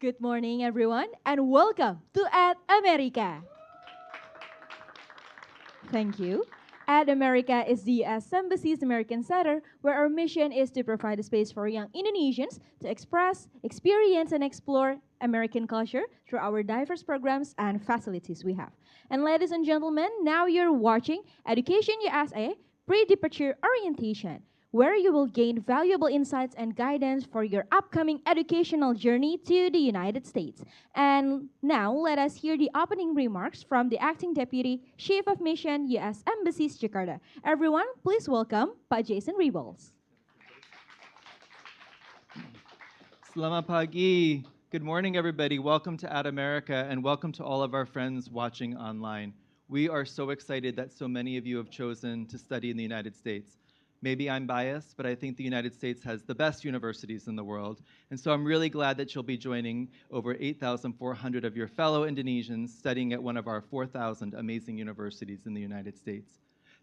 Good morning, everyone, and welcome to Ad America. Thank you. Ad America is the U.S. Embassy's American Center, where our mission is to provide a space for young Indonesians to express, experience, and explore American culture through our diverse programs and facilities we have. And ladies and gentlemen, now you're watching Education USA Pre-Departure Orientation, where you will gain valuable insights and guidance for your upcoming educational journey to the United States. And now let us hear the opening remarks from the Acting Deputy Chief of Mission, U.S. Embassies, Jakarta. Everyone, please welcome Pak Jason Rebels. Selamat pagi. Good morning, everybody. Welcome to Ad America, and welcome to all of our friends watching online. We are so excited that so many of you have chosen to study in the United States. Maybe I'm biased, but I think the United States has the best universities in the world. And so I'm really glad that you'll be joining over 8,400 of your fellow Indonesians studying at one of our 4,000 amazing universities in the United States.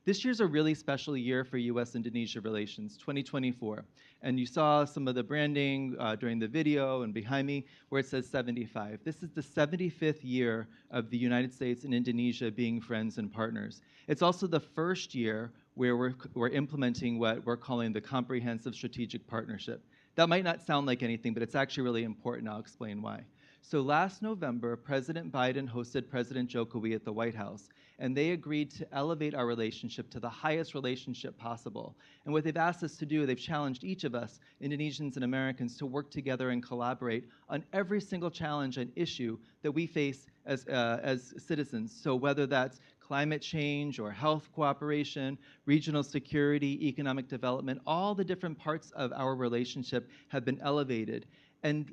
This year's a really special year for U.S.-Indonesia relations, 2024. And you saw some of the branding during the video and behind me where it says 75. This is the 75th year of the United States and Indonesia being friends and partners. It's also the first year where we're implementing what we're calling the Comprehensive Strategic Partnership. That might not sound like anything, but it's actually really important. I'll explain why. So last November, President Biden hosted President Jokowi at the White House, and they agreed to elevate our relationship to the highest relationship possible. And what they've asked us to do, they've challenged each of us, Indonesians and Americans, to work together and collaborate on every single challenge and issue that we face as citizens. So whether that's climate change or health cooperation, regional security, economic development, all the different parts of our relationship have been elevated. And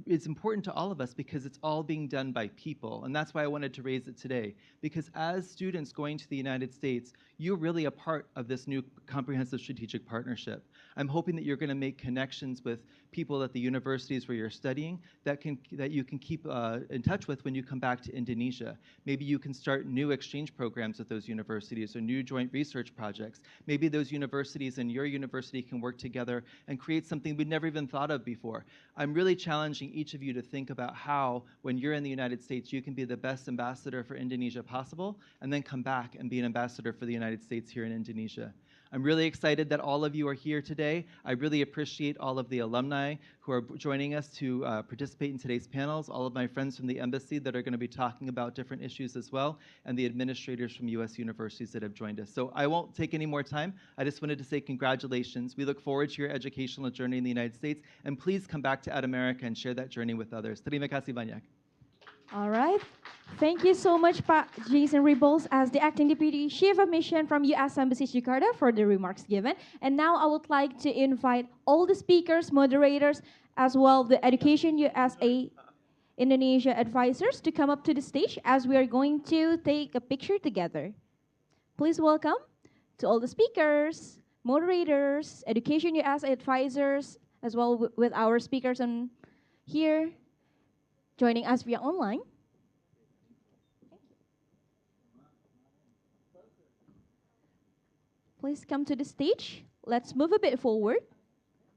it's important to all of us because it's all being done by people. And that's why I wanted to raise it today. Because as students going to the United States, you're really a part of this new comprehensive strategic partnership. I'm hoping that you're going to make connections with people at the universities where you're studying that you can keep in touch with when you come back to Indonesia. Maybe you can start new exchange programs with those universities or new joint research projects. Maybe those universities and your university can work together and create something we'd never even thought of before. I'm really challenging each of you to think about how, when you're in the United States, you can be the best ambassador for Indonesia possible, and then come back and be an ambassador for the United States here in Indonesia. I'm really excited that all of you are here today. I really appreciate all of the alumni who are joining us to participate in today's panels, all of my friends from the embassy that are going to be talking about different issues as well, and the administrators from U.S. universities that have joined us. So I won't take any more time. I just wanted to say congratulations. We look forward to your educational journey in the United States, and please come back to Ad America and share that journey with others. Terima kasih banyak. All right. Thank you so much, Pak Jason Rebels, as the Acting Deputy Chief of Mission from U.S. Embassy Jakarta for the remarks given. And now I would like to invite all the speakers, moderators, as well the Education USA Indonesia advisors to come up to the stage as we are going to take a picture together. Please welcome to all the speakers, moderators, Education USA advisors, as well with our speakers on here, joining us via online. Please come to the stage. Let's move a bit forward.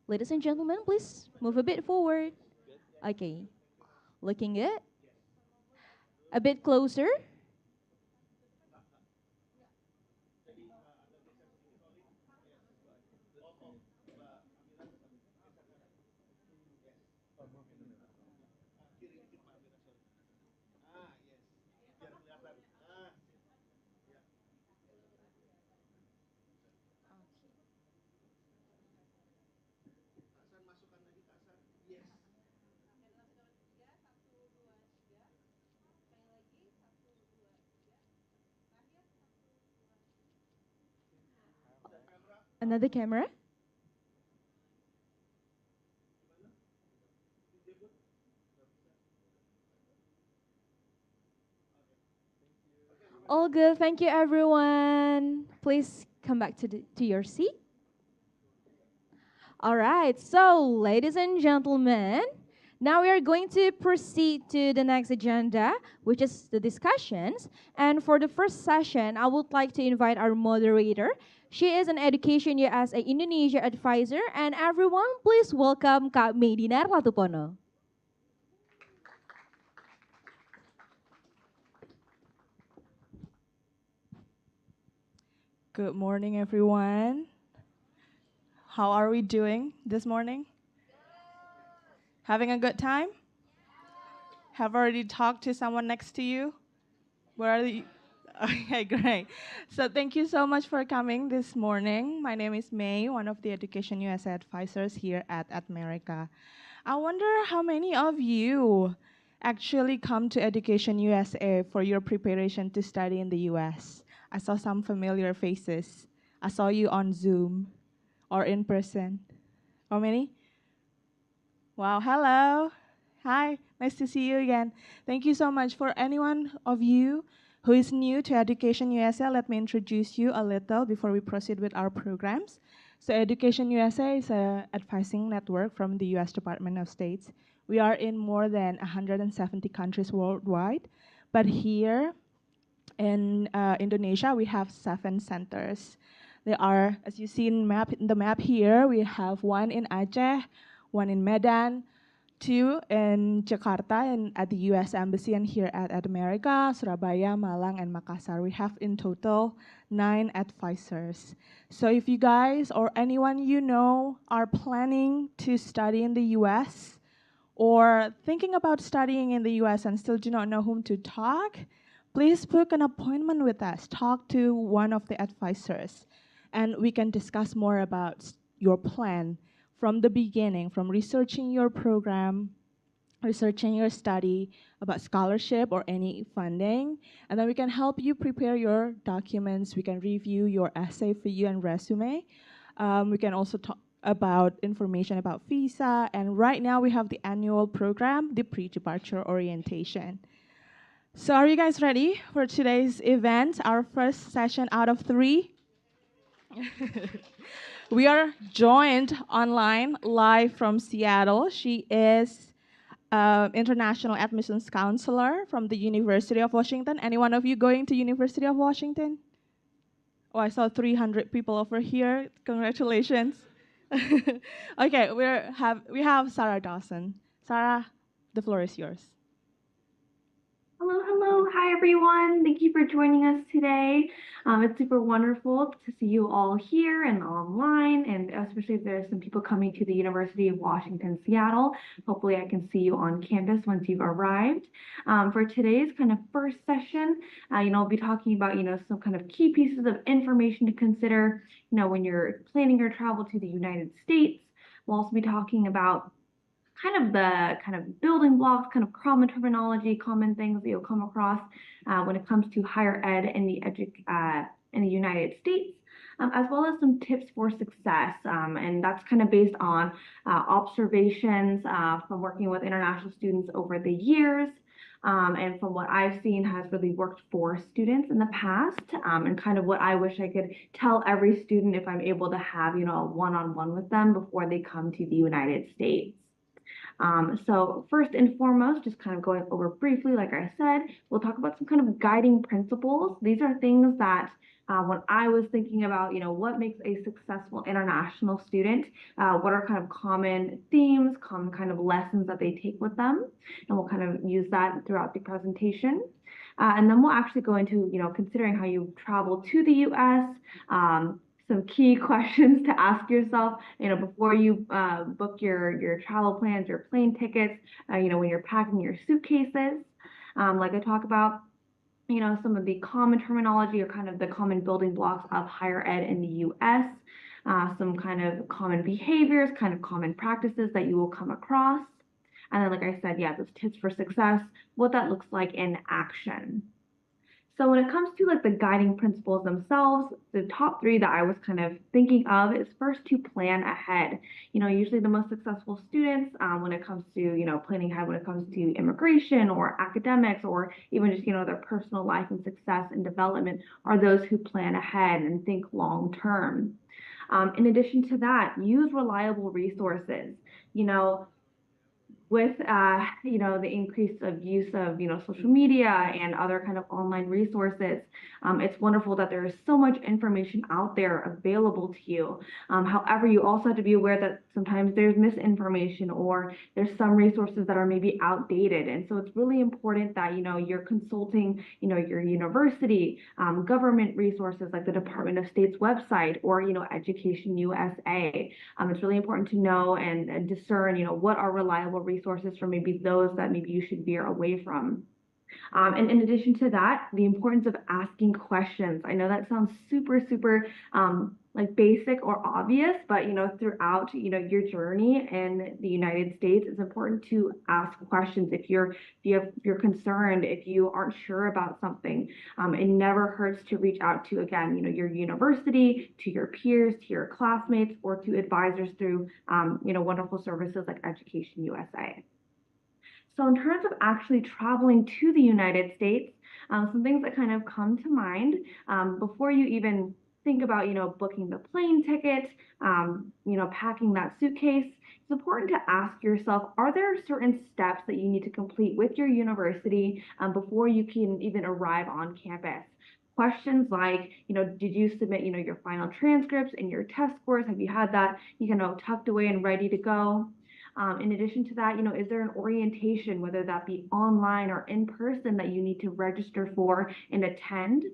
Ladies and gentlemen, please move a bit forward. Okay. Looking good. A bit closer. Another camera. All good. Thank you, everyone. Please come back to your seat. All right. So, ladies and gentlemen, now we are going to proceed to the next agenda, which is the discussions. And for the first session, I would like to invite our moderator. She is an Education USA Indonesia advisor. And everyone, please welcome Kak Medinar Latupono. Good morning, everyone. How are we doing this morning? Having a good time? Have already talked to someone next to you? Where are the? Okay, great. So thank you so much for coming this morning. My name is May, one of the Education USA advisors here at America. I wonder how many of you actually come to Education USA for your preparation to study in the US. I saw some familiar faces. I saw you on Zoom or in person. How many? Wow, hello. Hi, nice to see you again. Thank you so much. For anyone of you who is new to Education USA, let me introduce you a little before we proceed with our programs. So Education USA is an advising network from the US Department of States. We are in more than 170 countries worldwide, but here in Indonesia, we have 7 centers. There are, as you see in the map here, we have one in Aceh, one in Medan, 2 in Jakarta and at the US Embassy, and here at America, Surabaya, Malang, and Makassar. We have in total 9 advisors. So if you guys or anyone you know are planning to study in the US or thinking about studying in the US and still do not know whom to talk, please book an appointment with us. Talk to one of the advisors, and we can discuss more about your plan from the beginning, from researching your program, researching your study, about scholarship or any funding, and then we can help you prepare your documents. We can review your essay for you and resume. We can also talk about information about visa, and right now we have the annual program, the pre-departure orientation. So are you guys ready for today's event, our first session out of 3? We are joined online live from Seattle. She is international admissions counselor from the University of Washington. Any one of you going to University of Washington? Oh, I saw 300 people over here. Congratulations. Okay, we have Sarah Dawson. Sarah, the floor is yours. Hello, hello. Hi, everyone. Thank you for joining us today. It's super wonderful to see you all here and online, and especially if there's some people coming to the University of Washington, Seattle. Hopefully, I can see you on campus once you've arrived. For today's kind of first session, I'll be talking about, some kind of key pieces of information to consider, when you're planning your travel to the United States. We'll also be talking about the building blocks, kind of common terminology, common things that you'll come across when it comes to higher ed in the United States, as well as some tips for success. And that's kind of based on observations from working with international students over the years. And from what I've seen has really worked for students in the past, and kind of what I wish I could tell every student if I'm able to have, a one-on-one with them before they come to the United States. So first and foremost, just kind of going over briefly, like I said, we'll talk about some kind of guiding principles. These are things that when I was thinking about, what makes a successful international student, what are kind of common themes, common kind of lessons that they take with them, and we'll kind of use that throughout the presentation. And then we'll actually go into, considering how you travel to the U.S., some key questions to ask yourself, before you book your travel plans, your plane tickets, when you're packing your suitcases. Like I talk about, some of the common terminology or kind of the common building blocks of higher ed in the U.S., some kind of common behaviors, kind of common practices that you will come across. And then, like I said, those tips for success, what that looks like in action. So when it comes to like the guiding principles themselves, the top 3 that I was kind of thinking of is first to plan ahead. Usually the most successful students when it comes to, planning ahead when it comes to immigration or academics or even just, their personal life and success and development are those who plan ahead and think long term. In addition to that, use reliable resources. with the increase of use of social media and other kind of online resources, it's wonderful that there is so much information out there available to you. However, you also have to be aware that sometimes there's misinformation or there's some resources that are maybe outdated, and so it's really important that you're consulting your university, government resources like the Department of State's website or Education USA. It's really important to know and discern, what are reliable resources from maybe those that maybe you should veer away from. And in addition to that, the importance of asking questions. I know that sounds super like basic or obvious, but throughout your journey in the United States, it's important to ask questions if you're concerned, if you aren't sure about something. It never hurts to reach out to, again, your university, to your peers, to your classmates, or to advisors through wonderful services like Education USA. So in terms of actually traveling to the United States, some things that kind of come to mind before you even think about, booking the plane ticket, packing that suitcase, it's important to ask yourself, are there certain steps that you need to complete with your university before you can even arrive on campus? Questions like, did you submit, your final transcripts and your test scores? Have you had that, tucked away and ready to go? In addition to that, is there an orientation, whether that be online or in person, that you need to register for and attend,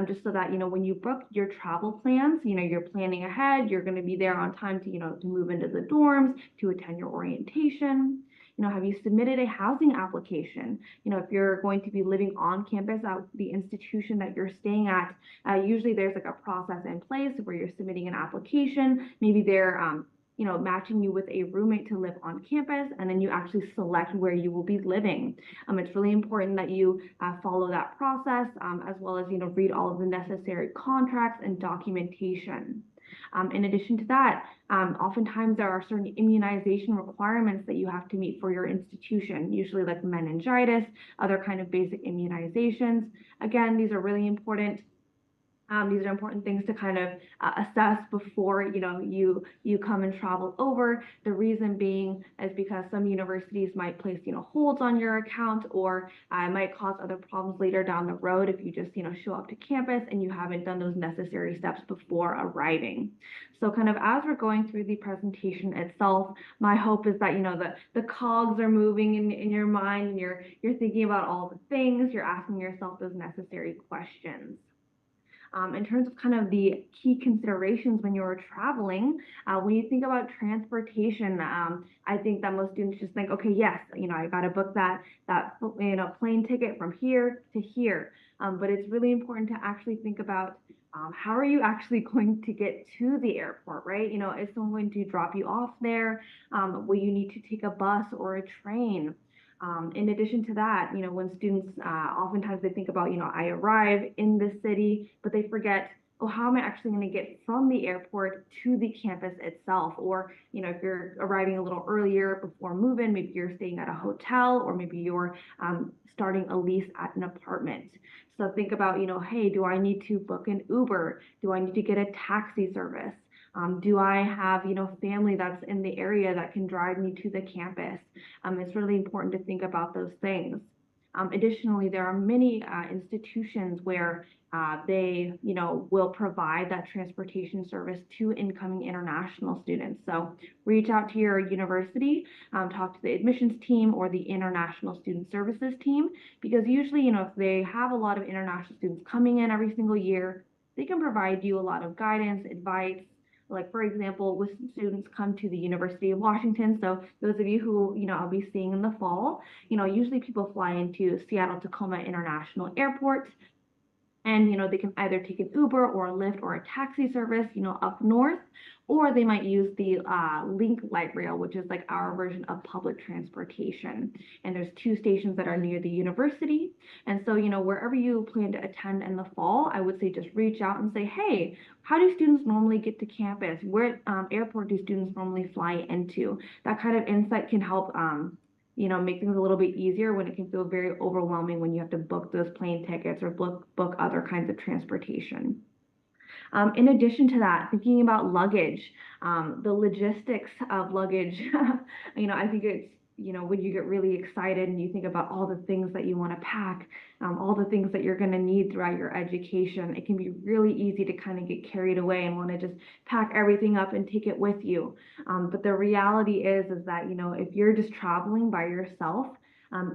just so that, when you book your travel plans, you're planning ahead, you're going to be there on time to, to move into the dorms, to attend your orientation. Have you submitted a housing application? If you're going to be living on campus at the institution that you're staying at, usually there's like a process in place where you're submitting an application. Maybe they're matching you with a roommate to live on campus, and then you actually select where you will be living. It's really important that you follow that process, as well as, read all of the necessary contracts and documentation. In addition to that, oftentimes there are certain immunization requirements that you have to meet for your institution, usually like meningitis, other kind of basic immunizations. Again, these are really important. These are important things to kind of assess before you come and travel over. The reason being is because some universities might place holds on your account, or it might cause other problems later down the road if you just show up to campus and you haven't done those necessary steps before arriving. So kind of as we're going through the presentation itself, my hope is that the cogs are moving in your mind, and you're thinking about all the things, you're asking yourself those necessary questions. In terms of kind of the key considerations when you're traveling, when you think about transportation, I think that most students just think, okay, yes, I got to book that plane ticket from here to here. But it's really important to actually think about how are you actually going to get to the airport, right? Is someone going to drop you off there? Will you need to take a bus or a train? In addition to that, when students, oftentimes they think about, I arrive in this city, but they forget, oh, how am I actually going to get from the airport to the campus itself? Or, if you're arriving a little earlier before move-in, maybe you're staying at a hotel, or maybe you're starting a lease at an apartment. So think about, hey, do I need to book an Uber? Do I need to get a taxi service? Do I have, family that's in the area that can drive me to the campus? It's really important to think about those things. Additionally, there are many institutions where they, will provide that transportation service to incoming international students. So reach out to your university, talk to the admissions team or the international student services team, because usually, if they have a lot of international students coming in every single year, they can provide you a lot of guidance, advice. Like, for example, with students come to the University of Washington. So those of you who, I'll be seeing in the fall, usually people fly into Seattle Tacoma International Airport. And, they can either take an Uber or a Lyft or a taxi service, up north, or they might use the Link Light Rail, which is like our version of public transportation. And there's 2 stations that are near the university. And so, wherever you plan to attend in the fall, I would say just reach out and say, hey, how do students normally get to campus? Where airport do students normally fly into? That kind of insight can help make things a little bit easier when it can feel very overwhelming when you have to book those plane tickets or book other kinds of transportation. In addition to that, thinking about luggage, the logistics of luggage, I think it's when you get really excited and you think about all the things that you want to pack, all the things that you're going to need throughout your education, it can be really easy to kind of get carried away and want to just pack everything up and take it with you. But the reality is that, if you're just traveling by yourself,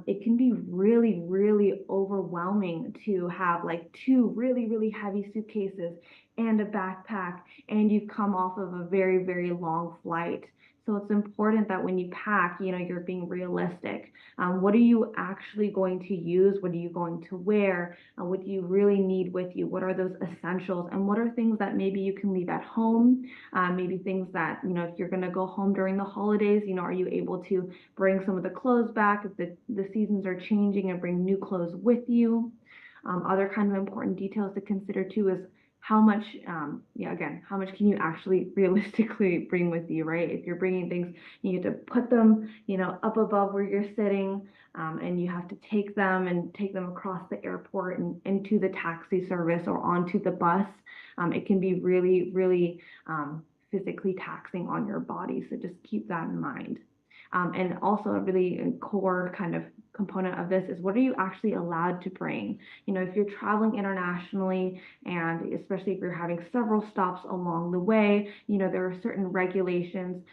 it can be really, really overwhelming to have like two really, really heavy suitcases and a backpack, and you come off of a very, very long flight. So it's important that when you pack, you're being realistic. What are you actually going to use? What are you going to wear? What do you really need with you? What are those essentials? And what are things that maybe you can leave at home? Maybe things that, if you're going to go home during the holidays, are you able to bring some of the clothes back if the seasons are changing and bring new clothes with you? Other kind of important details to consider too is how much, again, how much can you actually realistically bring with you, right? If you're bringing things, you have to put them, up above where you're sitting, and you have to take them across the airport and into the taxi service or onto the bus. It can be really, really physically taxing on your body. So just keep that in mind. And also a really core kind of component of this is what are you actually allowed to bring? If you're traveling internationally, and especially if you're having several stops along the way, there are certain regulations,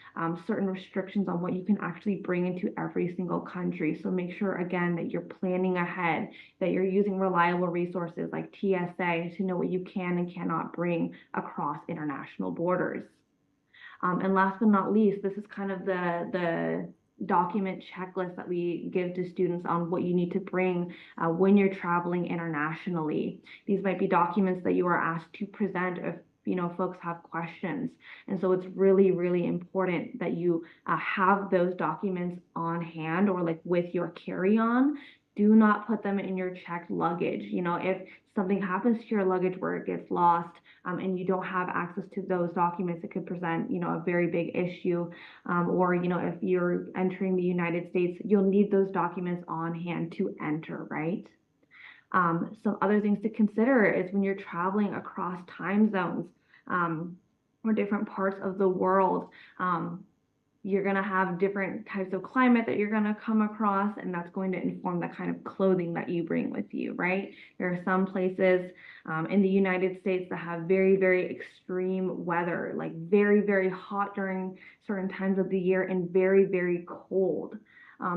certain restrictions on what you can actually bring into every single country. So make sure, again, that you're planning ahead, that you're using reliable resources like TSA to know what you can and cannot bring across international borders. And last but not least, this is kind of the document checklist that we give to students on what you need to bring when you're traveling internationally. These might be documents that you are asked to present if folks have questions. And so it's really, really important that you have those documents on hand or like with your carry-on. Do not put them in your checked luggage. If something happens to your luggage where it gets lost, and you don't have access to those documents, it could present, a very big issue. Or, if you're entering the United States, you'll need those documents on hand to enter, right? Some other things to consider is when you're traveling across time zones, or different parts of the world, you're going to have different types of climate that you're going to come across, and that's going to inform the kind of clothing that you bring with you, right? There are some places in the United States that have very, very extreme weather, like very, very hot during certain times of the year and very, very cold.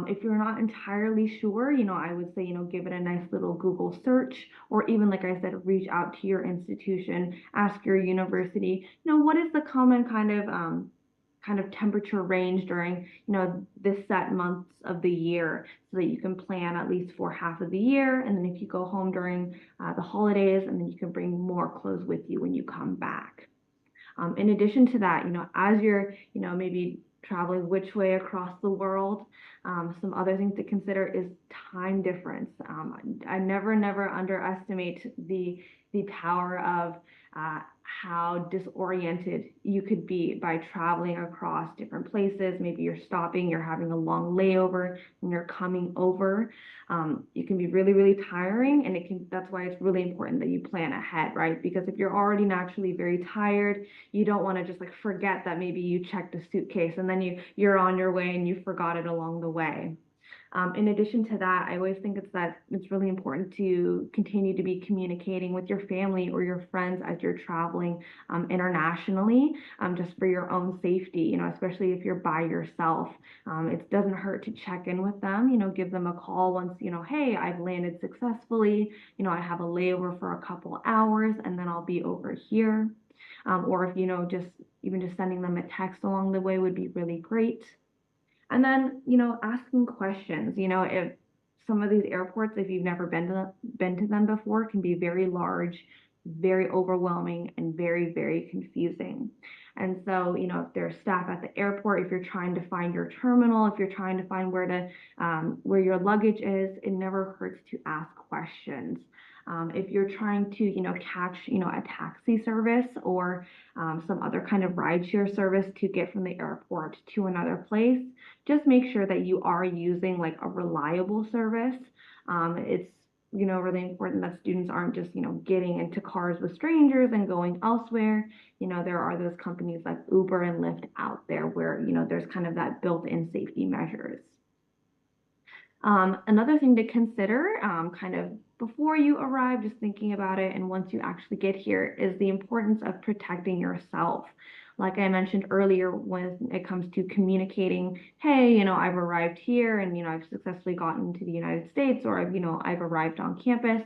If you're not entirely sure, I would say, give it a nice little Google search, or even, like I said, reach out to your institution, ask your university, what is the common kind of temperature range during this set months of the year, so that you can plan at least for half of the year, and then if you go home during the holidays, and then you can bring more clothes with you when you come back. In addition to that, as you're maybe traveling which way across the world, some other things to consider is time difference. I never underestimate the power of how disoriented you could be by traveling across different places. Maybe you're stopping, you're having a long layover, and you're coming over. It can be really, really tiring, and that's why it's really important that you plan ahead, right? Because if you're already naturally very tired, you don't want to just like forget that maybe you checked a suitcase and then you're on your way and you forgot it along the way. In addition to that, I always think it's really important to continue to be communicating with your family or your friends as you're traveling internationally, just for your own safety, especially if you're by yourself. It doesn't hurt to check in with them, give them a call once, hey, I've landed successfully, I have a layover for a couple hours and then I'll be over here. Or if, just sending them a text along the way would be really great. And then, asking questions, if some of these airports, if you've never been to them before, can be very large, very overwhelming, and very, very confusing. And so, if there's staff at the airport, if you're trying to find your terminal, if you're trying to find where your luggage is, it never hurts to ask questions. If you're trying to, catch, a taxi service or some other kind of rideshare service to get from the airport to another place, just make sure that you are using like a reliable service. It's really important that students aren't just getting into cars with strangers and going elsewhere. There are those companies like Uber and Lyft out there where there's kind of that built-in safety measures. Another thing to consider, kind of before you arrive, just thinking about it, and once you actually get here, is the importance of protecting yourself. Like I mentioned earlier, when it comes to communicating, hey, I've arrived here and, I've successfully gotten to the United States, or I've arrived on campus.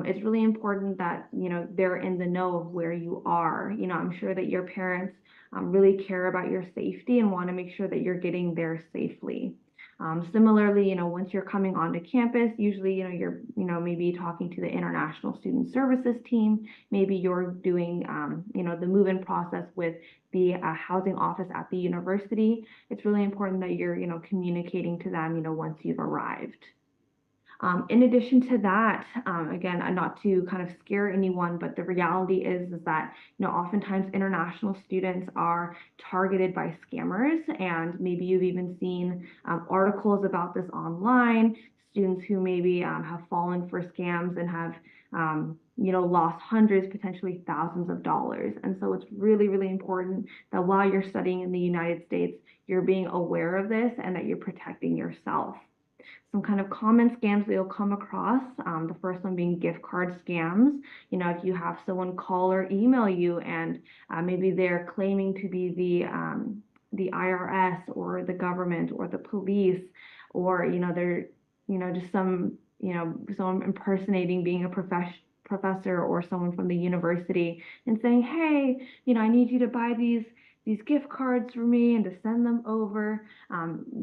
It's really important that, they're in the know of where you are. I'm sure that your parents really care about your safety and want to make sure that you're getting there safely. Similarly, once you're coming onto campus, usually, you're, maybe talking to the International Student Services team. Maybe you're doing, the move-in process with the housing office at the university. It's really important that you're, communicating to them, once you've arrived. In addition to that, again, not to kind of scare anyone, but the reality is that, oftentimes international students are targeted by scammers, and maybe you've even seen articles about this online, students who maybe have fallen for scams and have, lost hundreds, potentially thousands of dollars. And so it's really, really important that while you're studying in the United States, you're being aware of this and that you're protecting yourself. Some kind of common scams that you'll come across. The first one being gift card scams. If you have someone call or email you and maybe they're claiming to be the IRS or the government or the police, or they're just someone impersonating being a professor or someone from the university and saying, hey, I need you to buy these gift cards for me and to send them over.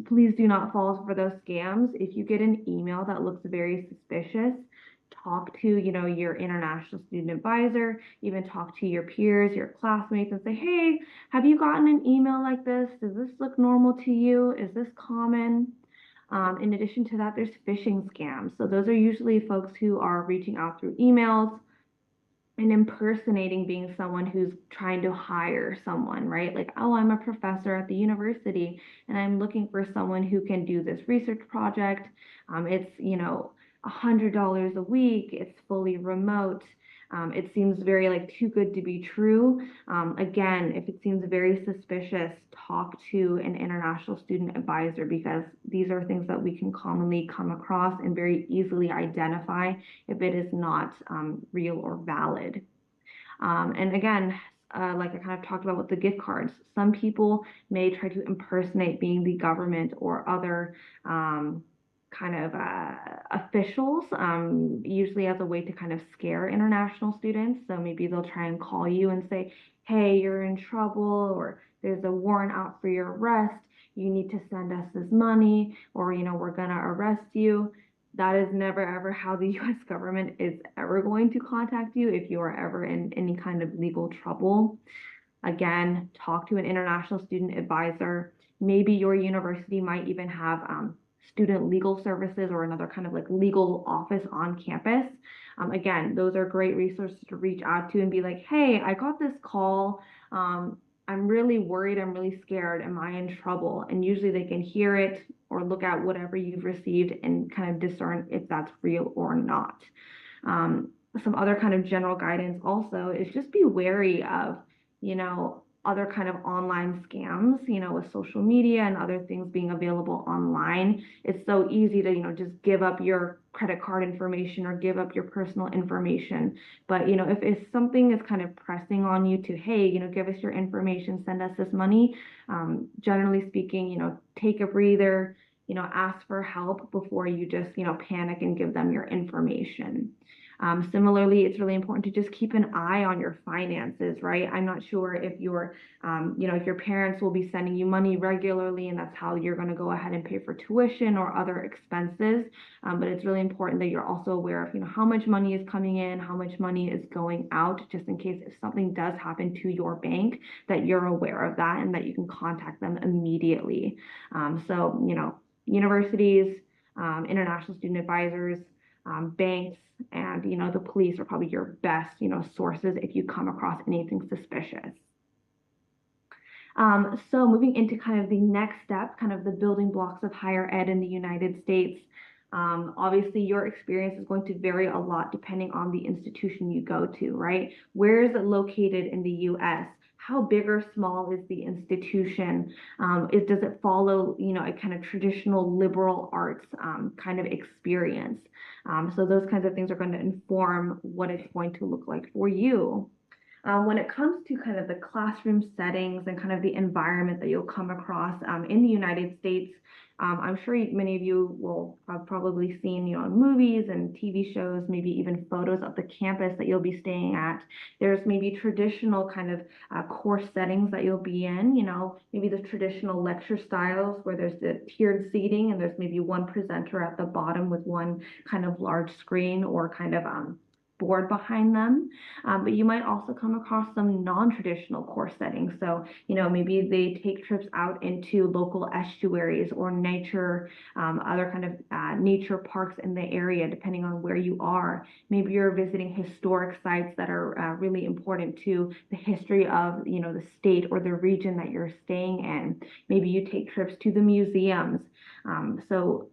Please do not fall for those scams. If you get an email that looks very suspicious, talk to, your international student advisor, even talk to your peers, your classmates, and say, hey, have you gotten an email like this? Does this look normal to you? Is this common? In addition to that, there's phishing scams. So those are usually folks who are reaching out through emails and impersonating being someone who's trying to hire someone, right? Like, oh, I'm a professor at the university and I'm looking for someone who can do this research project. It's, $100 a week. It's fully remote. It seems very like too good to be true. Again, if it seems very suspicious, talk to an international student advisor, because these are things that we can commonly come across and very easily identify if it is not real or valid. And again, like I kind of talked about with the gift cards, some people may try to impersonate being the government or other kind of officials, usually as a way to kind of scare international students. So maybe they'll try and call you and say, hey, you're in trouble, or there's a warrant out for your arrest. You need to send us this money, or, we're going to arrest you. That is never ever how the US government is ever going to contact you if you are ever in any kind of legal trouble. Again, talk to an international student advisor. Maybe your university might even have student legal services or another kind of like legal office on campus. Again, those are great resources to reach out to and be like, hey, I got this call. I'm really worried. I'm really scared. Am I in trouble? And usually they can hear it or look at whatever you've received and kind of discern if that's real or not. Some other kind of general guidance also is just be wary of, other kind of online scams, with social media and other things being available online. It's so easy to, just give up your credit card information or give up your personal information. But, if something is kind of pressing on you to, hey, give us your information, send us this money, generally speaking, take a breather, ask for help before you just, panic and give them your information. Similarly, it's really important to just keep an eye on your finances, right? I'm not sure if if your parents will be sending you money regularly and that's how you're going to go ahead and pay for tuition or other expenses. But it's really important that you're also aware of, how much money is coming in, how much money is going out, just in case if something does happen to your bank, that you're aware of that and that you can contact them immediately. Universities, international student advisors, banks, and the police are probably your best sources if you come across anything suspicious. So moving into kind of the next step, kind of the building blocks of higher ed in the United States. Obviously, your experience is going to vary a lot depending on the institution you go to, right? Where is it located in the US? how big or small is the institution? Does it follow, a kind of traditional liberal arts kind of experience? So those kinds of things are going to inform what it's going to look like for you. When it comes to kind of the classroom settings and kind of the environment that you'll come across in the United States, I'm sure many of you will have probably seen, in movies and TV shows, maybe even photos of the campus that you'll be staying at. There's maybe traditional kind of course settings that you'll be in, maybe the traditional lecture styles where there's the tiered seating and there's maybe one presenter at the bottom with one kind of large screen or kind of board behind them. But you might also come across some non-traditional course settings. So, maybe they take trips out into local estuaries or nature, other kind of nature parks in the area, depending on where you are. Maybe you're visiting historic sites that are really important to the history of, the state or the region that you're staying in. Maybe you take trips to the museums. So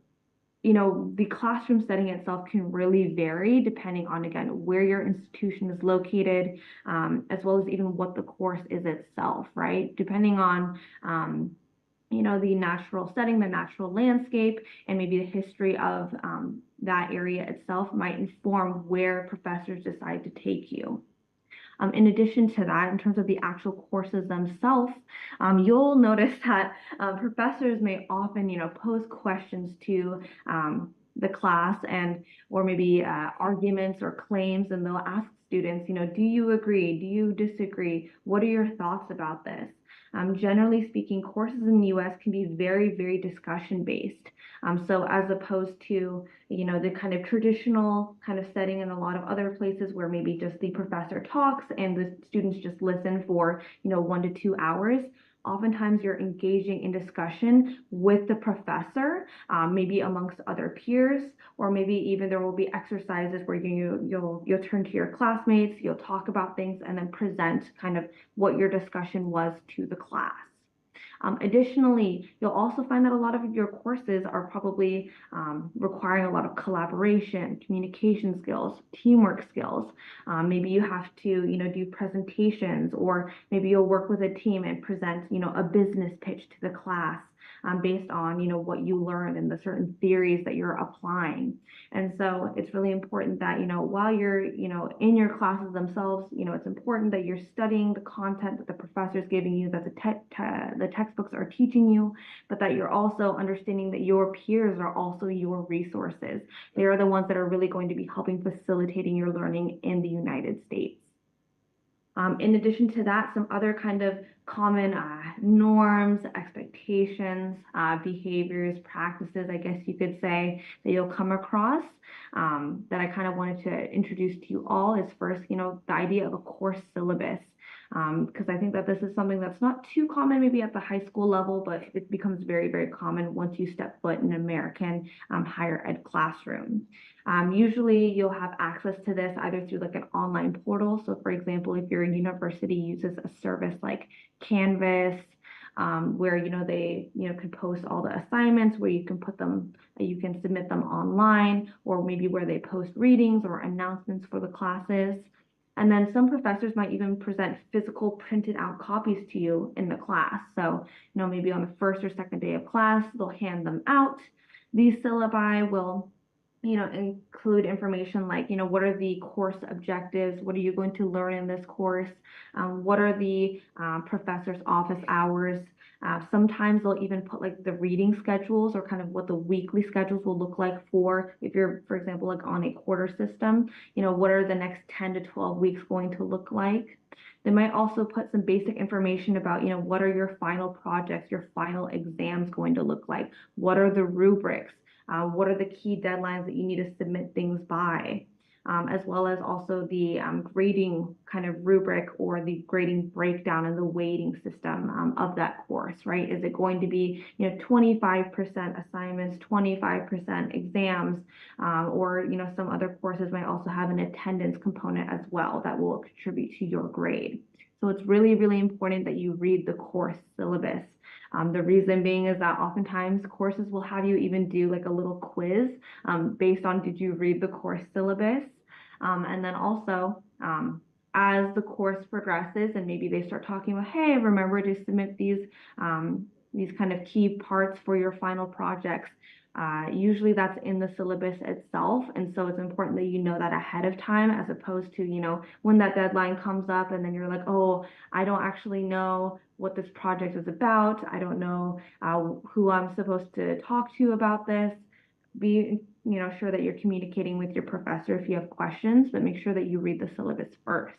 the classroom setting itself can really vary depending on, again, where your institution is located, as well as even what the course is itself, right? Depending on, the natural setting, the natural landscape, and maybe the history of that area itself might inform where professors decide to take you. In addition to that, in terms of the actual courses themselves, you'll notice that professors may often, pose questions to the class or maybe arguments or claims, and they'll ask students, do you agree? Do you disagree? What are your thoughts about this? Generally speaking, courses in the US can be very, very discussion based. So as opposed to, the kind of traditional kind of setting in a lot of other places where maybe just the professor talks and the students just listen for, 1 to 2 hours. Oftentimes you're engaging in discussion with the professor, maybe amongst other peers, or maybe even there will be exercises where you'll turn to your classmates, you'll talk about things, and then present kind of what your discussion was to the class. Additionally, you'll also find that a lot of your courses are probably requiring a lot of collaboration, communication skills, teamwork skills. Maybe you have to, do presentations, or maybe you'll work with a team and present, a business pitch to the class. Based on what you learned and the certain theories that you're applying. And so it's really important that while you're in your classes themselves, it's important that you're studying the content that the professor is giving you, that the textbooks are teaching you, but that you're also understanding that your peers are also your resources. They are the ones that are really going to be helping facilitating your learning in the United States. In addition to that, some other kind of common norms, expectations, behaviors, practices, I guess you could say, that you'll come across that I kind of wanted to introduce to you all is first, the idea of a course syllabus. Because I think that this is something that's not too common maybe at the high school level, but it becomes very, very common once you step foot in an American higher ed classroom. Usually you'll have access to this either through like an online portal. So for example, if your university uses a service like Canvas, where they can post all the assignments, where you can put them, you can submit them online, or maybe where they post readings or announcements for the classes. And then some professors might even present physical printed out copies to you in the class. So, maybe on the first or second day of class, they'll hand them out. These syllabi will include information like, what are the course objectives? What are you going to learn in this course? What are the professor's office hours? Sometimes they'll even put like the reading schedules or kind of what the weekly schedules will look like for, if you're, for example, like on a quarter system, what are the next 10 to 12 weeks going to look like? They might also put some basic information about, what are your final projects, your final exams going to look like? What are the rubrics? What are the key deadlines that you need to submit things by? As well as also the grading kind of rubric or the grading breakdown and the weighting system of that course, right? Is it going to be 25% assignments, 25% exams, or some other courses might also have an attendance component as well that will contribute to your grade. So it's really, really important that you read the course syllabus. The reason being is that oftentimes courses will have you even do like a little quiz based on did you read the course syllabus. And then also as the course progresses and maybe they start talking about, hey, remember to submit these kind of key parts for your final projects. Usually that's in the syllabus itself. And so it's important that you know that ahead of time, as opposed to, when that deadline comes up and then you're like, oh, I don't actually know what this project is about. I don't know who I'm supposed to talk to about this. Be, sure that you're communicating with your professor if you have questions, but make sure that you read the syllabus first.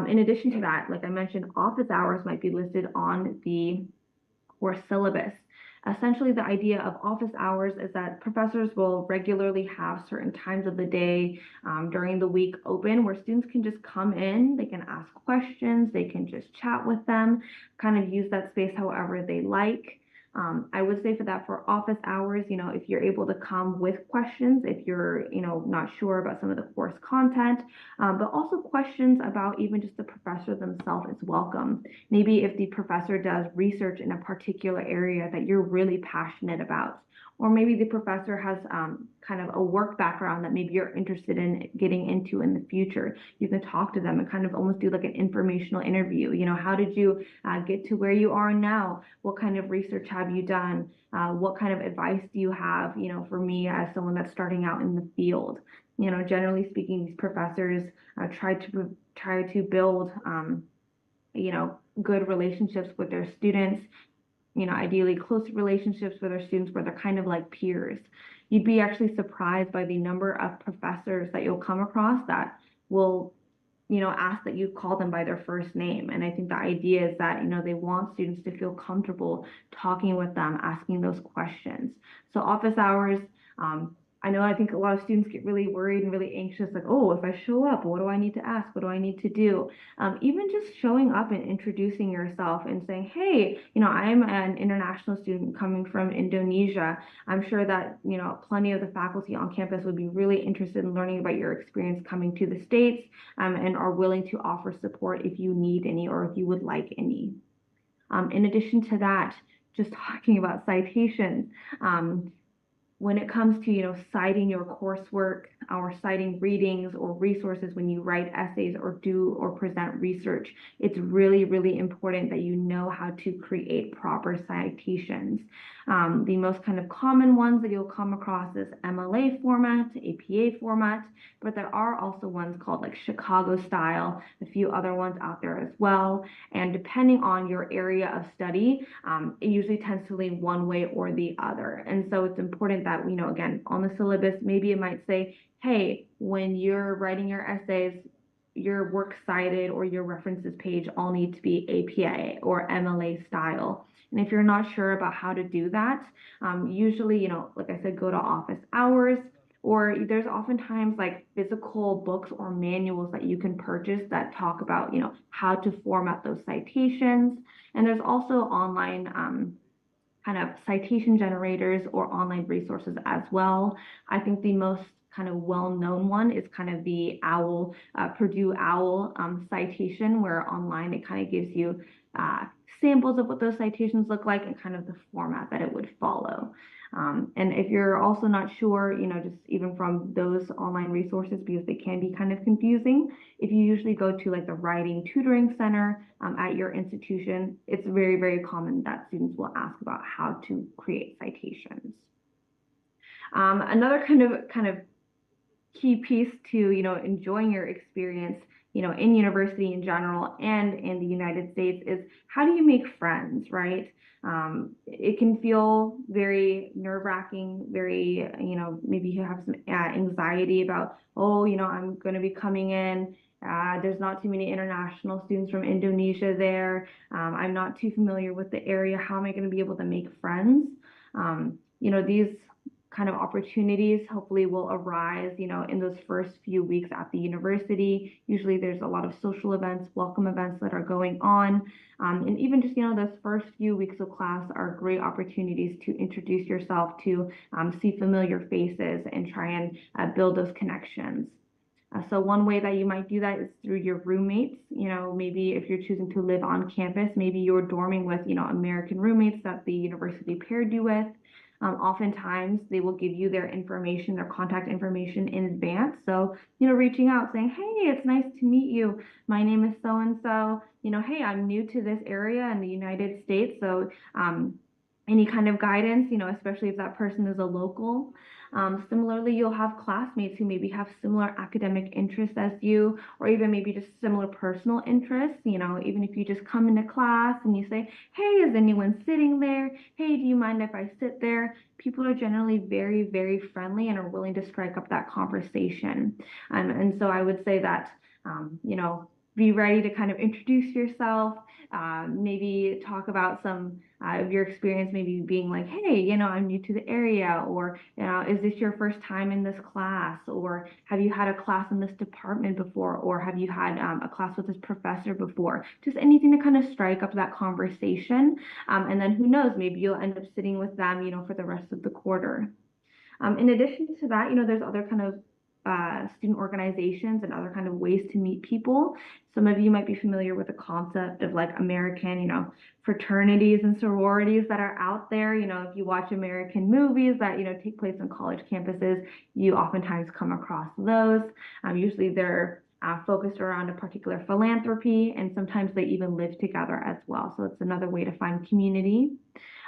In addition to that, like I mentioned, office hours might be listed on the course syllabus. Essentially, the idea of office hours is that professors will regularly have certain times of the day during the week open where students can just come in, they can ask questions, they can just chat with them, kind of use that space however they like. I would say for office hours, if you're able to come with questions, if you're, not sure about some of the course content, but also questions about even just the professor themselves is welcome. Maybe if the professor does research in a particular area that you're really passionate about, or maybe the professor has kind of a work background that maybe you're interested in getting into in the future. You can talk to them and kind of almost do like an informational interview. How did you get to where you are now? What kind of research have you done? What kind of advice do you have, for me as someone that's starting out in the field? Generally speaking, these professors try to build, good relationships with their students, ideally close relationships with their students where they're kind of like peers. You'd be actually surprised by the number of professors that you'll come across that will, ask that you call them by their first name. And I think the idea is that, they want students to feel comfortable talking with them, asking those questions. So office hours, I think a lot of students get really worried and really anxious, like, oh, if I show up, what do I need to ask? What do I need to do? Even just showing up and introducing yourself and saying, hey, I'm an international student coming from Indonesia. I'm sure that, plenty of the faculty on campus would be really interested in learning about your experience coming to the States, and are willing to offer support if you need any or if you would like any. In addition to that, just talking about citations, when it comes to, citing your coursework or citing readings or resources when you write essays or do or present research, it's really, really important that you know how to create proper citations. The most kind of common ones that you'll come across is MLA format, APA format, but there are also ones called like Chicago style, a few other ones out there as well. And depending on your area of study, it usually tends to lean one way or the other. And so it's important that, again, on the syllabus, maybe it might say, hey, when you're writing your essays, your works cited or your references page all need to be APA or MLA style. And if you're not sure about how to do that, usually, like I said, go to office hours, or there's oftentimes like physical books or manuals that you can purchase that talk about, how to format those citations. And there's also online kind of citation generators or online resources as well. I think the most kind of well-known one is kind of the OWL, Purdue OWL citation, where online it kind of gives you samples of what those citations look like and kind of the format that it would follow. And if you're also not sure, just even from those online resources, because they can be kind of confusing, if you usually go to like the Writing Tutoring Center at your institution, it's very, very common that students will ask about how to create citations. Another kind of key piece to, enjoying your experience, in university in general and in the United States is how do you make friends, right? It can feel very nerve-wracking, very, maybe you have some anxiety about, oh, I'm going to be coming in. There's not too many international students from Indonesia there. I'm not too familiar with the area. How am I going to be able to make friends? These kind of opportunities hopefully will arise, in those first few weeks at the university. Usually there's a lot of social events, welcome events that are going on. And even just, those first few weeks of class are great opportunities to introduce yourself, to see familiar faces and try and build those connections. So one way that you might do that is through your roommates. Maybe if you're choosing to live on campus, maybe you're dorming with, American roommates that the university paired you with. Oftentimes they will give you their information, their contact information in advance. So, reaching out saying, hey, it's nice to meet you. My name is so and so. Hey, I'm new to this area in the United States. So, any kind of guidance, especially if that person is a local. Similarly, you'll have classmates who maybe have similar academic interests as you, or even maybe just similar personal interests. Even if you just come into class and you say, hey, is anyone sitting there? Hey, do you mind if I sit there? People are generally very, very friendly and are willing to strike up that conversation. And so I would say that, be ready to kind of introduce yourself, maybe talk about some of your experience, maybe being like, hey, I'm new to the area, or, is this your first time in this class, or have you had a class in this department before, or have you had a class with this professor before? Just anything to kind of strike up that conversation. And then who knows, maybe you'll end up sitting with them, for the rest of the quarter. In addition to that, there's other kind of student organizations and other kind of ways to meet people. Some of you might be familiar with the concept of like American, fraternities and sororities that are out there. If you watch American movies that, take place on college campuses, you oftentimes come across those. Usually they're focused around a particular philanthropy, and sometimes they even live together as well. So it's another way to find community.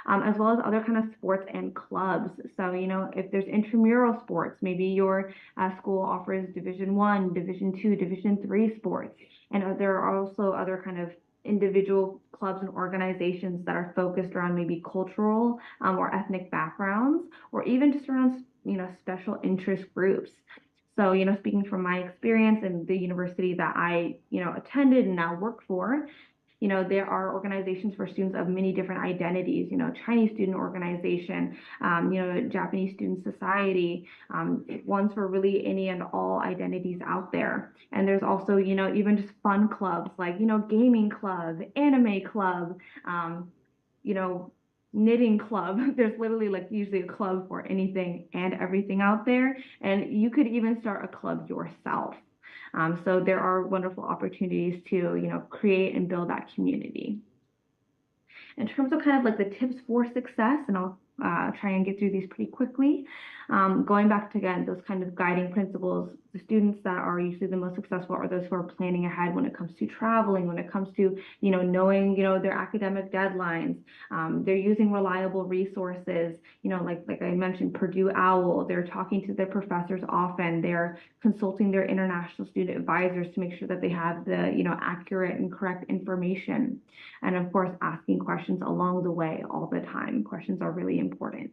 As well as other kind of sports and clubs. So, if there's intramural sports, maybe your school offers Division I, Division II, Division III sports. And there are also other kind of individual clubs and organizations that are focused around maybe cultural or ethnic backgrounds, or even just around, special interest groups. So, speaking from my experience in the university that I, attended and now work for, there are organizations for students of many different identities, Chinese student organization, Japanese student society, ones for really any and all identities out there. And there's also, even just fun clubs like, gaming club, anime club, you know, knitting club. There's literally like usually a club for anything and everything out there. And you could even start a club yourself. So there are wonderful opportunities to, create and build that community. In terms of kind of like the tips for success, and I'll try and get through these pretty quickly. Going back to, again, those kind of guiding principles, the students that are usually the most successful are those who are planning ahead when it comes to traveling, when it comes to, knowing, their academic deadlines. They're using reliable resources, like I mentioned, Purdue OWL. They're talking to their professors often. They're consulting their international student advisors to make sure that they have the, accurate and correct information. And of course, asking questions along the way all the time. Questions are really important.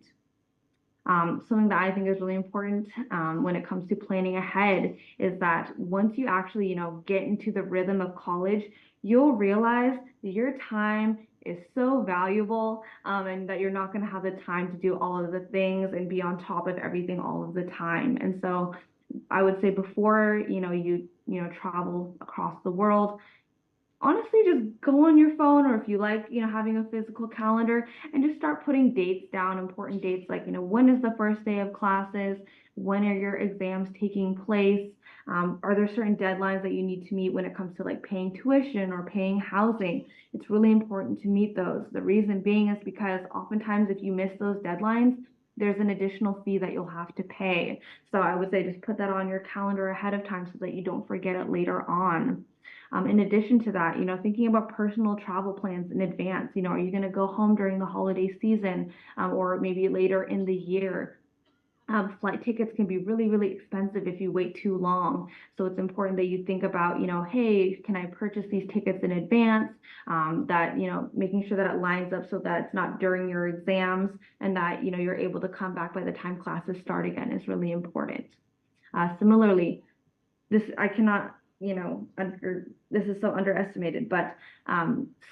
Something that I think is really important when it comes to planning ahead is that once you actually, get into the rhythm of college, you'll realize that your time is so valuable and that you're not going to have the time to do all of the things and be on top of everything all of the time. And so I would say before, you travel across the world, honestly just go on your phone, or if you like, having a physical calendar, and just start putting dates down, important dates like, when is the first day of classes? When are your exams taking place? Are there certain deadlines that you need to meet when it comes to like paying tuition or paying housing? It's really important to meet those. The reason being is because oftentimes if you miss those deadlines, there's an additional fee that you'll have to pay. So I would say just put that on your calendar ahead of time so that you don't forget it later on. In addition to that, thinking about personal travel plans in advance. Are you going to go home during the holiday season or maybe later in the year? Flight tickets can be really, really expensive if you wait too long. So it's important that you think about, hey, can I purchase these tickets in advance? That, making sure that it lines up so that it's not during your exams, and that, you're able to come back by the time classes start again is really important. Similarly, I cannot, this is so underestimated, but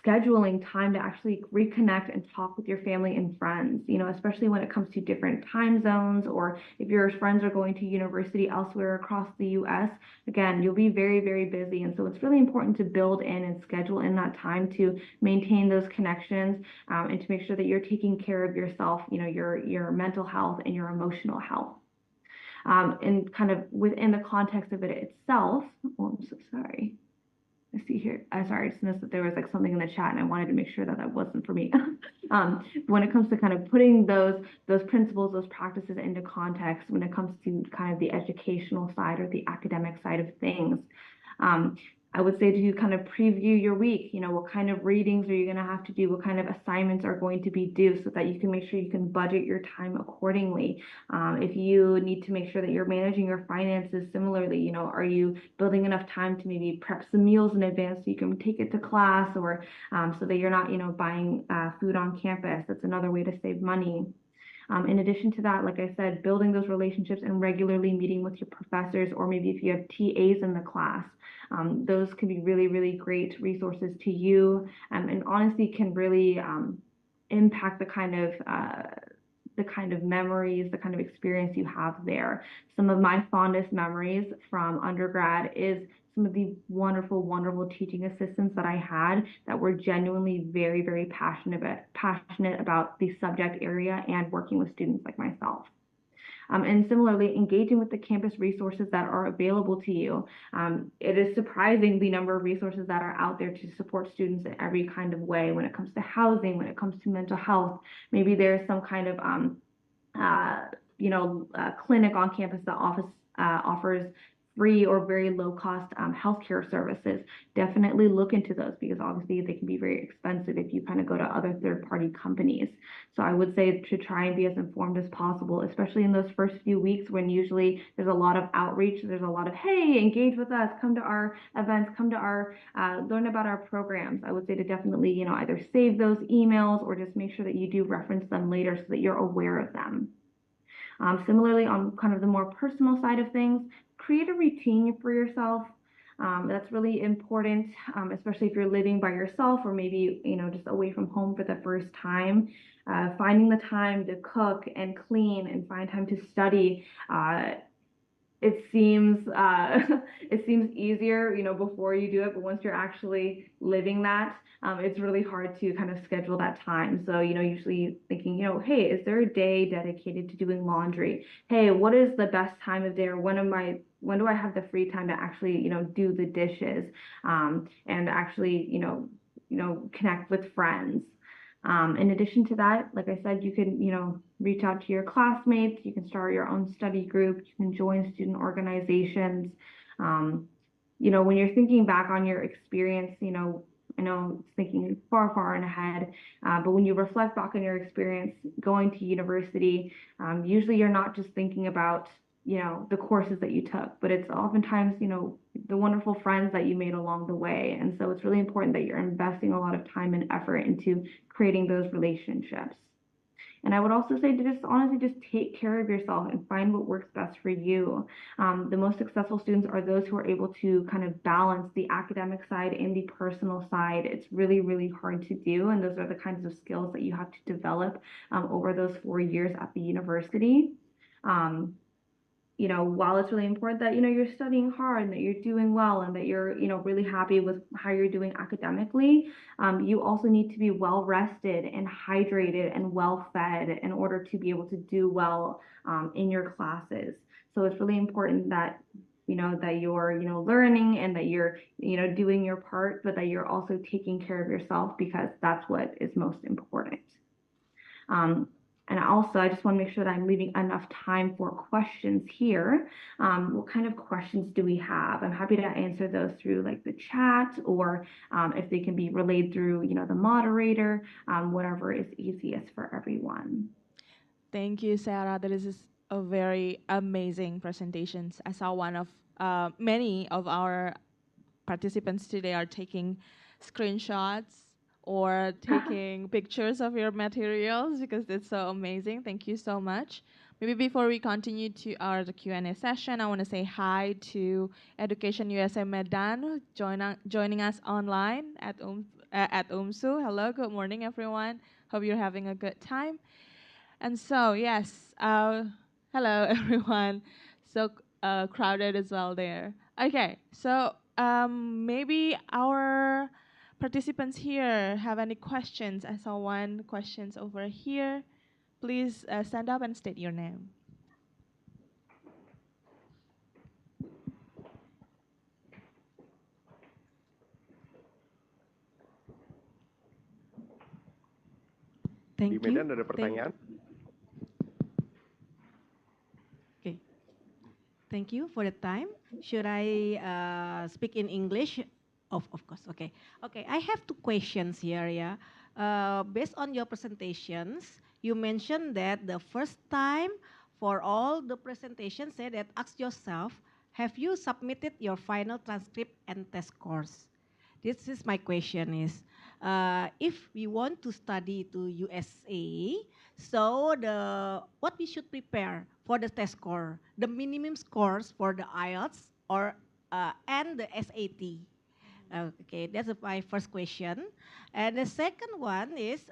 scheduling time to actually reconnect and talk with your family and friends, especially when it comes to different time zones, or if your friends are going to university elsewhere across the US, again, you'll be very, very busy. And so it's really important to build in and schedule in that time to maintain those connections and to make sure that you're taking care of yourself, your mental health and your emotional health. And kind of within the context of it itself, oh, I'm so sorry. I see here. Sorry, I just noticed that there was like something in the chat, and I wanted to make sure that that wasn't for me. When it comes to kind of putting those principles, those practices into context, when it comes to kind of the educational side or the academic side of things, um, I would say to kind of preview your week. You know, what kind of readings are you going to have to do? What kind of assignments are going to be due, so that you can make sure you can budget your time accordingly. If you need to make sure that you're managing your finances similarly, you know, are you building enough time to maybe prep some meals in advance so you can take it to class, or so that you're not, you know, buying food on campus? That's another way to save money. In addition to that, like I said, building those relationships and regularly meeting with your professors, or maybe if you have TAs in the class, those can be really, really great resources to you, and honestly can really impact the kind of memories, the kind of experience you have there. Some of my fondest memories from undergrad is some of the wonderful, wonderful teaching assistants that I had that were genuinely very, very passionate about the subject area and working with students like myself. And similarly, engaging with the campus resources that are available to you. It is surprising the number of resources that are out there to support students in every kind of way when it comes to housing, when it comes to mental health. Maybe there's some kind of clinic on campus that offers free or very low cost healthcare services. Definitely look into those, because obviously they can be very expensive if you kind of go to other third party companies. So I would say to try and be as informed as possible, especially in those first few weeks when usually there's a lot of outreach. There's a lot of, hey, engage with us, come to our events, come to our, learn about our programs. I would say to definitely, you know, either save those emails or just make sure that you do reference them later so that you're aware of them. Similarly, on kind of the more personal side of things, create a routine for yourself. That's really important, especially if you're living by yourself, or maybe, you know, just away from home for the first time. Finding the time to cook and clean and find time to study. It seems it seems easier, you know, before you do it, but once you're actually living that, it's really hard to kind of schedule that time. So, you know, usually thinking, you know, hey, is there a day dedicated to doing laundry? Hey, what is the best time of day, or when do I have the free time to actually, you know, do the dishes, and actually, connect with friends. In addition to that, like I said, you can, you know, reach out to your classmates. You can start your own study group. You can join student organizations. You know, when you're thinking back on your experience, you know, I know it's thinking far, far and ahead, but when you reflect back on your experience going to university, usually you're not just thinking about, you know, the courses that you took, but it's oftentimes, you know, the wonderful friends that you made along the way. And so it's really important that you're investing a lot of time and effort into creating those relationships. And I would also say to just honestly just take care of yourself and find what works best for you. The most successful students are those who are able to kind of balance the academic side and the personal side. It's really, really hard to do. And those are the kinds of skills that you have to develop over those 4 years at the university. You know, while it's really important that, you know, you're studying hard and that you're doing well and that you're, you know, really happy with how you're doing academically, you also need to be well rested and hydrated and well fed in order to be able to do well in your classes. So it's really important that, you know, that you're, you know, learning and that you're, you know, doing your part, but that you're also taking care of yourself, because that's what is most important. And also, I just want to make sure that I'm leaving enough time for questions here. What kind of questions do we have? I'm happy to answer those through like the chat, or if they can be relayed through, you know, the moderator, whatever is easiest for everyone. Thank you, Sarah. That is a very amazing presentation. I saw one of many of our participants today are taking screenshots or taking pictures of your materials, because it's so amazing. Thank you so much. Maybe before we continue to the Q&A session, I want to say hi to Education USA Medan joining us online at UMSU. Hello, good morning, everyone. Hope you're having a good time. And so, yes, hello, everyone. So crowded as well there. Okay, so maybe our participants here have any questions. I saw one questions over here. Please stand up and state your name. Di Thank you. Medan ada pertanyaan? Okay. Thank you for the time. Should I speak in English? Of course. Okay. Okay. I have two questions here. Yeah. Based on your presentations, you mentioned that the first time for all the presentations, say that ask yourself, have you submitted your final transcript and test scores? This is my question is, if we want to study to USA, so what we should prepare for the test score, the minimum scores for the IELTS or and the SAT. Okay, that's my first question. And the second one is,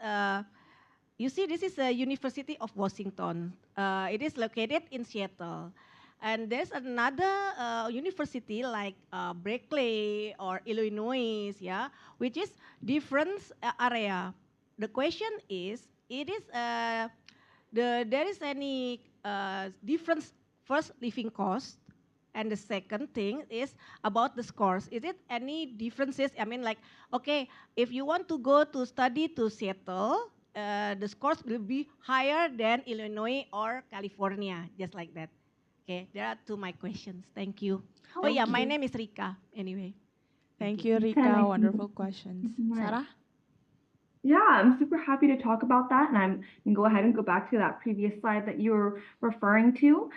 you see, this is the University of Washington. It is located in Seattle. And there's another university like Berkeley or Illinois, yeah, which is different area. The question is, there is any difference first living cost, and the second thing is about the scores. Is it any differences? I mean, like, okay, if you want to go to study to Seattle, the scores will be higher than Illinois or California, just like that. Okay, there are two my questions. Thank you. Oh yeah, my name is Rika. Anyway. Thank you, Rika, Rika. nice to Wonderful meet you. questions. Thank you so much. Sarah? Yeah, I'm super happy to talk about that, and I'm going to go ahead and go back to that previous slide that you were referring to,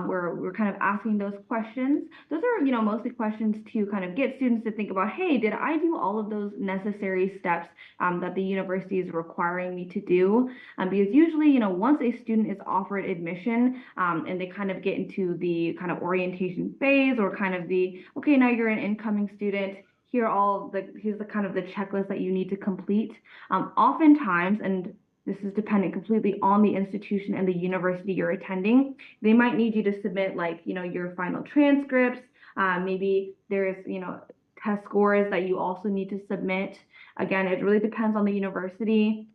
where we're kind of asking those questions. Those are, mostly questions to kind of get students to think about, hey, did I do all of those necessary steps that the university is requiring me to do? Because usually, once a student is offered admission, and they kind of get into the kind of orientation phase or kind of the, okay, now you're an incoming student. Here's the kind of the checklist that you need to complete. Oftentimes, and this is dependent completely on the institution and the university you're attending, they might need you to submit your final transcripts. Maybe there's, test scores that you also need to submit. Again, it really depends on the university.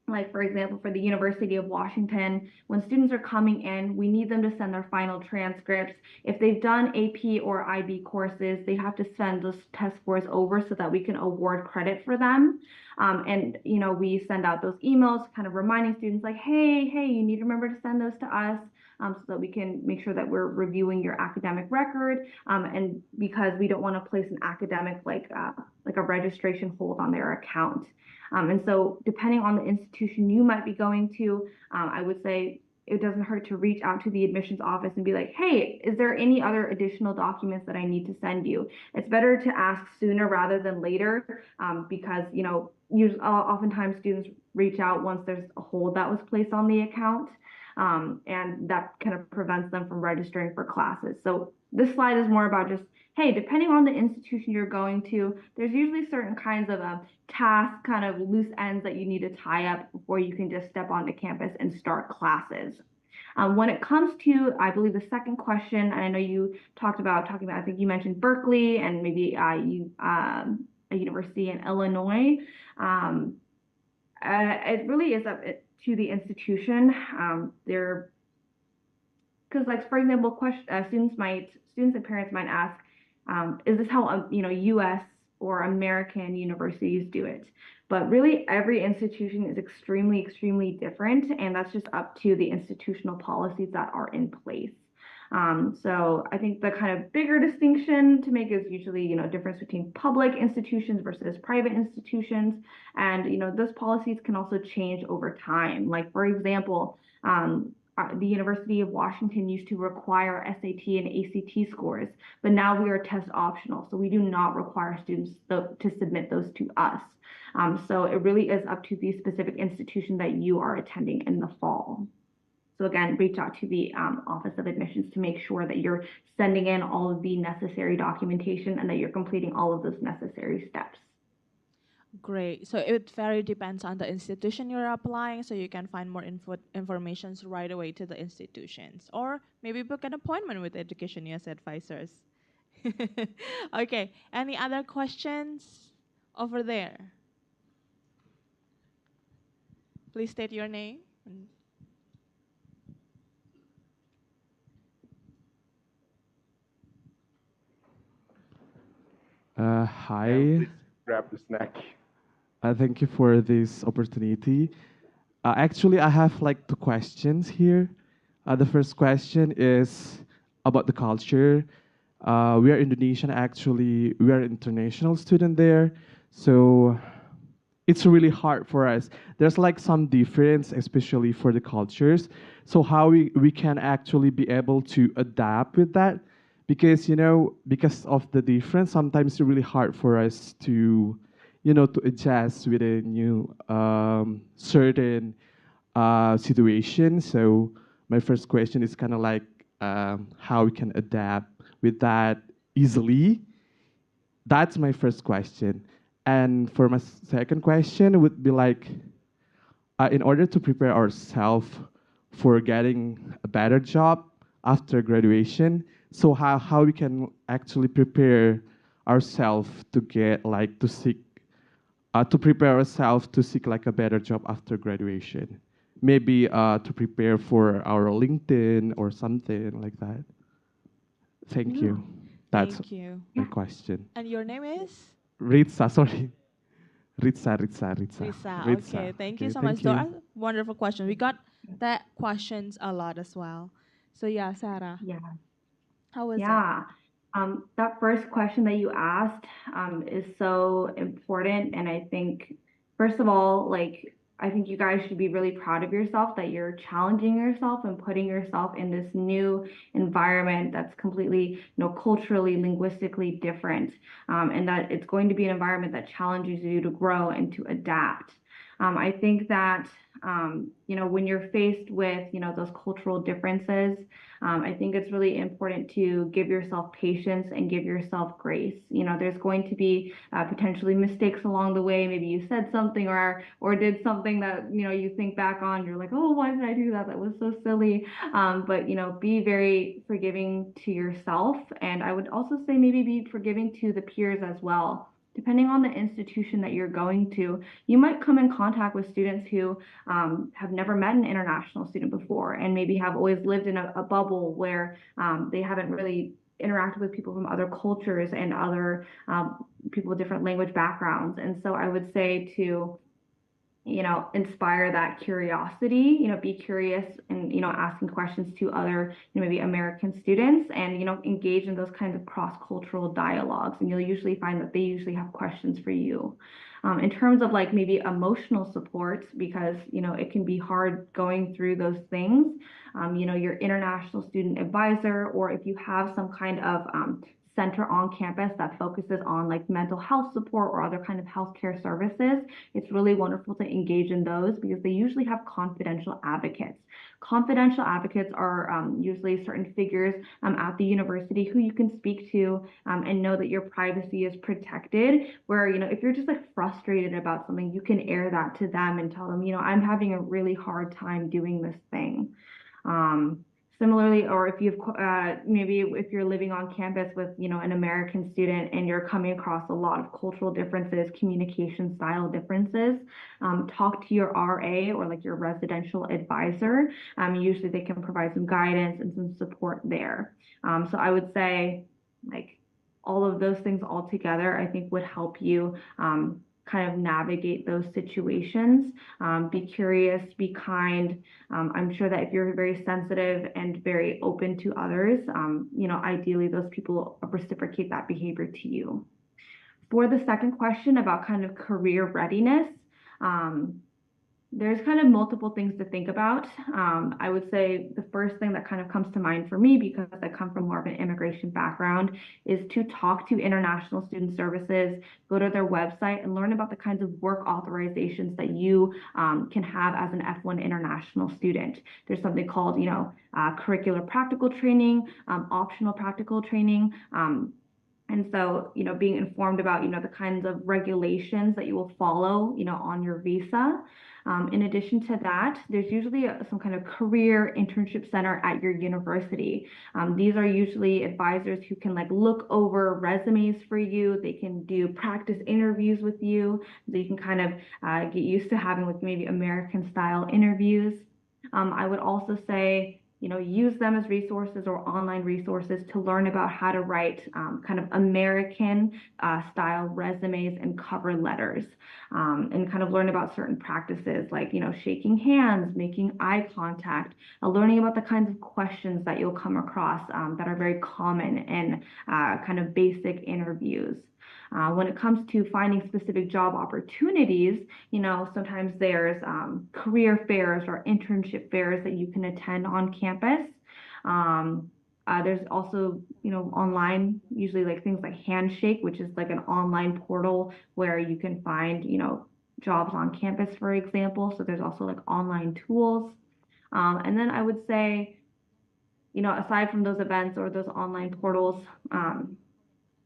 Like, for example, for the University of Washington, when students are coming in, we need them to send their final transcripts. If they've done AP or IB courses, they have to send those test scores over so that we can award credit for them. And, we send out those emails kind of reminding students like, hey, you need to remember to send those to us. So that we can make sure that we're reviewing your academic record, and because we don't want to place an academic like a registration hold on their account. And so depending on the institution you might be going to, I would say it doesn't hurt to reach out to the admissions office and be like, hey, is there any other additional documents that I need to send you? It's better to ask sooner rather than later, because, oftentimes students reach out once there's a hold that was placed on the account. And that kind of prevents them from registering for classes. So this slide is more about just, hey, depending on the institution you're going to, there's usually certain kinds of tasks, kind of loose ends that you need to tie up before you can just step onto campus and start classes. When it comes to, I believe, the second question, and I know you talking about, I think you mentioned Berkeley and maybe a university in Illinois. It really is up to the institution. Because, like, for example, students and parents might ask, is this how U.S. or American universities do it? But really, every institution is extremely, extremely different, and that's just up to the institutional policies that are in place. So I think the kind of bigger distinction to make is usually, difference between public institutions versus private institutions. And, those policies can also change over time. Like, for example, the University of Washington used to require SAT and ACT scores, but now we are test optional. So we do not require students to submit those to us. So it really is up to the specific institution that you are attending in the fall. So again, reach out to the Office of Admissions to make sure that you're sending in all of the necessary documentation and that you're completing all of those necessary steps. Great. So it very depends on the institution you're applying, so you can find more information right away to the institutions, or maybe book an appointment with Education US advisors. Okay. Any other questions over there? Please state your name. Hi. Please grab the snack. Thank you for this opportunity. Actually, I have like two questions here. The first question is about the culture. We are Indonesian, actually. We are international student there. So it's really hard for us. There's like some difference, especially for the cultures. So how we can actually be able to adapt with that? Because, because of the difference, sometimes it's really hard for us to, to adjust with a new certain situation. So my first question is kind of like how we can adapt with that easily. That's my first question. And for my second question would be like, in order to prepare ourselves for getting a better job after graduation, so how we can actually prepare ourselves to get like to seek to prepare ourselves to seek like a better job after graduation. Maybe to prepare for our LinkedIn or something like that. Thank Yeah. you. That's Thank you. my Yeah. question. And your name is? Ritsa, sorry. Ritsa. Lisa. Ritsa. Okay, thank you Okay, so much. thank Those you. are wonderful questions. We got that questions a lot as well. So yeah, Sarah, Yeah. how was it? Yeah. That first question that you asked is so important. And I think, first of all, like, I think you guys should be really proud of yourself that you're challenging yourself and putting yourself in this new environment that's completely, culturally, linguistically different. And that it's going to be an environment that challenges you to grow and to adapt. I think that, when you're faced with, those cultural differences, I think it's really important to give yourself patience and give yourself grace. There's going to be potentially mistakes along the way. Maybe you said something or did something that you think back on. You're like, oh, why did I do that? That was so silly. But be very forgiving to yourself, and I would also say maybe be forgiving to the peers as well. Depending on the institution that you're going to, you might come in contact with students who have never met an international student before and maybe have always lived in a bubble where they haven't really interacted with people from other cultures and other people with different language backgrounds. And so I would say to inspire that curiosity, be curious and, asking questions to other, maybe American students and, engage in those kinds of cross-cultural dialogues. And you'll usually find that they usually have questions for you. In terms of like maybe emotional support, because, it can be hard going through those things, your international student advisor, or if you have some kind of center on campus that focuses on like mental health support or other kind of healthcare services, it's really wonderful to engage in those because they usually have confidential advocates. Confidential advocates are usually certain figures at the university who you can speak to and know that your privacy is protected. Where, if you're just like frustrated about something, you can air that to them and tell them, I'm having a really hard time doing this thing. Similarly, or if you've maybe if you're living on campus with an American student and you're coming across a lot of cultural differences, communication style differences, talk to your RA or like your residential advisor. Usually they can provide some guidance and some support there. So I would say like all of those things all together, I think would help you kind of navigate those situations. Be curious, be kind. I'm sure that if you're very sensitive and very open to others, ideally those people reciprocate that behavior to you. For the second question about kind of career readiness, there's kind of multiple things to think about. I would say the first thing that kind of comes to mind for me, because I come from more of an immigration background, is to talk to International Student Services, go to their website and learn about the kinds of work authorizations that you can have as an F1 international student. There's something called, curricular practical training, optional practical training. And so, being informed about, the kinds of regulations that you will follow, on your visa. In addition to that, there's usually some kind of career internship center at your university. These are usually advisors who can like look over resumes for you. They can do practice interviews with you. So you can kind of get used to having like maybe American style interviews. I would also say use them as resources or online resources to learn about how to write kind of American style resumes and cover letters, and kind of learn about certain practices like, shaking hands, making eye contact, learning about the kinds of questions that you'll come across that are very common in kind of basic interviews. When it comes to finding specific job opportunities, sometimes there's career fairs or internship fairs that you can attend on campus. There's also, online, usually like things like Handshake, which is like an online portal where you can find, jobs on campus, for example. So there's also like online tools. And then I would say, aside from those events or those online portals,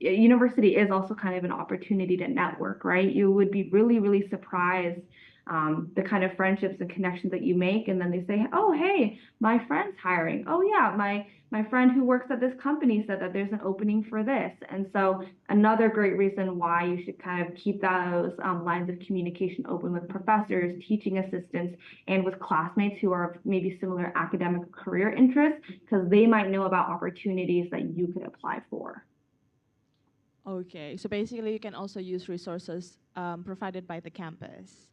university is also kind of an opportunity to network, right? You would be really, really surprised the kind of friendships and connections that you make, and then they say, "Oh, hey, my friend's hiring. Oh, yeah, my friend who works at this company said that there's an opening for this." And so another great reason why you should kind of keep those lines of communication open with professors, teaching assistants, and with classmates who are maybe similar academic career interests, because they might know about opportunities that you could apply for. Okay, so basically you can also use resources provided by the campus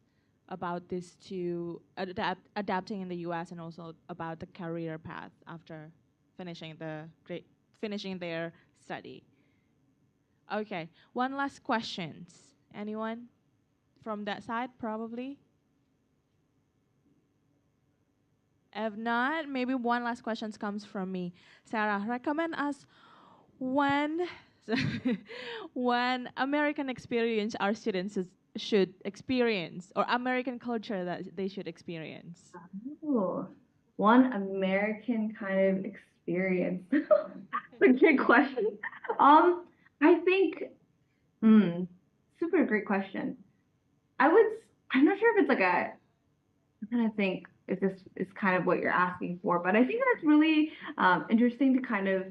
about this to adapting in the US and also about the career path after finishing their study. Okay, one last question. Anyone from that side probably? If not, maybe one last question comes from me. Sarah, recommend us one one American experience our students should experience, or American culture that they should experience. Ooh, one American kind of experience. That's a good question. I think, super great question. I'm not sure if it's like I'm trying to think if this is kind of what you're asking for, but I think that's really interesting to kind of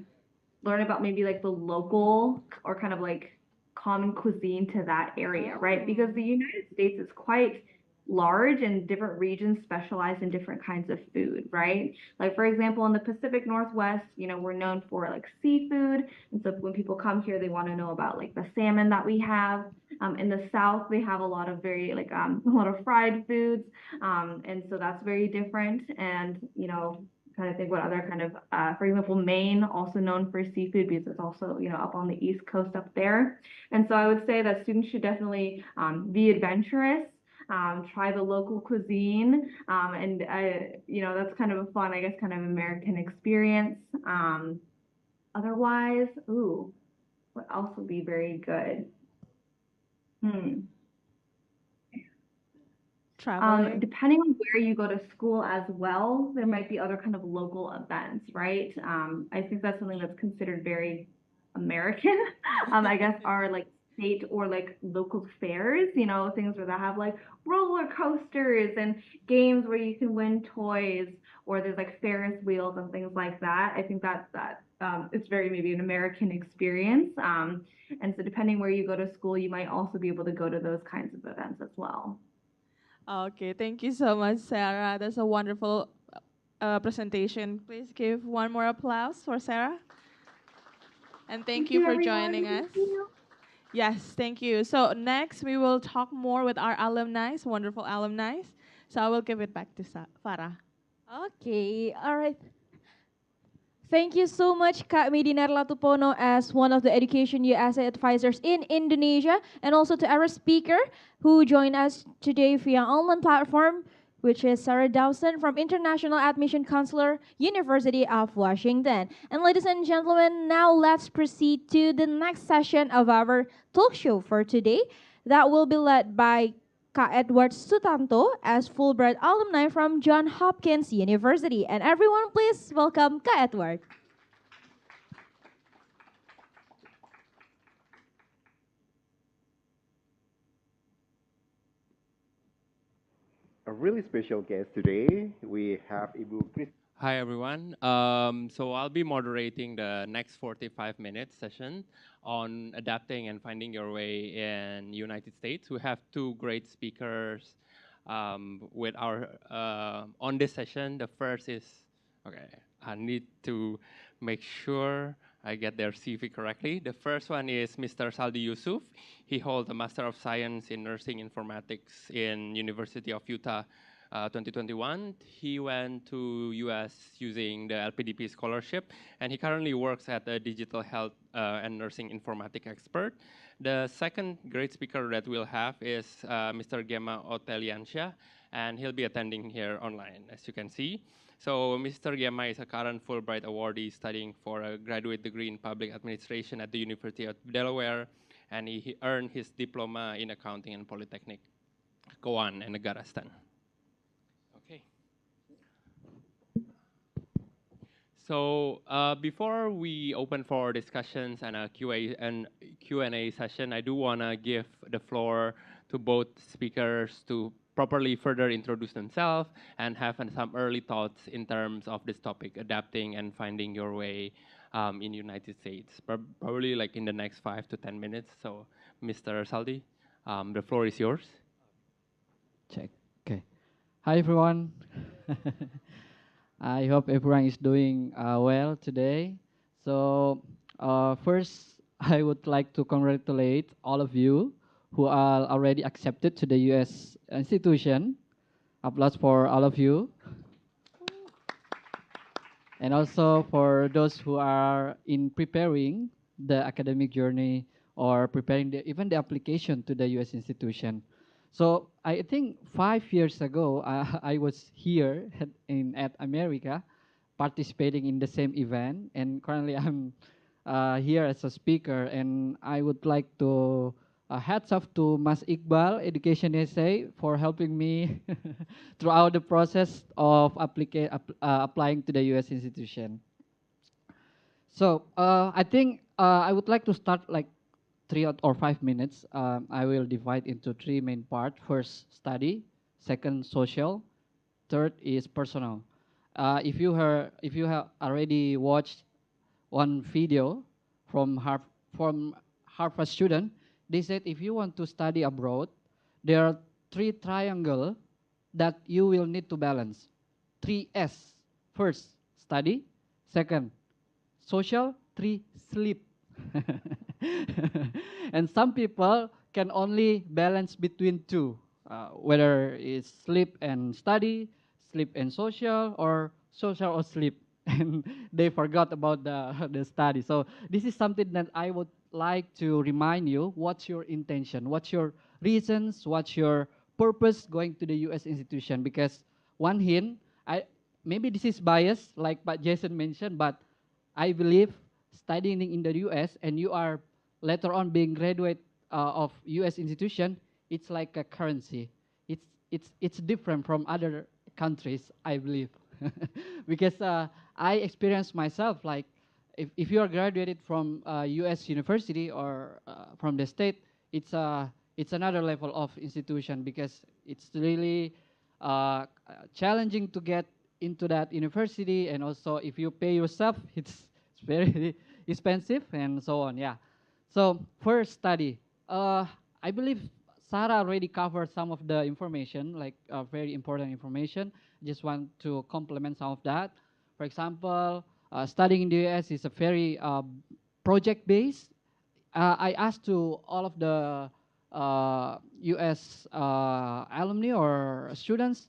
learn about maybe like the local or kind of like common cuisine to that area, right? Because the United States is quite large and different regions specialize in different kinds of food, right? Like for example, in the Pacific Northwest, we're known for like seafood. And so when people come here, they want to know about like the salmon that we have. In the South, they have a lot of very like a lot of fried foods. And so that's very different. And, trying to think what other kind of, for example, Maine, also known for seafood because it's also, up on the East Coast up there. And so I would say that students should definitely be adventurous, try the local cuisine, and that's kind of a fun, I guess, kind of American experience. Otherwise, what else would be very good? Traveling. Depending on where you go to school as well, there might be other kind of local events, right? I think that's something that's considered very American. I guess are like state or like local fairs, things where they have like roller coasters and games where you can win toys, or there's like Ferris wheels and things like that. I think that it's very maybe an American experience. And so depending where you go to school, you might also be able to go to those kinds of events as well. Okay, thank you so much, Sarah. That's a wonderful presentation. Please give one more applause for Sarah. And thank you for everyone. joining us. Thank you. Yes, thank you. So next we will talk more with our alumni, wonderful alumni. So I will give it back to Farah. Okay, all right. Thank you so much, Kak Medinar Latupono, as one of the Education USA advisors in Indonesia, and also to our speaker who joined us today via online platform, which is Sarah Dawson from International Admission Counselor, University of Washington. And ladies and gentlemen, now let's proceed to the next session of our talk show for today. That will be led by Ka Edward Sutanto as Fulbright alumni from Johns Hopkins University. And everyone, please welcome Ka Edward. A really special guest today. We have Ibu Chris. Hi, everyone. So I'll be moderating the next 45-minute session on adapting and finding your way in United States. We have two great speakers with our on this session. The first is Okay, I need to make sure I get their CV correctly. The first one is Mr. Saldi Yusuf. He holds a Master of Science in Nursing Informatics in University of Utah 2021. He went to US using the LPDP scholarship, and he currently works at a digital health and nursing informatics expert. The second great speaker that we'll have is Mr. Gema Otheliansyah, and he'll be attending here online, as you can see. So Mr. Gema is a current Fulbright awardee studying for a graduate degree in public administration at the University of Delaware, and he earned his diploma in accounting and Polytechnic Goan and Negara. Okay. So before we open for discussions and a Q&A session, I do want to give the floor to both speakers to properly further introduce themselves and have some early thoughts in terms of this topic, adapting and finding your way in United States, probably like in the next 5 to 10 minutes. So Mr. Saldi, the floor is yours. Check. Okay. Hi, everyone. I hope everyone is doing well today. So first, I would like to congratulate all of you who are already accepted to the U.S. institution. Applause for all of you. And also for those who are in preparing the academic journey or preparing even the application to the U.S. institution. So I think 5 years ago, I was here at America, participating in the same event, and currently I'm here as a speaker, and I would like to hats off to Mas Iqbal, Education SA, for helping me throughout the process of applying to the U.S. institution. So I think I would like to start like 3 or 5 minutes. I will divide into 3 main parts. First, study. Second, social. Third is personal. If you have already watched one video from Harvard student, they said if you want to study abroad, there are 3 triangles that you will need to balance. 3S. First, study. Second, social. 3, sleep. And some people can only balance between 2, whether it's sleep and study, sleep and social, or social or sleep. And they forgot about the study. So this is something that I would like to remind you. What's your intention? What's your reasons? What's your purpose going to the U.S. institution? Because one hint, maybe this is biased, like Pak Jason mentioned, but I believe studying in the U.S. and you are later on being graduate of U.S. institution, it's like a currency. It's different from other countries, I believe, because I experienced myself like if you are graduated from U.S. university or from the state, it's another level of institution because it's really challenging to get into that university, and also if you pay yourself, it's very expensive and so on. Yeah. So first, study. I believe Sarah already covered some of the information, like very important information. Just want to complement some of that. For example, studying in the US is a very project-based. I asked to all of the US alumni or students,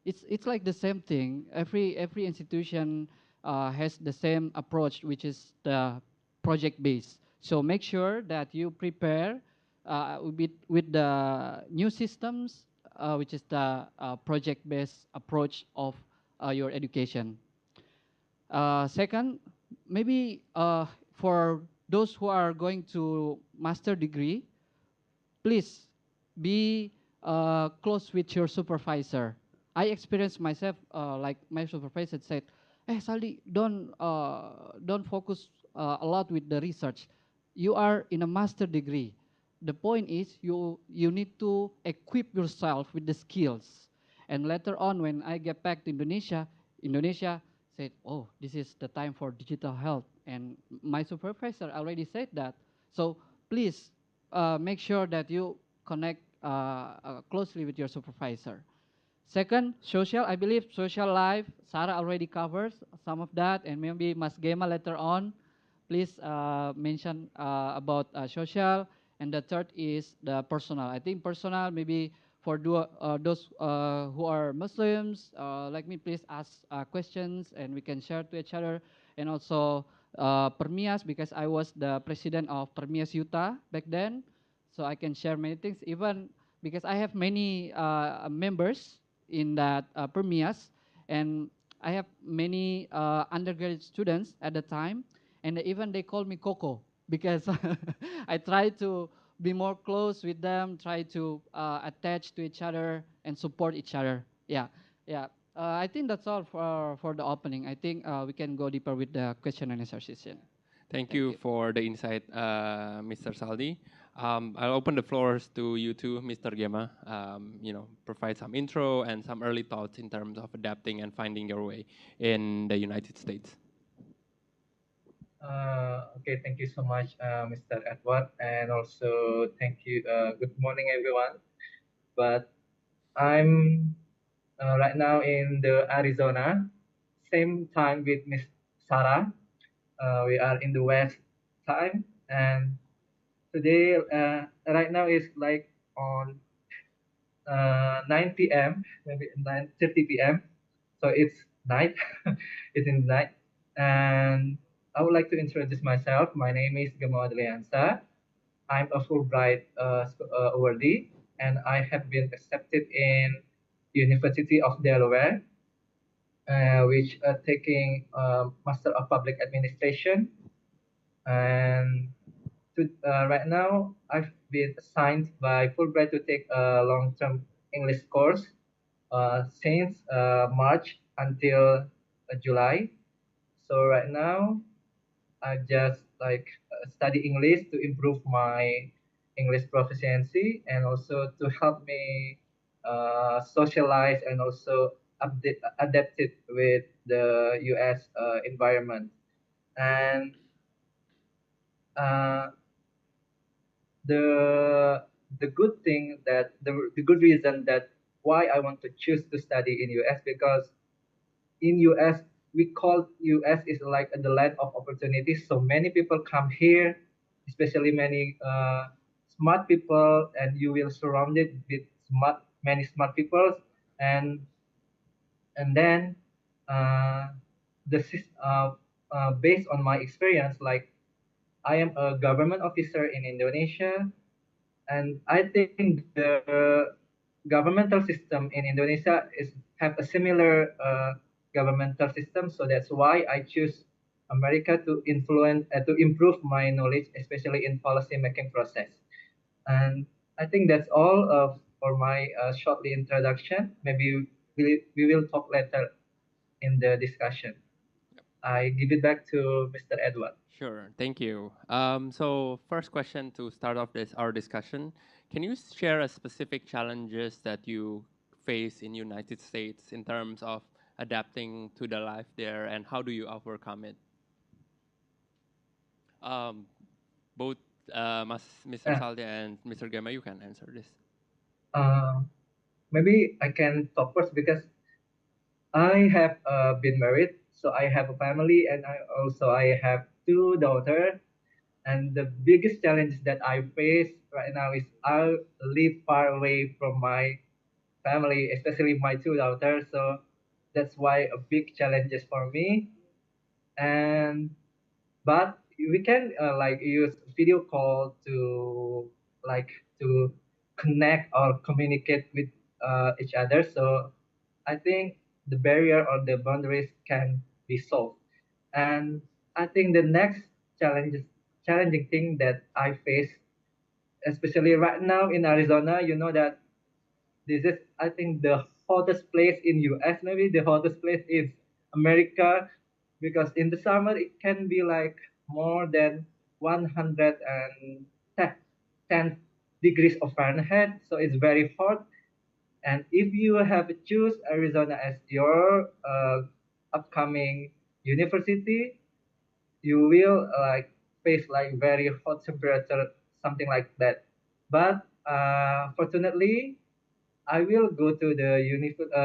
it's like the same thing. Every institution has the same approach, which is the project-based. So make sure that you prepare with the new systems, which is the project-based approach of your education. Second, maybe for those who are going to master degree, please be close with your supervisor. I experienced myself like my supervisor said, "Hey, Saldi, don't focus a lot with the research. You are in a master degree. The point is you need to equip yourself with the skills." And later on, when I get back to Indonesia said, "Oh, this is the time for digital health." And my supervisor already said that. So please make sure that you connect closely with your supervisor. Second, social. I believe social life. Sarah already covers some of that, and maybe Mas Gema later on. Please mention about social. And the third is the personal. I think personal maybe for those who are Muslims like me, please ask questions and we can share to each other. And also Permias, because I was the president of Permias Utah back then, so I can share many things. Even because I have many members in that Permias, and I have many undergraduate students at the time, and even they call me Coco because I try to be more close with them, try to attach to each other and support each other. Yeah, yeah. I think that's all for the opening. I think we can go deeper with the question and answer session. Thank you for the insight, Mr. Saldi. I'll open the floors to you too, Mr. Gema. Provide some intro and some early thoughts in terms of adapting and finding your way in the United States. Okay, thank you so much, Mr. Edward, and also thank you. Good morning, everyone. But I'm right now in the Arizona, same time with Miss Sarah. We are in the West time, and today, right now is like on 9 p.m., maybe 9:30 p.m. So it's night. It's in the night, and I would like to introduce myself. My name is Gema Otheliansyah. I'm a Fulbright awardee, and I have been accepted in University of Delaware, which taking Master of Public Administration. And right now, I've been assigned by Fulbright to take a long-term English course since March until July. So right now, I just like study English to improve my English proficiency and also to help me socialize and also adapt it with the U.S. Environment. And uh, the the good thing that the good reason that why I want to choose to study in US because in US we call US is like the land of opportunities. So many people come here, especially many smart people, and you will surround it with many smart people, and then uh, based on my experience, like I am a government officer in Indonesia, and I think the governmental system in Indonesia is have a similar governmental system. So that's why I choose America to influence to improve my knowledge, especially in policy making process. And I think that's all for my shortly introduction. Maybe we will talk later in the discussion. I give it back to Mr. Edward. Sure, thank you. So first question to start off our discussion, can you share a specific challenges that you face in United States in terms of adapting to the life there, and how do you overcome it? Both Mr. Yeah. Saldi and Mr. Gema, you can answer this. Maybe I can talk first because I have been married, so I have a family, and I have two daughters. And the biggest challenge that I face right now is I live far away from my family, especially my two daughters. So that's why a big challenge is for me. And but we can like use video call to like to connect or communicate with each other. So I think the barrier or the boundaries can be solved. And I think the next challenging thing that I face, especially right now in Arizona, you know that this is I think the hottest place in US, maybe the hottest place is America, because in the summer it can be like more than 110 degrees of Fahrenheit, so it's very hot. And if you have to choose Arizona as your upcoming university, you will like face like very hot temperature, something like that. But fortunately, I will go to the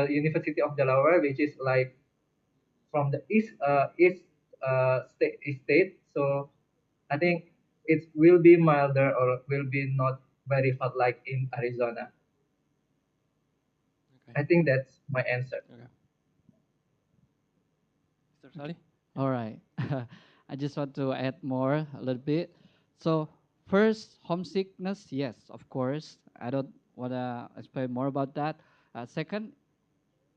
University of Delaware, which is like from the state. So I think it will be milder or will be not very hot like in Arizona. Okay. I think that's my answer. Okay. Mr. Sali? All right. I just want to add more a little bit. So first, homesickness, yes, of course. I don't want to explain more about that. Second,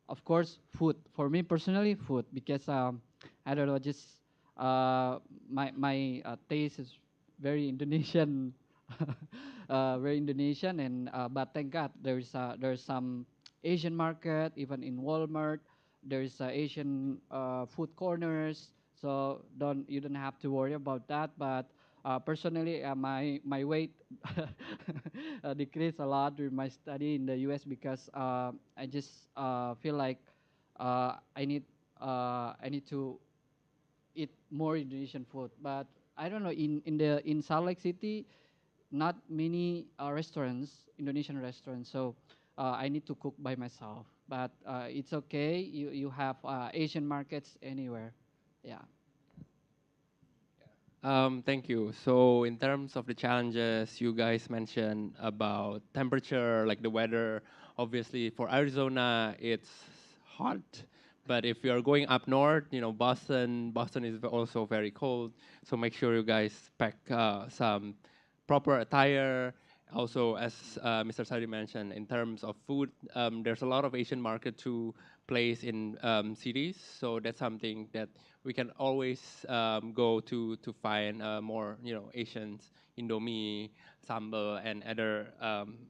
of course, food. For me personally, food, because I don't know, just my taste is very Indonesian, very Indonesian, and but thank God there's some Asian market, even in Walmart. There's Asian food corners, so you don't have to worry about that. But personally, my weight decreased a lot during my study in the U.S. because I just feel like I need to eat more Indonesian food. But I don't know, in Salt Lake City, not many restaurants, Indonesian restaurants. So I need to cook by myself. But it's okay. You have Asian markets anywhere. Yeah. Thank you. So in terms of the challenges you guys mentioned about temperature, like the weather, obviously for Arizona it's hot, but if you're going up north, Boston is also very cold. So make sure you guys pack some proper attire. Also, as Mr. Sari mentioned, in terms of food, there's a lot of Asian market to place in cities. So that's something that we can always go to find more, Asians, Indomie, sambal, and other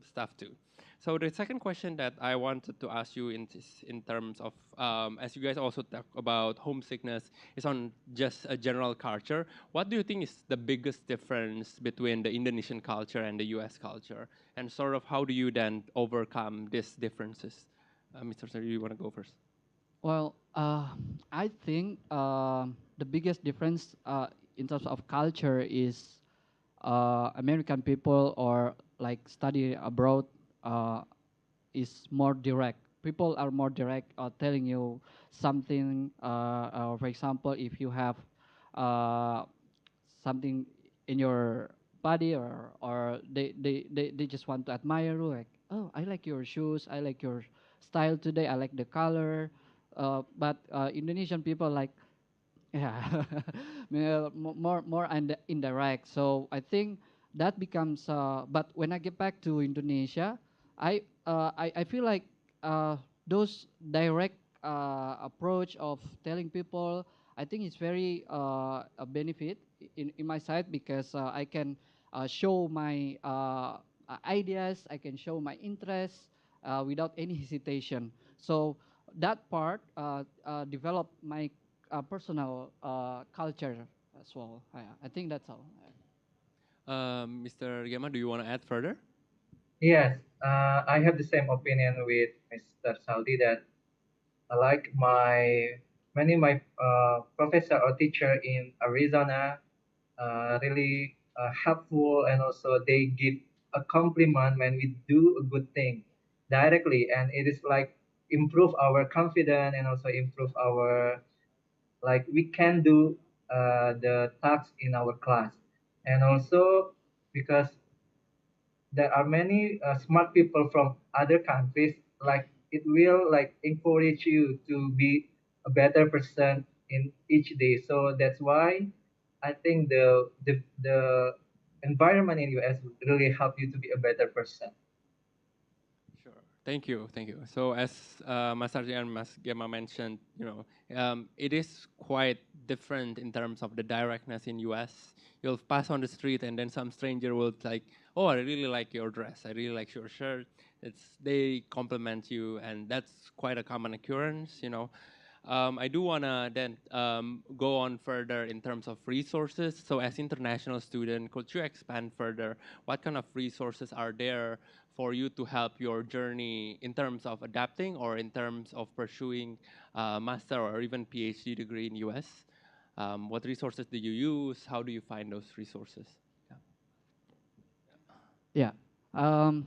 stuff too. So the second question that I wanted to ask you in terms of, as you guys also talk about homesickness, is on just a general culture. What do you think is the biggest difference between the Indonesian culture and the U.S. culture? And sort of how do you then overcome these differences? Mr. Sari, you want to go first? Well, I think the biggest difference in terms of culture is American people or like study abroad is more direct. People are more direct, telling you something. For example, if you have uh, something in your body, or they just want to admire you, like, oh, I like your shoes, I like your style today, I like the color. But Indonesian people like, yeah, more and indirect. So I think that becomes. But when I get back to Indonesia, I feel like those direct approach of telling people, I think it's very a benefit in my side, because I can show my ideas, I can show my interests without any hesitation. So that part developed my personal culture as well. I think that's all. Mr. Gema, do you want to add further? Yes, I have the same opinion with Mr. Saldi that I like my professor or teacher in Arizona really helpful, and also they give a compliment when we do a good thing directly, and it is like improve our confidence and also improve our, like, we can do the tasks in our class. And also because there are many smart people from other countries, like it will like encourage you to be a better person in each day. So that's why I think the environment in US really help you to be a better person. Sure. Thank you. Thank you. So as Mas Arji and Mas Gema mentioned, it is quite different in terms of the directness in US. You'll pass on the street and then some stranger will like, oh, I really like your dress. I really like your shirt. They compliment you, and that's quite a common occurrence. I do want to then go on further in terms of resources. So as international student, could you expand further? What kind of resources are there for you to help your journey in terms of adapting or in terms of pursuing a master or even PhD degree in US? What resources do you use? How do you find those resources? Yeah. Um,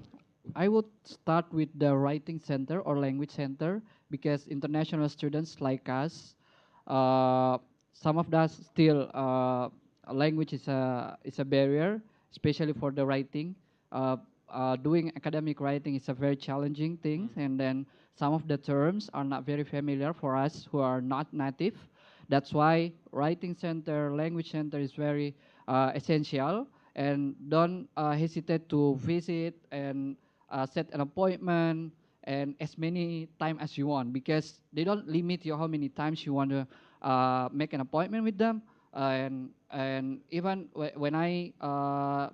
I would start with the writing center or language center because international students like us, uh, some of us still language is a barrier, especially for the writing. Uh, Doing academic writing is a very challenging thing, and then some of the terms are not very familiar for us who are not native. That's why writing center, language center is very essential, and don't hesitate to visit and set an appointment and as many time as you want because they don't limit you how many times you want to make an appointment with them. And even when I uh,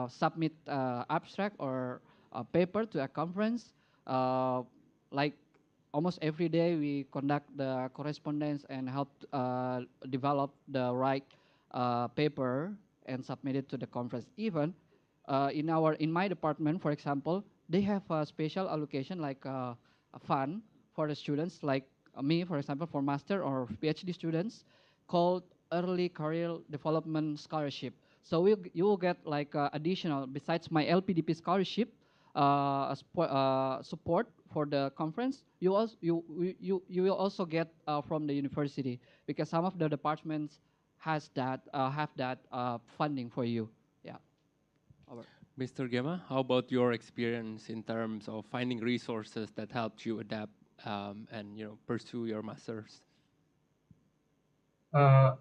submit abstract or a paper to a conference, uh, like almost every day we conduct the correspondence and help develop the right paper and submit it to the conference. Even in my department, for example, they have a special allocation like a fund for the students, like me, for example, for master or PhD students, called Early Career Development Scholarship. So you will get like additional besides my LPDP scholarship, support for the conference. You will also get from the university because some of the departments has that have that funding for you. Yeah. Over. Mr. Gema, how about your experience in terms of finding resources that helped you adapt and pursue your masters? Uh,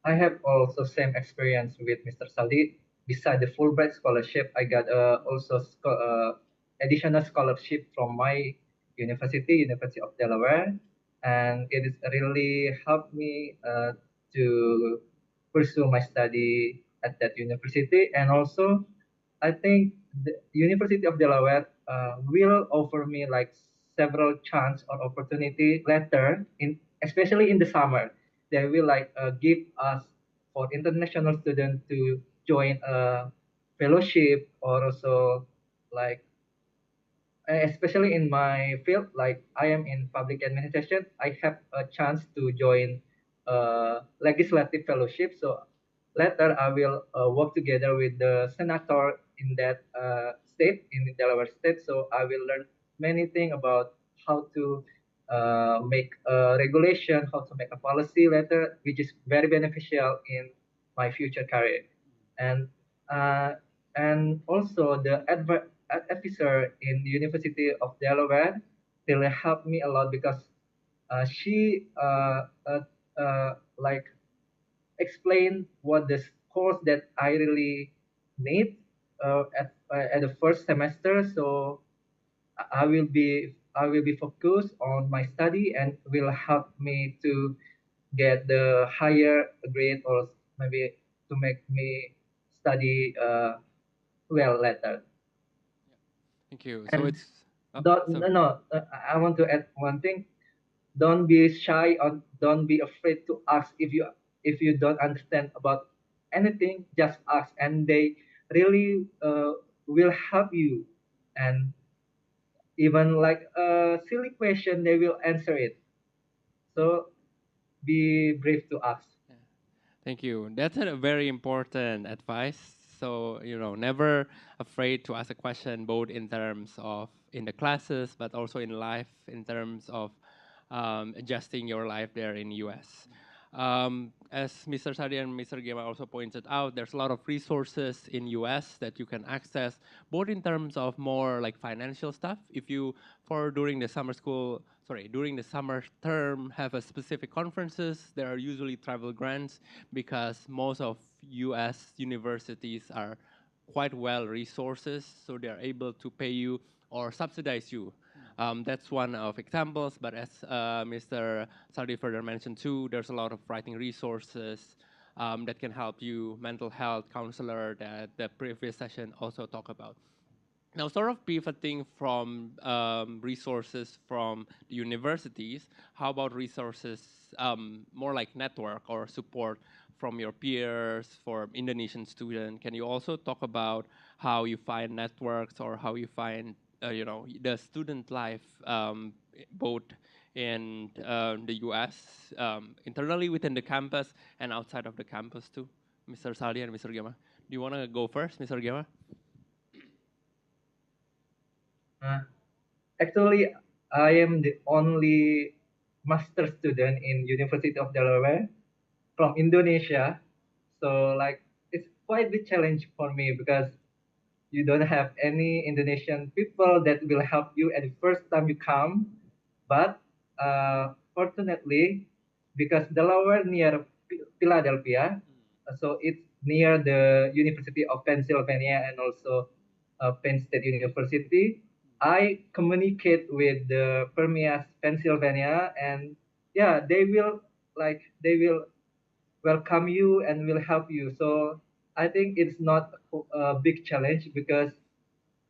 I have also same experience with Mr. Saldi. Beside the Fulbright scholarship, I got also additional scholarship from my university, University of Delaware, and it is really helped me to pursue my study at that university. And also, I think the University of Delaware will offer me like several chance or opportunity later in especially in the summer. They will like give us for international students to join a fellowship or also like especially in my field, like I am in public administration, I have a chance to join legislative fellowship. So later I will work together with the senator in that state, in the Delaware state. So I will learn many things about how to make a regulation, how to make a policy later, which is very beneficial in my future career. And uh, and also the officer in the University of Delaware really helped me a lot because she like explained what the course that I really need at the first semester. So I will be focused on my study and will help me to get the higher grade or maybe to make me study well later. Thank you. So And it's don't so no no I want to add one thing. Don't be shy or don't be afraid to ask if you don't understand about anything. Just ask, and they really will help you. And even like a silly question, they will answer it. So be brave to ask. thank you. That's a very important advice. So, never afraid to ask a question, both in terms of in the classes, but also in life, in terms of adjusting your life there in US. As Mr. Sadi and Mr. Gema also pointed out, there's a lot of resources in US that you can access, both in terms of more like financial stuff. If you, for during the summer term, have a specific conferences, there are usually travel grants because most of US universities are quite well resources, so they are able to pay you or subsidize you. That's one of examples, but as Mr. Sardi further mentioned too, there's a lot of writing resources that can help you, mental health counselor that the previous session also talked about. Now, sort of pivoting from resources from the universities, how about resources more like network or support from your peers for Indonesian students? Can you also talk about how you find networks or how you find the student life both in the U.S. Internally within the campus and outside of the campus too? Mr. Sali and Mr. Gema, do you want to go first, Mr. Gema? Uh, Actually, I am the only master student in University of Delaware from Indonesia. So like it's quite the challenge for me because you don't have any Indonesian people that will help you at the first time you come. But fortunately, because Delaware near Philadelphia, so it's near the University of Pennsylvania and also Penn State University. I communicate with the Permias, Pennsylvania, and yeah, they will welcome you and will help you. So I think it's not a big challenge because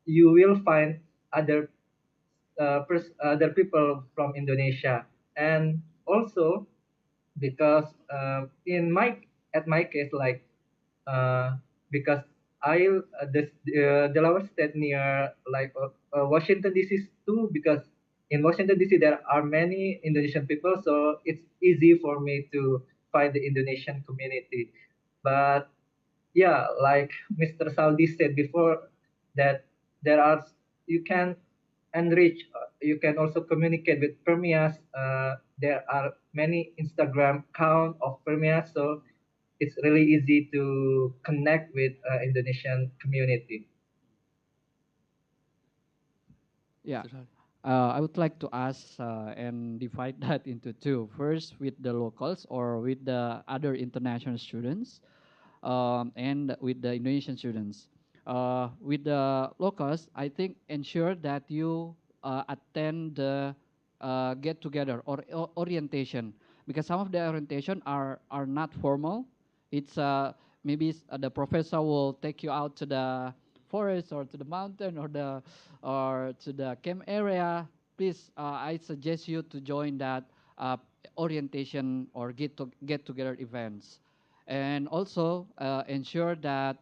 you will find other other people from Indonesia, and also because in my at my case like because I Delaware State near like Washington D.C. too because in Washington D.C. there are many Indonesian people, so it's easy for me to find the Indonesian community. But yeah, like Mr. Saldi said before, that there are you can enrich, you can also communicate with Permias. There are many Instagram account of Permias, so it's really easy to connect with Indonesian community. Yeah. I would like to ask and divide that into two. First, with the locals or with the other international students, and with the Indonesian students. With the locals, I think ensure that you attend the get together or orientation, because some of the orientation are not formal. It's maybe the professor will take you out to the forest or to the mountain or to the camp area. Please, I suggest you to join that orientation or get together events, and also ensure that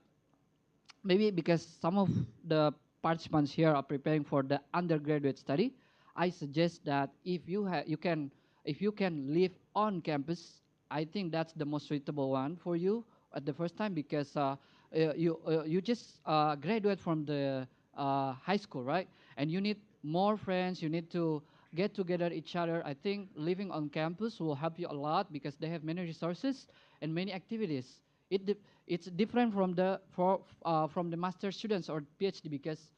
maybe because some of the participants here are preparing for the undergraduate study, I suggest that if you can live on campus, I think that's the most suitable one for you at the first time, because you just graduate from the high school, right? And you need more friends. You need to get together each other. I think living on campus will help you a lot because they have many resources and many activities. It's different from the master students or PhD, because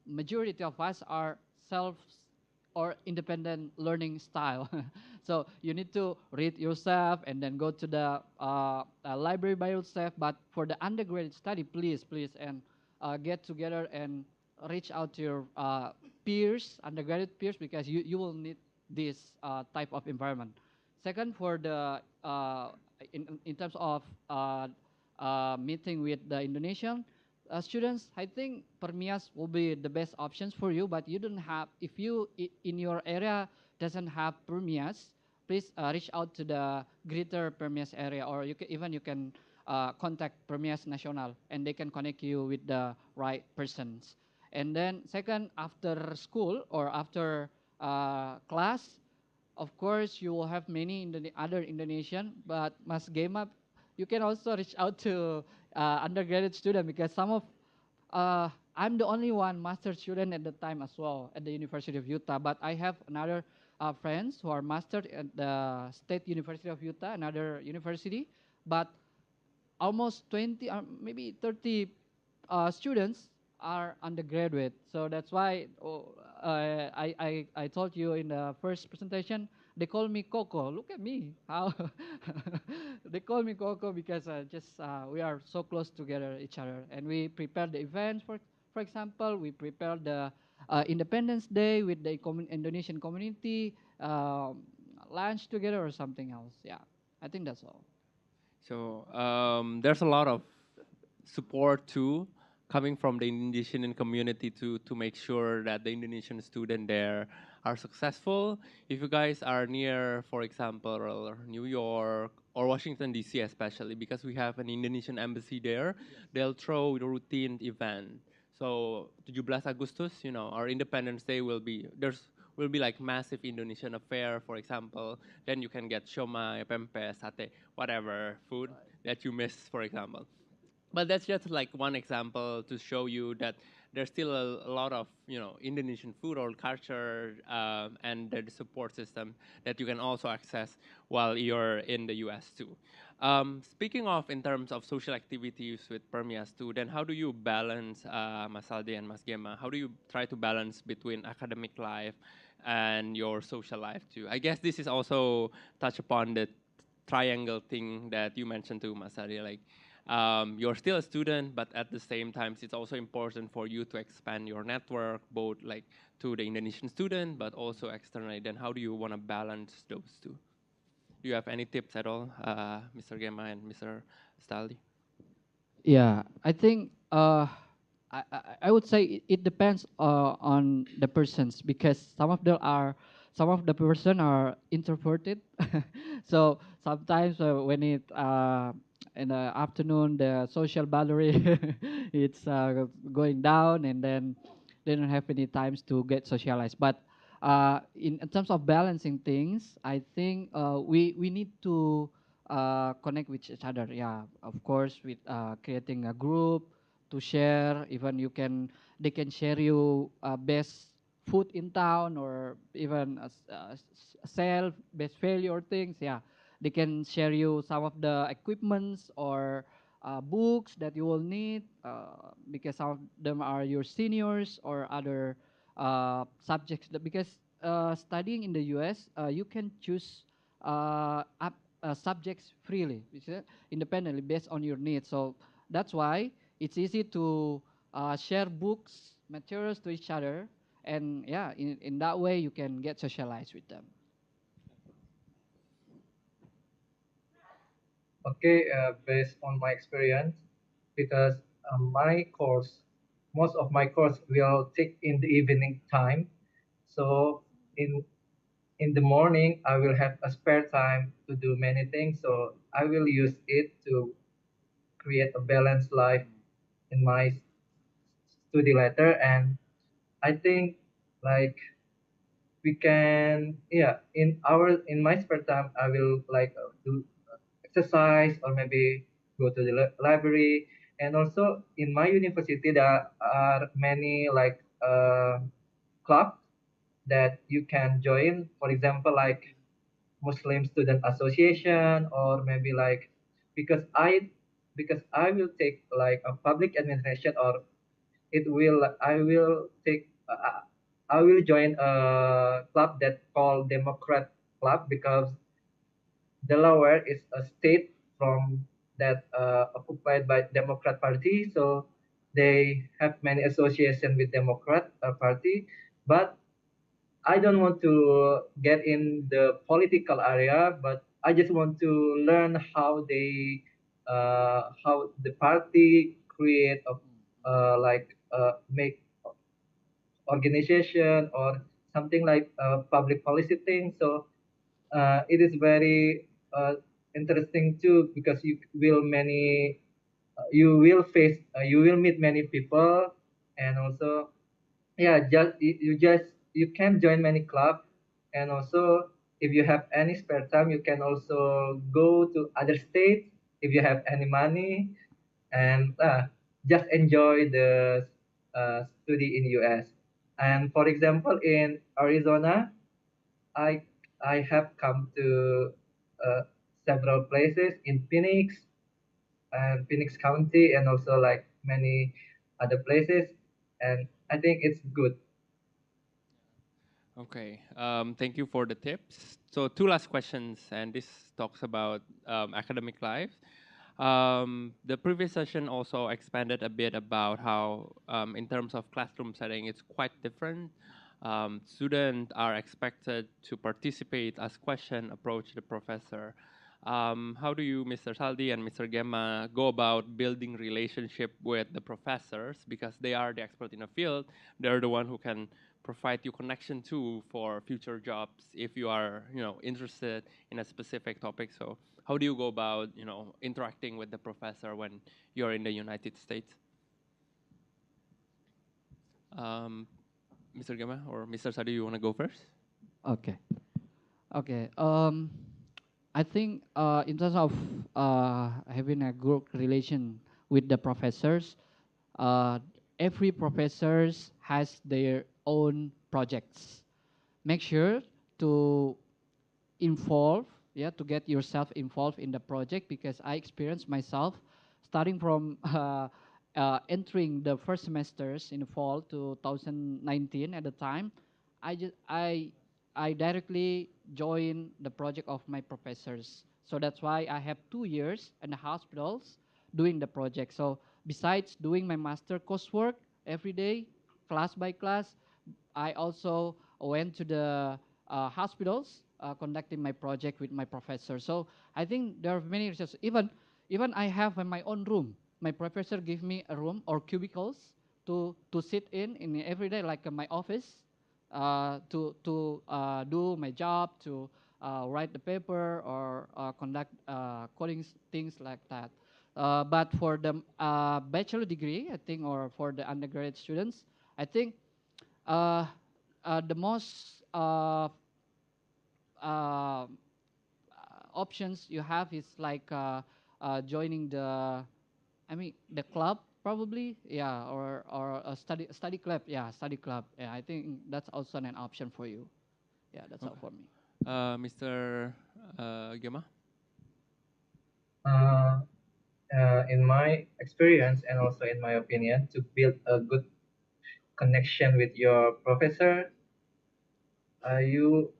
majority of us are self or independent learning style. So you need to read yourself and then go to the library by yourself. But for the undergraduate study, please, and get together and reach out to your peers, undergraduate peers, because you will need this type of environment. Second, for the in terms of meeting with the Indonesian students, I think Permias will be the best options for you. But you don't have, if you in your area doesn't have Permias, please reach out to the greater Permias area, or you can contact Permias Nasional, and they can connect you with the right persons. And then second, after school or after class, of course, you will have many other Indonesian, but Mas Gema, you can also reach out to undergraduate student, because some of I'm the only one master student at the time as well at the University of Utah, but I have another friends who are master at the State University of Utah, another university, but almost 20 or maybe 30 students are undergraduate. So that's why I told you in the first presentation, they call me Coco. Look at me. How they call me Coco because just we are so close together each other, and we prepare the events. For example, we prepare the Independence Day with the Indonesian community, lunch together or something else. Yeah, I think that's all. So there's a lot of support too coming from the Indonesian community to make sure that the Indonesian student there are successful. If you guys are near, for example, New York or Washington D.C. especially, because we have an Indonesian embassy there, they'll throw the routine event. So 17 Agustus, our Independence Day will be like massive Indonesian affair, for example. Then you can get siomay, pempek, sate, whatever food that you miss, for example. But that's just like one example to show you that there's still a lot of Indonesian food or culture and the support system that you can also access while you're in the US too. Speaking of in terms of social activities with Permia student, how do you balance, Mas Aldi and Mas Gema, how do you try to balance between academic life and your social life too? I guess this is also touch upon the triangle thing that you mentioned too, Mas Aldi, like you're still a student, but at the same time, it's also important for you to expand your network, both like to the Indonesian student, but also externally. Then how do you want to balance those two? Do you have any tips at all, Mr. Gema and Mr. Staldi? Yeah, I think I would say it depends on the persons, because some of the person are introverted. So sometimes when it in the afternoon the social battery it's going down, and then they don't have any times to get socialized. But in terms of balancing things, I think we need to connect with each other. Yeah, of course, with creating a group to share. Even they can share you best food in town, or even sell best failure things. Yeah, they can share you some of the equipments or books that you will need, because some of them are your seniors or other subjects. Because studying in the US, you can choose subjects freely, independently based on your needs. So that's why it's easy to share books, materials to each other, and yeah, in that way you can get socialized with them. Okay, based on my experience, because most of my course will take in the evening time. So in in the morning, I will have a spare time to do many things. So I will use it to create a balanced life in my study later. And I think like we can, yeah, in my spare time, I will like do exercise or maybe go to the library. And also in my university, there are many like clubs that you can join. For example, like Muslim Student Association, or maybe like because I because I will take like a public administration, or it will I will take I will join a club that called Democrat Club, because Delaware is a state from that occupied by Democrat Party, so they have many association with Democrat Party. But I don't want to get in the political area, but I just want to learn how the party create a make organization or something like public policy thing. So it is very interesting too, because you will meet many people. And also, yeah, you can join many club. And also, if you have any spare time, you can also go to other states if you have any money. And just enjoy the study in US. And for example, in Arizona, I I have come to uh, several places in Phoenix and Phoenix County, and also like many other places. And I think it's good. Okay, thank you for the tips. So two last questions, and this talks about academic life. The previous session also expanded a bit about how, in terms of classroom setting, it's quite different. Students are expected to participate, ask question, approach the professor. How do you, Mr. Saldi and Mr. Gemma, go about building relationship with the professors, because they are the expert in the field? They're the one who can provide you connection to for future jobs if you are interested in a specific topic. So how do you go about interacting with the professor when you're in the United States? Um, Mr. Gema or Mr. Sadi, you want to go first? Okay. Okay. I think in terms of having a good relation with the professors, uh, every professors has their own projects. Make sure to involve, yeah, to get yourself involved in the project, because I experienced myself starting from entering the first semesters in the fall 2019 at the time. I directly joined the project of my professors. So that's why I have 2 years in the hospitals doing the project. So besides doing my master coursework every day, class by class, I also went to the hospitals conducting my project with my professor. So I think there are many research. Even I have my own room. My professor give me a room or cubicles to sit in every day, like my office, to do my job, to write the paper or conduct coding things like that. But for the bachelor degree, I think, or for the undergraduate students, I think uh, the most options you have is like joining the, I mean, the club probably, yeah, or a study club, yeah, study club. Yeah, I think that's also an option for you. Yeah, that's all for me. Mr. Gema? Uh, in my experience and also in my opinion, to build a good connection with your professor, you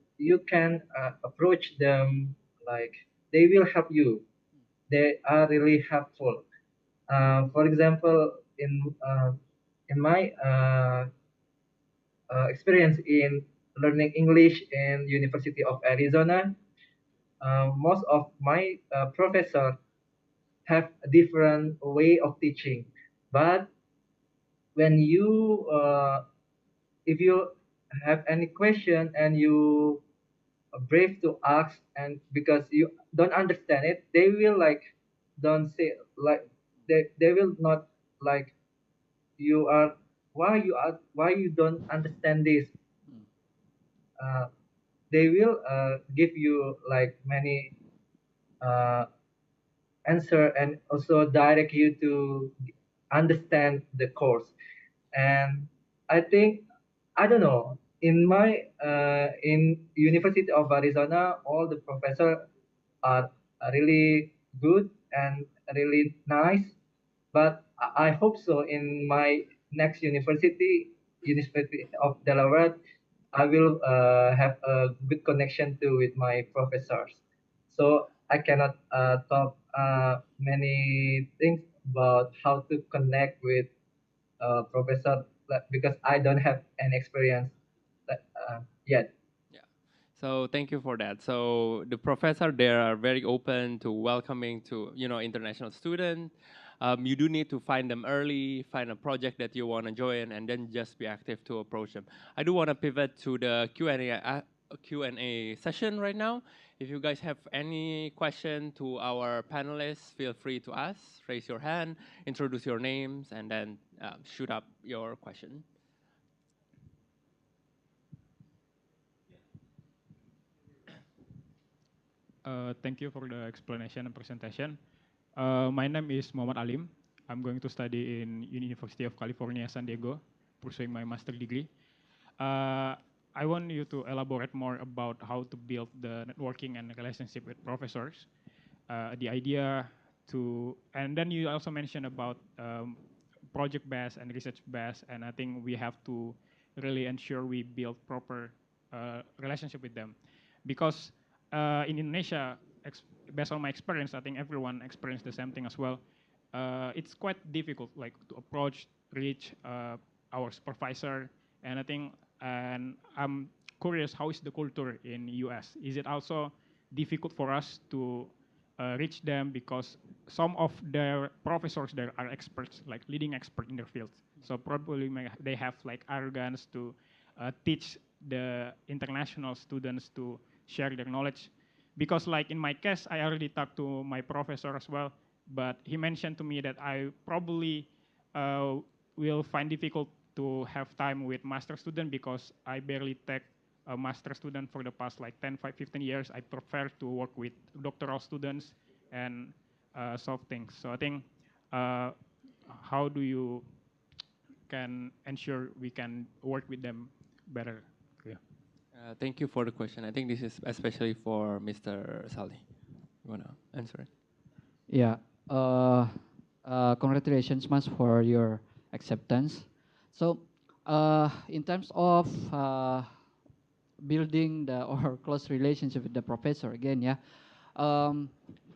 can approach them like they will help you. They are really helpful. For example, in my experience in learning English in University of Arizona, most of my professor have a different way of teaching. But when you, if you have any question and you brave to ask, and because you don't understand it, they will like don't say like they will not like you are why you don't understand this. Uh, they will give you like many uh, answer and also direct you to understand the course. And I think I don't know, in University of Arizona, all the professors are really good and really nice. But I hope so in my next university, University of Delaware, I will have a good connection too with my professors. So I cannot talk many things about how to connect with professor because I don't have any experience yet. Yeah. So thank you for that. So the professor there are very open to welcoming to international student. You do need to find them early, find a project that you want to join, and then just be active to approach them. I do want to pivot to the Q&A session right now. If you guys have any question to our panelists, feel free to ask. Raise your hand, introduce your names, and then shoot up your question. Thank you for the explanation and presentation. My name is Muhammad Alim. I'm going to study in University of California, San Diego, pursuing my master degree. I want you to elaborate more about how to build the networking and relationship with professors. The idea to, and then you also mentioned about project-based and research-based, and I think we have to really ensure we build proper relationship with them, because in Indonesia, based on my experience, I think everyone experienced the same thing as well. It's quite difficult, like to approach, reach our supervisor, and I think, and I'm curious, how is the culture in US? Is it also difficult for us to reach them, because some of their professors there are experts, like leading expert in their fields. So probably they have like arrogance to teach the international students to share their knowledge. Because like in my case, I already talked to my professor as well, but he mentioned to me that I probably will find difficult to have time with master student, because I barely take a master student for the past like 10, 15 years. I prefer to work with doctoral students and solve things. So I think, how do you can ensure we can work with them better. Yeah. Thank you for the question. I think this is especially for Mr. Saldi. You want to answer it? Yeah. Congratulations, Mas, for your acceptance. So, in terms of building the or close relationship with the professor, again, yeah.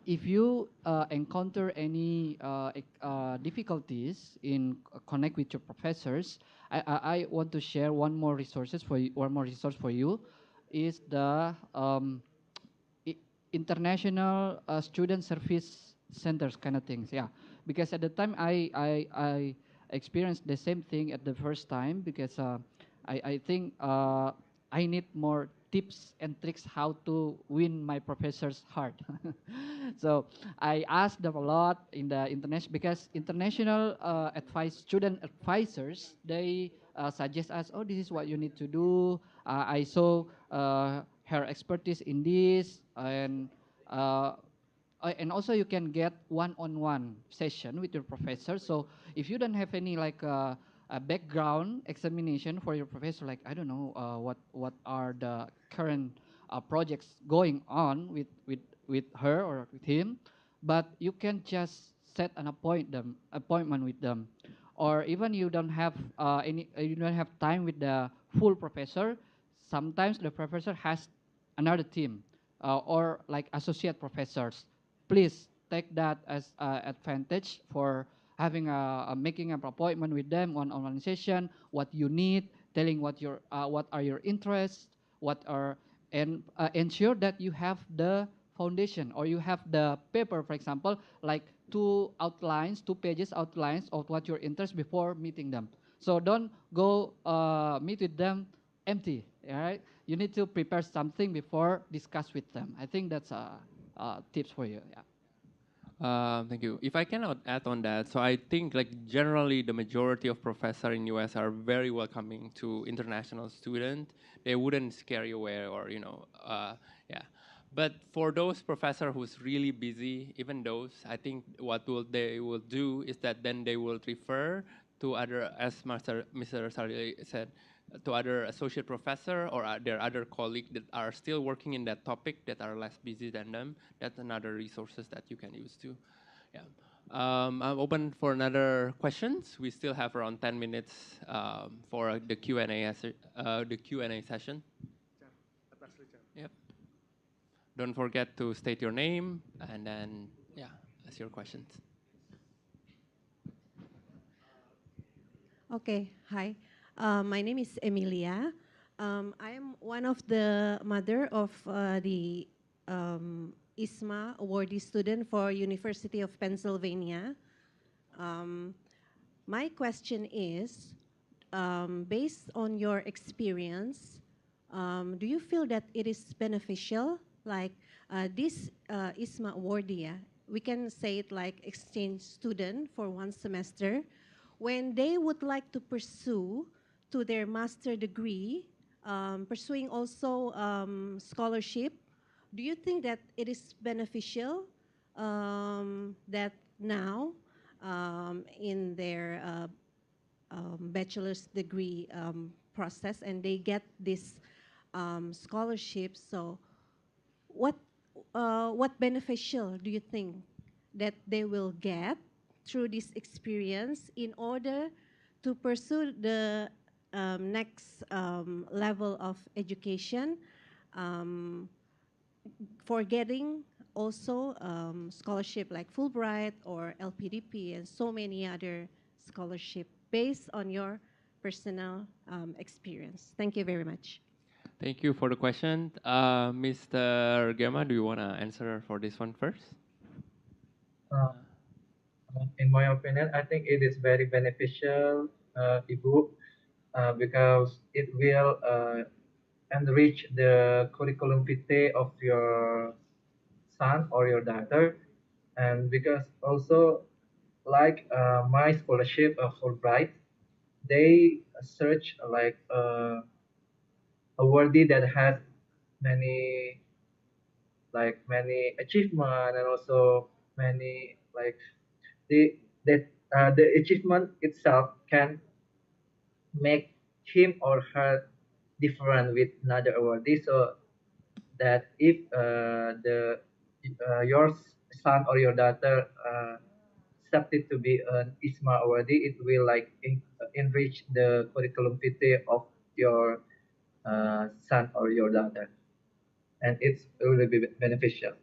If you encounter any difficulties in connect with your professors, I want to share one more resources for you. One more resource for you is the i- international student service centers kind of things. Yeah, because at the time I experienced the same thing at the first time because I think I need more tips and tricks how to win my professor's heart. So I asked them a lot in the international because international student advisors, they suggest us, oh, this is what you need to do. I saw her expertise in this, uh, and also you can get one-on-one session with your professor. So if you don't have any like a background examination for your professor, like I don't know what are the current projects going on with her or with him, but you can just set an appointment with them, or even you don't have you don't have time with the full professor. Sometimes the professor has another team or like associate professors. Please take that as advantage for having making an appointment with them one-on-one session. What you need, telling what are your interests, what are and ensure that you have the foundation or you have the paper, for example, like two pages outlines of what your interest before meeting them. So don't go meet with them empty. All right, you need to prepare something before discuss with them. I think that's tips for you. Yeah. Thank you. If I cannot add on that, so I think like generally the majority of professors in US are very welcoming to international students. They wouldn't scare you away or yeah. But for those professor who's really busy, even those, I think they will do is that then they will refer to other, as Mr. Sarili said, to other associate professor or their other colleagues that are still working in that topic that are less busy than them. That's another resources that you can use too. Yeah. I'm open for another questions. We still have around 10 minutes for the Q&A session. Yep. Don't forget to state your name and then ask your questions. Okay, hi. My name is Emilia. I am one of the mother of the ISMA awardee student for University of Pennsylvania. My question is, based on your experience, do you feel that it is beneficial? Like this ISMA awardee, we can say it like exchange student for one semester. When they would like to pursue to their master degree, pursuing also scholarship, do you think that it is beneficial that now in their bachelor's degree process and they get this scholarship? So what beneficial do you think that they will get through this experience in order to pursue the next level of education for getting also scholarship like Fulbright or LPDP and so many other scholarship based on your personal experience? Thank you very much. Thank you for the question. Mr. Gema, do you want to answer for this one first? In my opinion, I think it is very beneficial, Ibu, because it will enrich the curriculum vitae of your son or your daughter, and because also like my scholarship Fulbright, they search like awardee that has many many achievement and also many like the that the achievement itself can make him or her different with another awardee, so that if the your son or your daughter accepted to be an ISMA awardee, it will like enrich the curriculum vitae of your son or your daughter, and it will be beneficial.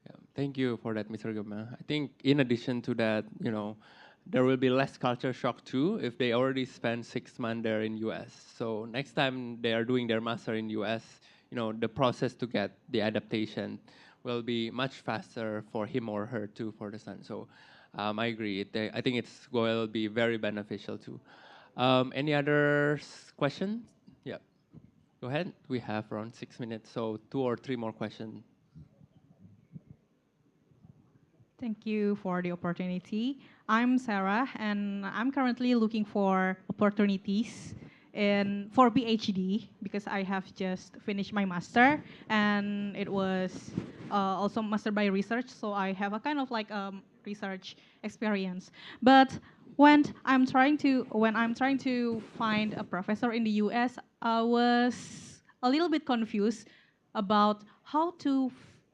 Yeah, thank you for that, Mr. Gema. I think in addition to that, there will be less culture shock too if they already spent 6 months there in US. So next time they are doing their master in US, the process to get the adaptation will be much faster for him or her too, for the son. So I agree. I think it's going to be very beneficial too. Any other questions? Yeah, go ahead. We have around 6 minutes, so 2 or 3 more questions. Thank you for the opportunity. I'm Sarah, and I'm currently looking for opportunities for PhD because I have just finished my master, and it was also master by research. So I have a kind of like research experience. But when I'm trying to find a professor in the U.S., I was a little bit confused about how to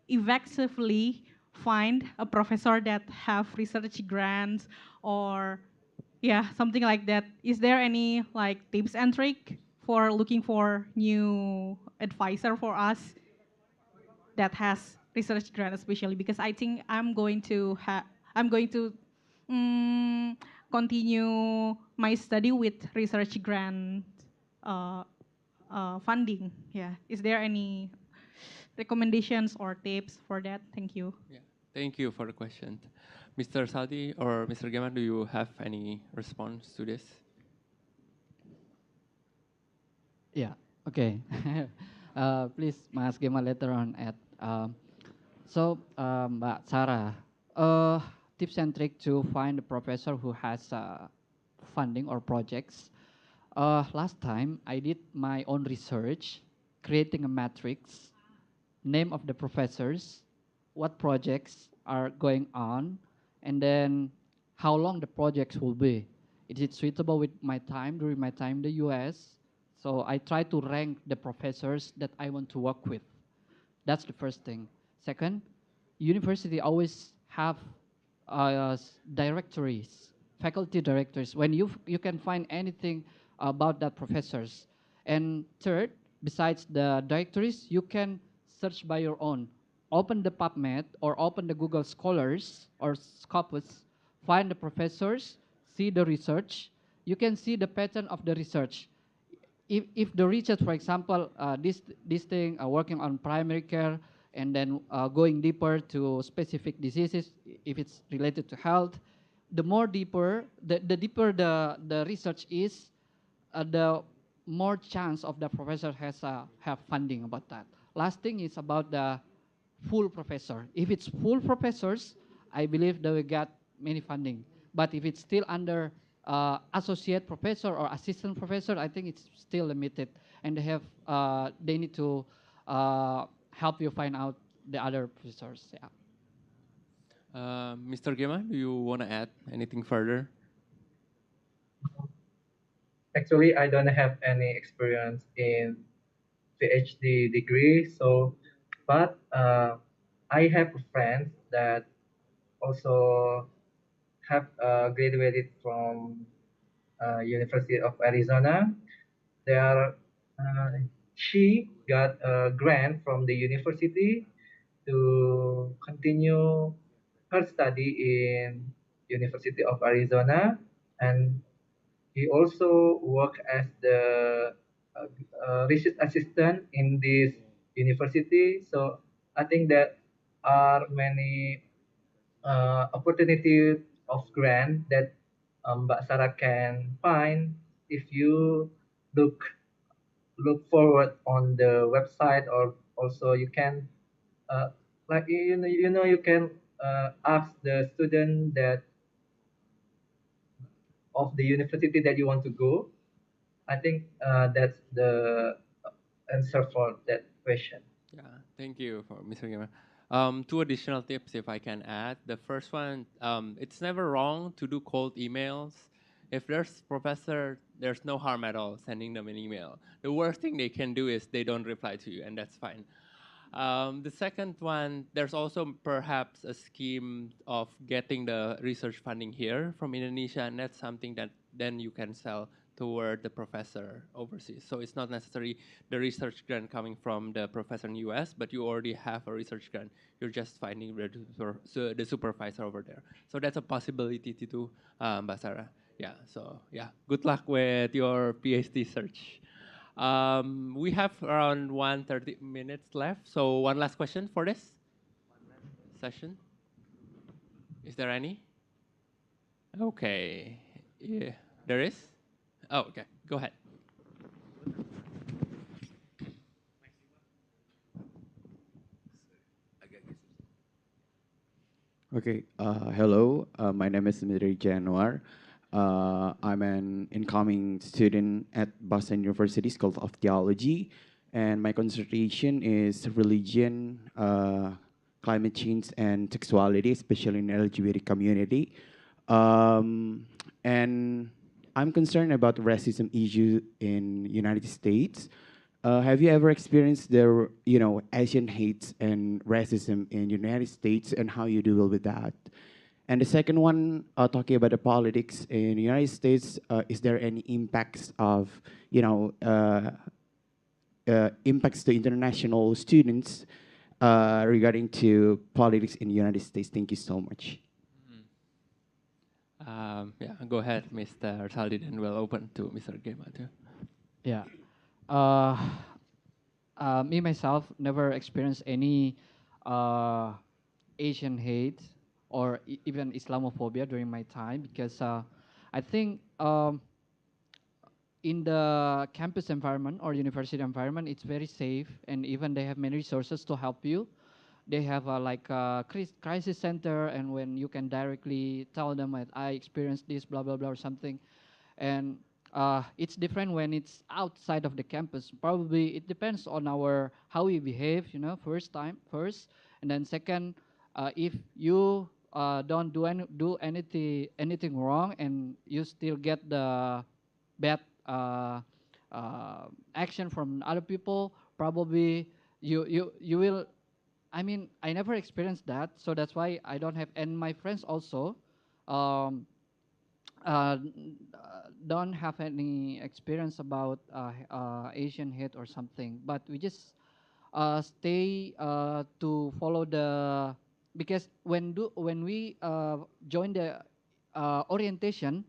effectively find a professor that have research grants or yeah, something like that. Is there any like tips and trick for looking for new advisor for us that has research grant, especially because I think I'm going to mm, continue my study with research grant uh, funding. Yeah, is there any recommendations or tips for that? Thank you. Yeah, thank you for the question. Mr. Saldi or Mr. Gema, do you have any response to this? Yeah, okay. Please, Mas Gema later on at. Mbak Sarah, tips and trick to find a professor who has funding or projects. Last time I did my own research, creating a matrix, name of the professors, what projects are going on, and then how long the projects will be. Is it suitable with my time during my time in the US? So I try to rank the professors that I want to work with. That's the first thing. Second, university always have directories, faculty directories, when you can find anything about that professors. And third, besides the directories, you can search by your own. Open the PubMed or open the Google Scholars or Scopus, find the professors, see the research. You can see the pattern of the research. If the research, for example, this thing working on primary care and then going deeper to specific diseases, if it's related to health, the more deeper, the deeper the research is, the more chance of the professor has have funding about that. Last thing is about the full professor. If it's full professors, I believe they will get many funding. But if it's still under associate professor or assistant professor, I think it's still limited, and they need to help you find out the other professors. Yeah. Mr. Gema, do you want to add anything further? Actually, I don't have any experience in PhD degree, so but I have friends that also have graduated from University of Arizona. They are, she got a grant from the university to continue her study in University of Arizona, and he also worked as the research assistant in this university. So I think that are many opportunity of grant that Mbak Sarah can find if you look look forward on the website, or also you can like you can ask the student that of the university that you want to go. I think that's the answer for that question. Yeah, thank you for Mr. Gema. Two additional tips, if I can add. The first one, it's never wrong to do cold emails. If there's professor, there's no harm at all sending them an email. The worst thing they can do is they don't reply to you, and that's fine. The second one, there's also perhaps a scheme of getting the research funding here from Indonesia, and that's something that then you can sell toward the professor overseas. So it's not necessarily the research grant coming from the professor in US, but you already have a research grant. You're just finding the supervisor over there. So that's a possibility to do, Mbak Sarah. Yeah, so yeah, good luck with your PhD search. We have around 130 minutes left. So one last question for this session. Is there any? Okay. Yeah, there is? Oh, okay. Go ahead. Okay, hello. My name is Miri Januar. I'm an incoming student at Boston University School of Theology, and my concentration is religion, climate change, and sexuality, especially in the LGBT community. And I'm concerned about racism issue in United States. Have you ever experienced the Asian hates and racism in United States, and how you deal with that? And the second one, talking about the politics in the United States, is there any impacts of impacts to international students regarding to politics in the United States? Thank you so much. Yeah, go ahead, Mr. Saldi, and we'll open to Mr. Gema too. Yeah. Me myself never experienced any Asian hate or even Islamophobia during my time, because I think in the campus environment or university environment, it's very safe, and even they have many resources to help you. They have like a crisis center, and when you can directly tell them that I experienced this, blah blah blah, or something. And it's different when it's outside of the campus. Probably it depends on our how we behave, first, and then second, if you don't do anything wrong, and you still get the bad action from other people, probably you will. I mean, I never experienced that, so that's why I don't have. And my friends also um, don't have any experience about Asian hate or something. But we just stay to follow the, because when we join the orientation,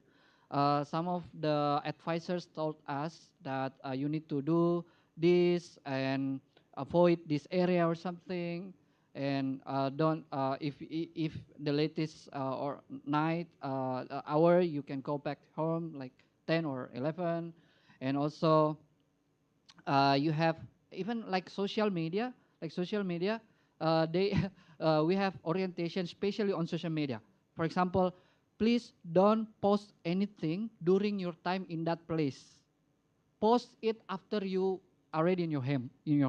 some of the advisors told us that you need to do this and avoid this area or something, and don't if the latest or night hour, you can go back home like 10 or 11. And also you have even like social media, they we have orientation especially on social media. For example, please don't post anything during your time in that place. Post it after you already in your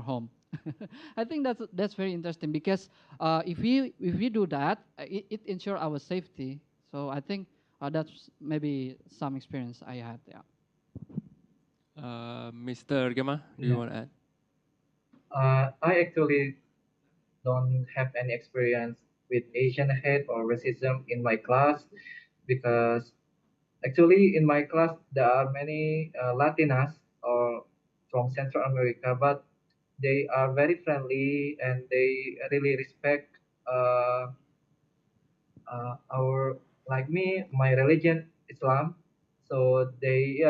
home. I think that's very interesting, because if we do that, it ensure our safety. So I think that's maybe some experience I had. Yeah. Mr. Gema, do you want to add? I actually don't have any experience with Asian hate or racism in my class, because actually in my class there are many Latinas or from Central America, but they are very friendly and they really respect our, like me, my religion Islam. So they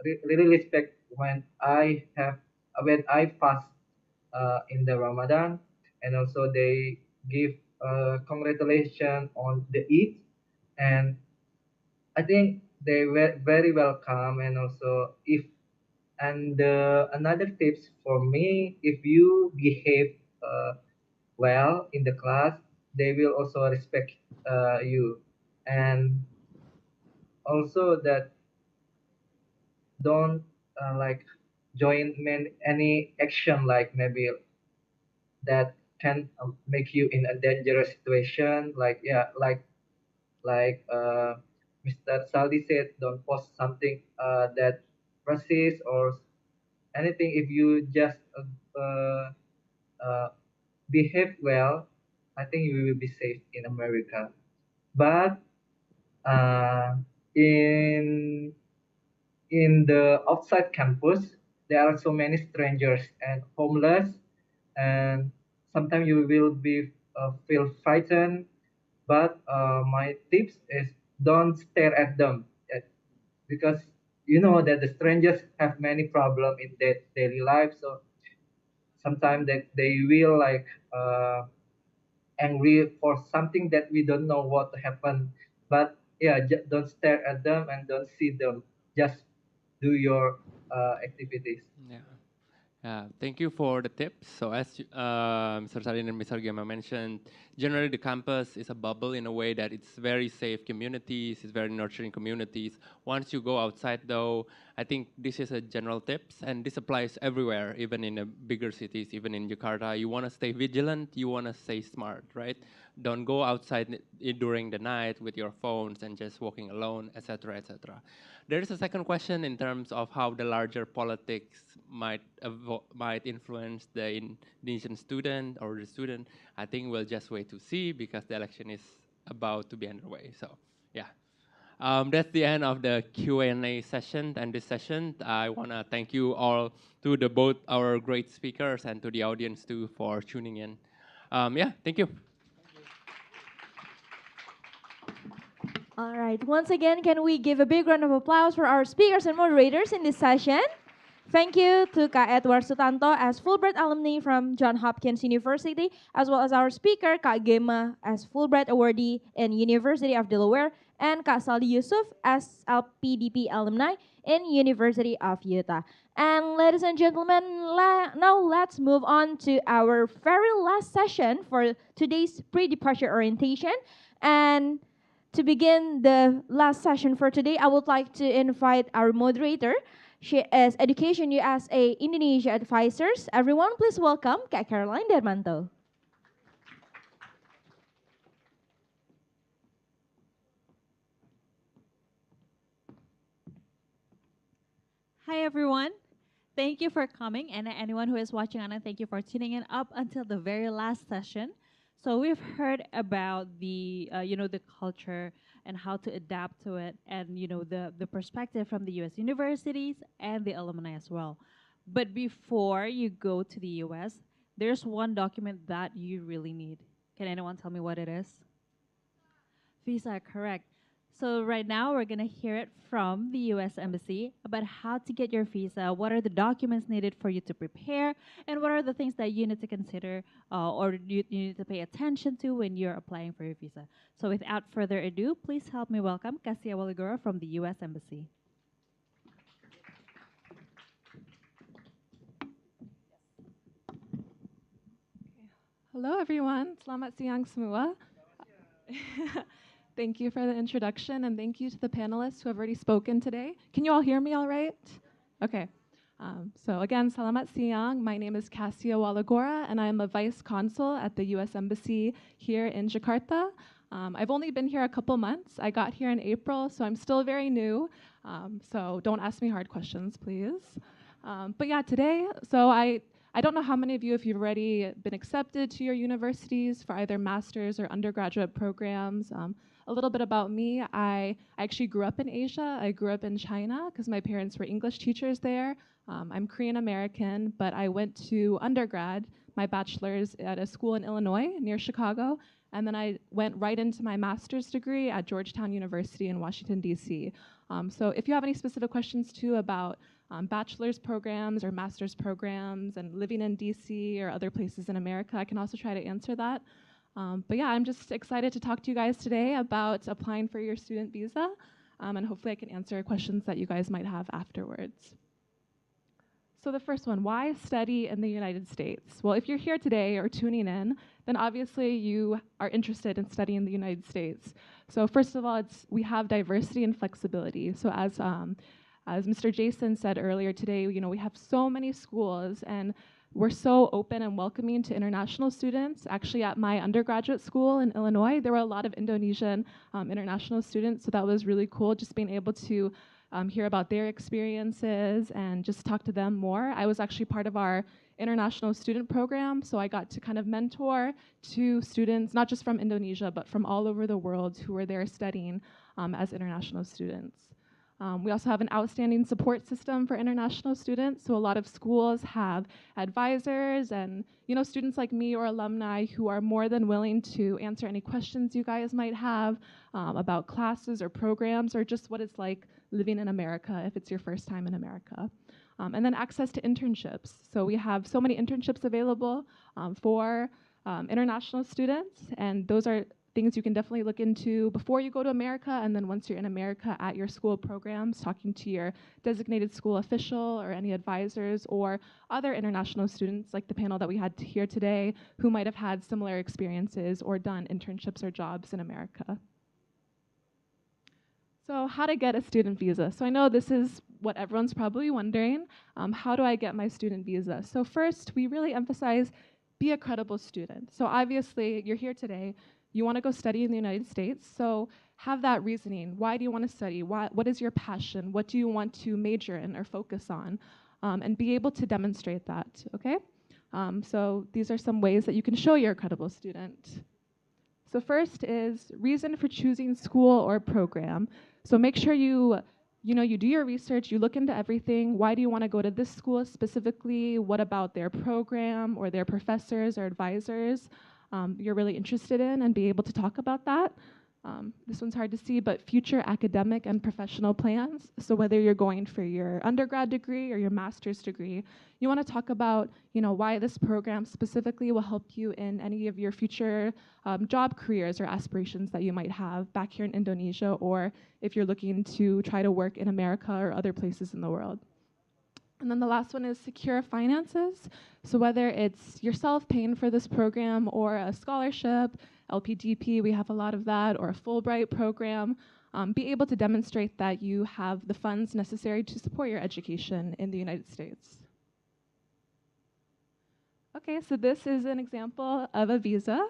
really respect when I fast in the Ramadan, and also they give congratulations on the Eid, and I think they were very welcome. And also, if and another tips for me, if you behave well in the class, they will also respect you. And also that don't like join any action, like maybe that can make you in a dangerous situation, like, yeah, like Mr. Saldi said, don't post something that racist or anything. If you just uh, behave well, I think you will be safe in America. But uh, in the outside campus, there are so many strangers and homeless, and sometimes you will be feel frightened. But my tips is don't stare at them, because you know that the strangers have many problems in their daily life. So sometimes they will like angry for something that we don't know what happened. But yeah, don't stare at them and don't see them. Just do your activities. Yeah. Thank you for the tips. So as Mr. Sarin and Mr. Gema mentioned, generally the campus is a bubble in a way that it's very safe communities, it's very nurturing communities. Once you go outside though, I think this is a general tips and this applies everywhere, even in the bigger cities, even in Jakarta. You want to stay vigilant, you want to stay smart, right? Don't go outside during the night with your phones and just walking alone, etc., etc. There is a second question in terms of how the larger politics might influence the Indonesian student or the student. I think we'll just wait to see because the election is about to be underway. So, yeah. That's the end of the Q&A session and this session. I want to thank you all to both our great speakers and to the audience too for tuning in. Yeah, thank you. All right. Once again, can we give a big round of applause for our speakers and moderators in this session? Thank you to Kak Edward Sutanto as Fulbright alumni from Johns Hopkins University, as well as our speaker, Kak Gema, as Fulbright awardee in University of Delaware, and Kak Saldi Yusuf as LPDP alumni in University of Utah. And ladies and gentlemen, now let's move on to our very last session for today's pre-departure orientation. And to begin the last session for today, I would like to invite our moderator. She is Education USA Indonesia Advisors. Everyone, please welcome Kak Caroline Darmanto. Hi, everyone. Thank you for coming, and anyone who is watching online, thank you for tuning in up until the very last session. So we've heard about the culture and how to adapt to it, and the perspective from the U.S. universities and the alumni as well. But before you go to the U.S., there's one document that you really need. Can anyone tell me what it is? Visa, correct. So right now we're gonna hear it from the U.S. Embassy about how to get your visa, what are the documents needed for you to prepare, and what are the things that you need to consider or you need to pay attention to when you're applying for your visa. So without further ado, please help me welcome Cassia Waligora from the U.S. Embassy. Hello, everyone. Selamat siang semua. Thank you for the introduction, and thank you to the panelists who have already spoken today. Can you all hear me all right? Okay. So again, selamat siang. My name is Cassia Waligora, and I am a vice consul at the U.S. Embassy here in Jakarta. I've only been here a couple months. I got here in April, so I'm still very new. So don't ask me hard questions, please. But yeah, today, so I don't know how many of you, if you've already been accepted to your universities for either master's or undergraduate programs. A little bit about me, I actually grew up in Asia. I grew up in China because my parents were English teachers there. I'm Korean American, but I went to undergrad, my bachelor's at a school in Illinois near Chicago, and then I went right into my master's degree at Georgetown University in Washington, D.C. So if you have any specific questions too about bachelor's programs or master's programs and living in DC or other places in America, I can also try to answer that. But yeah, I'm just excited to talk to you guys today about applying for your student visa, and hopefully I can answer questions that you guys might have afterwards. So the first one, why study in the United States? Well, if you're here today or tuning in, then obviously you are interested in studying in the United States. So first of all, we have diversity and flexibility. So as Mr. Jason said earlier today, we have so many schools, and we're so open and welcoming to international students. Actually, at my undergraduate school in Illinois, there were a lot of Indonesian international students, so that was really cool, just being able to hear about their experiences and just talk to them more. I was actually part of our international student program, so I got to kind of mentor to students, not just from Indonesia, but from all over the world who were there studying as international students. We also have an outstanding support system for international students. So a lot of schools have advisors and students like me or alumni who are more than willing to answer any questions you guys might have about classes or programs or just what it's like living in America if it's your first time in America. And then access to internships. So we have so many internships available for international students, and those are things you can definitely look into before you go to America, and then once you're in America at your school programs, talking to your designated school official or any advisors or other international students like the panel that we had here today who might have had similar experiences or done internships or jobs in America. So how to get a student visa. So I know this is what everyone's probably wondering. How do I get my student visa? So first, we really emphasize be a credible student. So obviously, you're here today. You want to go study in the United States. So have that reasoning. Why do you want to study? What is your passion? What do you want to major in or focus on? And be able to demonstrate that, okay? So these are some ways that you can show you're a credible student. So first is reason for choosing school or program. So make sure you do your research, you look into everything. Why do you want to go to this school specifically? What about their program or their professors or advisors you're really interested in, and be able to talk about that. This one's hard to see, but future academic and professional plans. So whether you're going for your undergrad degree or your master's degree, you want to talk about why this program specifically will help you in any of your future job careers or aspirations that you might have back here in Indonesia, or if you're looking to try to work in America or other places in the world. And then the last one is secure finances. So whether it's yourself paying for this program or a scholarship, LPDP, we have a lot of that, or a Fulbright program, be able to demonstrate that you have the funds necessary to support your education in the United States. Okay, so this is an example of a visa.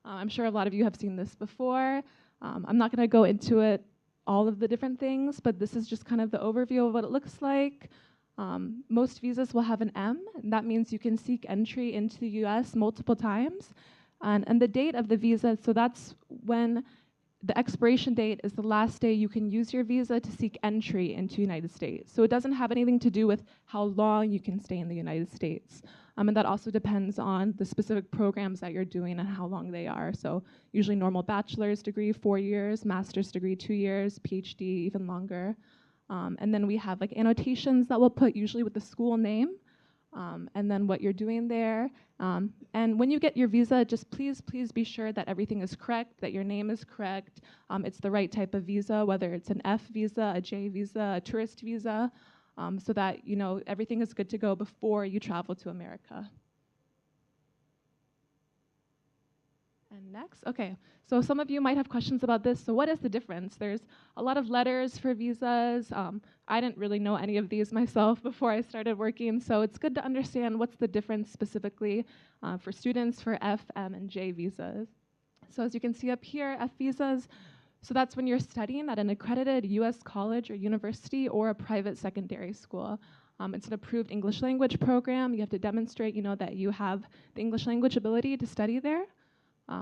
I'm sure a lot of you have seen this before. I'm not going to go into it, all of the different things, but this is just kind of the overview of what it looks like. Most visas will have an M, and that means you can seek entry into the US multiple times. And the date of the visa, so that's when the expiration date is the last day you can use your visa to seek entry into the United States. So it doesn't have anything to do with how long you can stay in the United States. And that also depends on the specific programs that you're doing and how long they are. So usually normal bachelor's degree, 4 years, master's degree, 2 years, PhD, even longer. And then we have like annotations that we'll put usually with the school name, and then what you're doing there. And when you get your visa, just please be sure that everything is correct, that your name is correct, it's the right type of visa, whether it's an F visa, a J visa, a tourist visa, so that everything is good to go before you travel to America. And next, okay, so some of you might have questions about this. So what is the difference? There's a lot of letters for visas. I didn't really know any of these myself before I started working, so it's good to understand what's the difference specifically for students for F, M, and J visas. So as you can see up here, F visas, so that's when you're studying at an accredited US college or university or a private secondary school. It's an approved English language program. You have to demonstrate, that you have the English language ability to study there.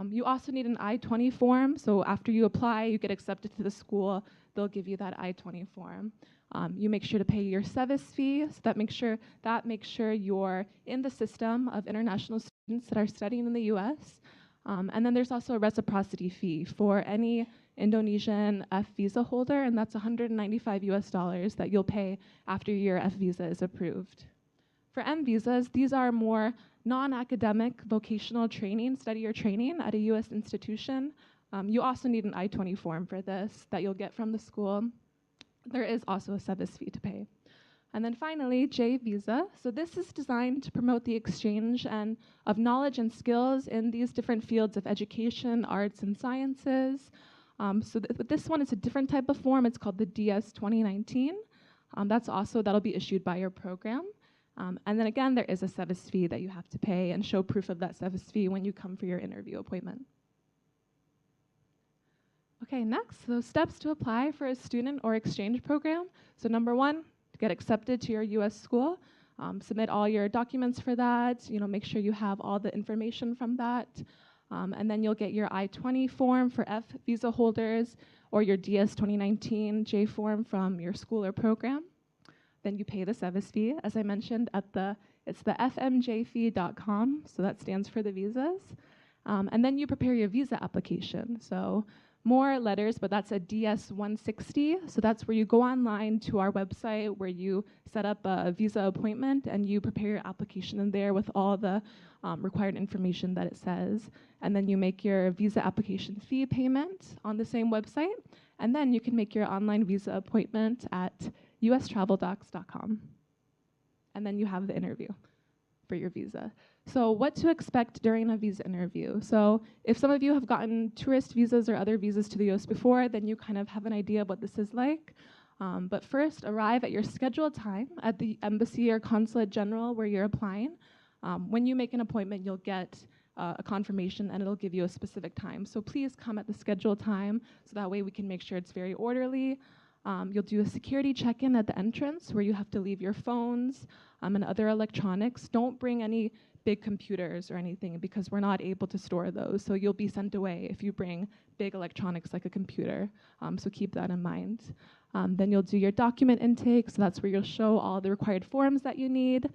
You also need an I-20 form, so after you apply, you get accepted to the school, they'll give you that I-20 form. You make sure to pay your SEVIS fee, so that makes sure you're in the system of international students that are studying in the US. And then there's also a reciprocity fee for any Indonesian F visa holder, and that's $195 US that you'll pay after your F visa is approved. For M visas, these are more non-academic vocational training, study or training at a US institution. You also need an I-20 form for this that you'll get from the school. There is also a SEVIS fee to pay. And then finally, J visa. So this is designed to promote the exchange of knowledge and skills in these different fields of education, arts, and sciences. With this one, it's a different type of form. It's called the DS 2019. That'll be issued by your program. And then again, there is a service fee that you have to pay and show proof of that service fee when you come for your interview appointment. Okay, next, so steps to apply for a student or exchange program. So number one, to get accepted to your US school, submit all your documents for that, make sure you have all the information from that. And then you'll get your I-20 form for F visa holders or your DS 2019 J form from your school or program. Then you pay the service fee, as I mentioned, it's the fmjfee.com, so that stands for the visas. And then you prepare your visa application. So more letters, but that's a DS 160. So that's where you go online to our website where you set up a visa appointment and you prepare your application in there with all the required information that it says. And then you make your visa application fee payment on the same website. And then you can make your online visa appointment at ustraveldocs.com. And then you have the interview for your visa. So what to expect during a visa interview. So if some of you have gotten tourist visas or other visas to the US before, then you kind of have an idea of what this is like. But first, arrive at your scheduled time at the embassy or consulate general where you're applying. When you make an appointment, you'll get a confirmation and it'll give you a specific time. So please come at the scheduled time so that way we can make sure it's very orderly. You'll do a security check-in at the entrance where you have to leave your phones and other electronics. Don't bring any big computers or anything because we're not able to store those. So you'll be sent away if you bring big electronics like a computer. So keep that in mind. Then you'll do your document intake. So that's where you'll show all the required forms that you need.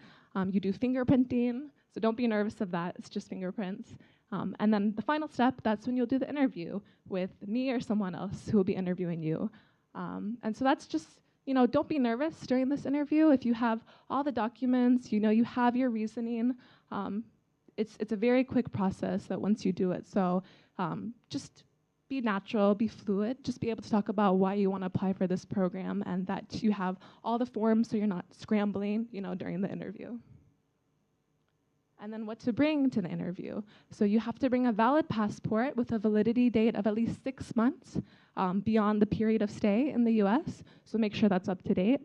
You do fingerprinting. So don't be nervous of that. It's just fingerprints. And then the final step, that's when you'll do the interview with me or someone else who will be interviewing you. And so that's just, don't be nervous during this interview. If you have all the documents, you have your reasoning, it's a very quick process that once you do it. So just be natural, be fluid, just be able to talk about why you want to apply for this program and that you have all the forms so you're not scrambling, during the interview. And then what to bring to the interview. So you have to bring a valid passport with a validity date of at least 6 months beyond the period of stay in the US. So make sure that's up to date.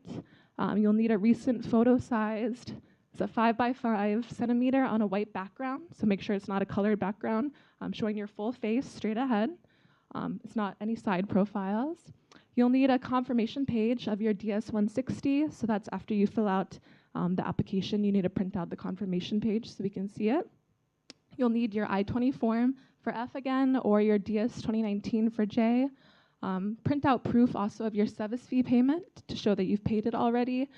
You'll need a recent photo-sized, it's a 5x5 centimeter on a white background. So make sure it's not a colored background, showing your full face straight ahead. It's not any side profiles. You'll need a confirmation page of your DS-160. So that's after you fill out the application, you need to print out the confirmation page so we can see it. You'll need your I-20 form for F again, or your DS 2019 for J. Print out proof also of your service fee payment to show that you've paid it already.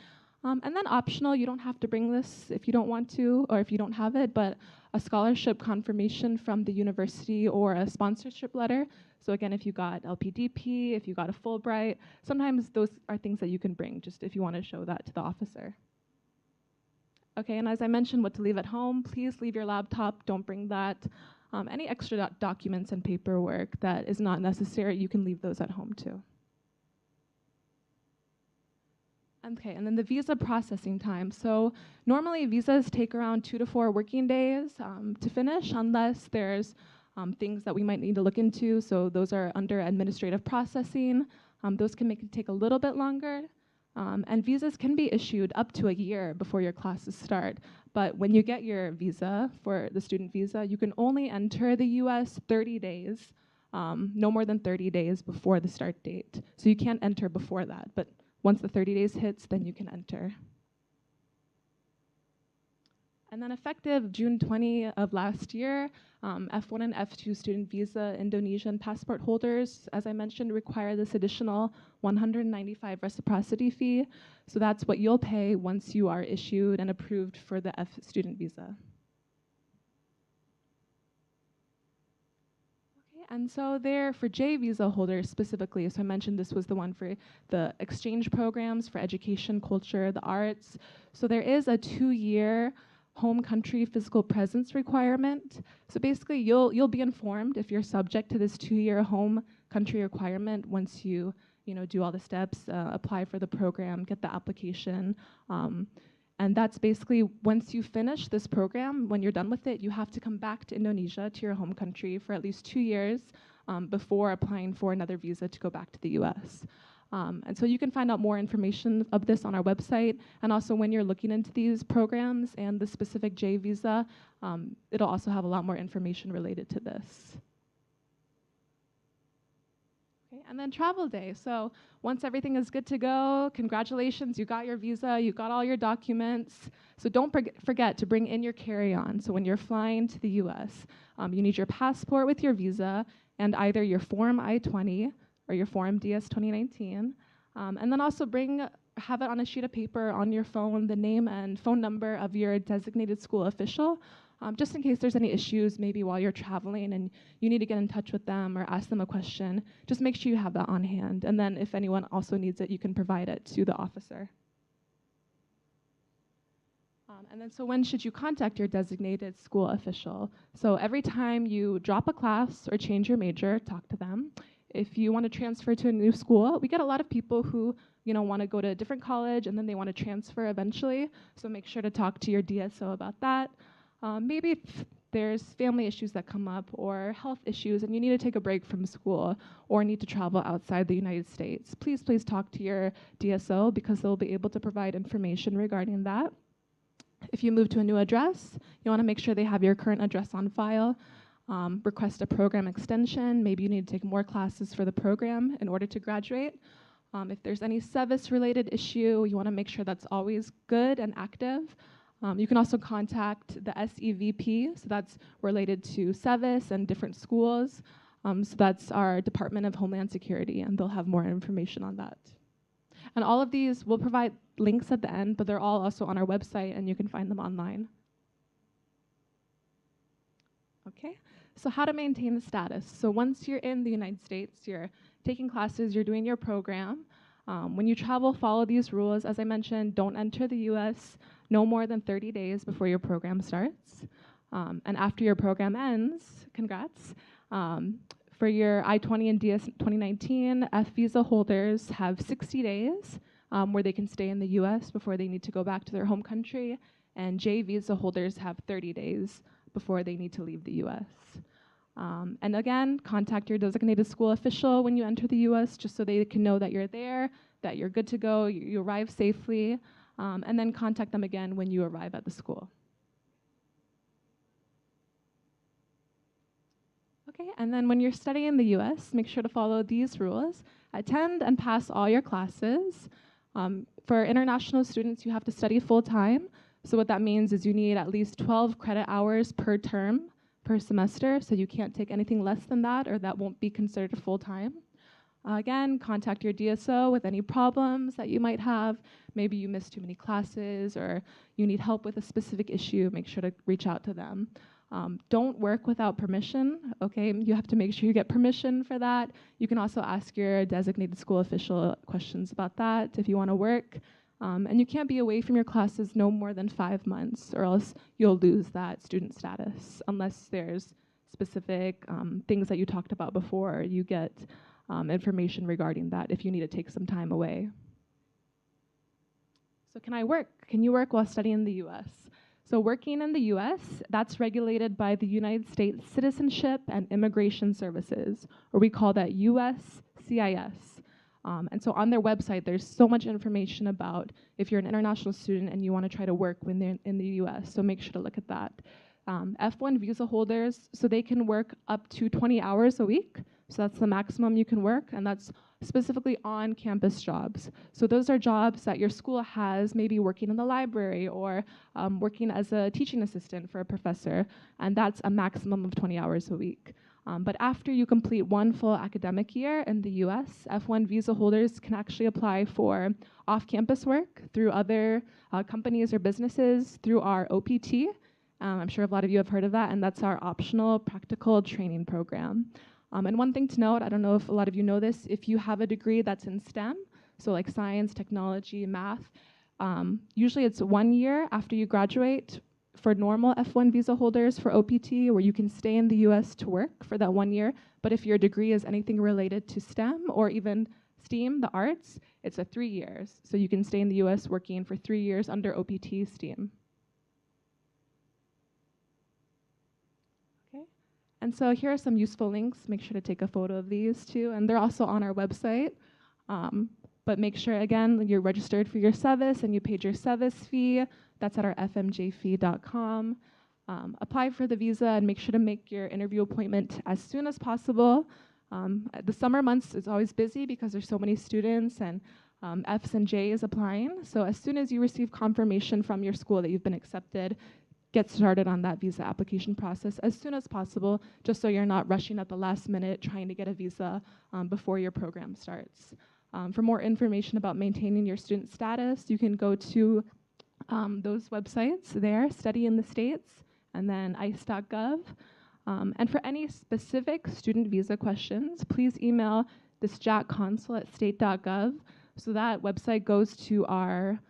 And then optional, you don't have to bring this if you don't want to, or if you don't have it, but a scholarship confirmation from the university or a sponsorship letter. So again, if you got LPDP, if you got a Fulbright, sometimes those are things that you can bring just if you want to show that to the officer. Okay, and as I mentioned, what to leave at home, please leave your laptop, don't bring that. Any extra documents and paperwork that is not necessary, you can leave those at home too. Okay, and then the visa processing time. So normally visas take around 2 to 4 working days to finish unless there's things that we might need to look into. So those are under administrative processing. Those can take a little bit longer. And visas can be issued up to a year before your classes start. But when you get your visa, for the student visa, you can only enter the US 30 days, no more than 30 days before the start date. So you can't enter before that, but once the 30 days hits, then you can enter. And then effective June 20 of last year, F1 and F2 student visa Indonesian passport holders, as I mentioned, require this additional 195 reciprocity fee. So that's what you'll pay once you are issued and approved for the F student visa. Okay, and so there for J visa holders specifically, so I mentioned this was the one for the exchange programs for education, culture, the arts. So there is a 2-year home country physical presence requirement. So basically, you'll be informed if you're subject to this 2-year home country requirement once you do all the steps, apply for the program, get the application. And that's basically once you finish this program, when you're done with it, you have to come back to Indonesia, to your home country, for at least 2 years before applying for another visa to go back to the US. And so you can find out more information of this on our website. And also when you're looking into these programs and the specific J visa, it'll also have a lot more information related to this. Okay, and then travel day. So once everything is good to go, congratulations, you got your visa, you got all your documents. So don't forget to bring in your carry-on. So when you're flying to the US, you need your passport with your visa and either your Form I-20 or your Form DS 2019. And then also have it on a sheet of paper on your phone, the name and phone number of your designated school official, just in case there's any issues maybe while you're traveling and you need to get in touch with them or ask them a question. Just make sure you have that on hand. And then if anyone also needs it, you can provide it to the officer. And then so when should you contact your designated school official? So every time you drop a class or change your major, talk to them. If you want to transfer to a new school, we get a lot of people who want to go to a different college and then they want to transfer eventually. So make sure to talk to your DSO about that. Maybe if there's family issues that come up or health issues and you need to take a break from school or need to travel outside the United States, please talk to your DSO because they'll be able to provide information regarding that. If you move to a new address, you want to make sure they have your current address on file. Request a program extension. Maybe you need to take more classes for the program in order to graduate. If there's any SEVIS-related issue, you want to make sure that's always good and active. You can also contact the SEVP, so that's related to SEVIS and different schools. So that's our Department of Homeland Security, and they'll have more information on that. And all of these, we'll provide links at the end, but they're all also on our website, and you can find them online. Okay, so how to maintain the status. So once you're in the United States, you're taking classes, you're doing your program. When you travel, follow these rules. As I mentioned, don't enter the US no more than 30 days before your program starts. And after your program ends, congrats. For your I-20 and DS 2019, F visa holders have 60 days where they can stay in the US before they need to go back to their home country. And J visa holders have 30 days before they need to leave the US. And again, contact your designated school official when you enter the US just so they can know that you're there, that you're good to go, you arrive safely, and then contact them again when you arrive at the school. Okay, and then when you're studying in the US, make sure to follow these rules. Attend and pass all your classes. For international students, you have to study full-time. So what that means is you need at least 12 credit hours per term, per semester, so you can't take anything less than that or that won't be considered full-time. Again, contact your DSO with any problems that you might have. Maybe you missed too many classes or you need help with a specific issue, make sure to reach out to them. Don't work without permission, okay? You have to make sure you get permission for that. You can also ask your designated school official questions about that if you want to work. And you can't be away from your classes no more than 5 months or else you'll lose that student status unless there's specific things that you talked about before. You get information regarding that if you need to take some time away. So can I work? Can you work while studying in the US? So working in the US, that's regulated by the United States Citizenship and Immigration Services, or we call that USCIS. And so on their website, there's so much information about if you're an international student and you want to try to work when they're in the US, so make sure to look at that. F1 visa holders, so they can work up to 20 hours a week. So that's the maximum you can work, and that's specifically on-campus jobs. So those are jobs that your school has, maybe working in the library or working as a teaching assistant for a professor, and that's a maximum of 20 hours a week. But after you complete one full academic year in the US, F1 visa holders can actually apply for off-campus work through other companies or businesses through our OPT. I'm sure a lot of you have heard of that, and that's our optional practical training program. And one thing to note, I don't know if a lot of you know this, if you have a degree that's in STEM, so like science, technology, math, usually it's 1 year after you graduate for normal F1 visa holders for OPT, where you can stay in the US to work for that 1 year. But if your degree is anything related to STEM or even STEAM, the arts, it's a 3 years. So you can stay in the US working for 3 years under OPT STEAM. Okay. And so here are some useful links. Make sure to take a photo of these too. And they're also on our website. But make sure, again, you're registered for your SEVIS and you paid your SEVIS fee. That's at our fmjfee.com. Apply for the visa and make sure to make your interview appointment as soon as possible. The summer months is always busy because there's so many students and Fs and Js applying. So as soon as you receive confirmation from your school that you've been accepted, get started on that visa application process as soon as possible, just so you're not rushing at the last minute trying to get a visa before your program starts. For more information about maintaining your student status, you can go to those websites there, Study in the States, and then ice.gov. And for any specific student visa questions, please email this consul@state.gov. So that website goes to our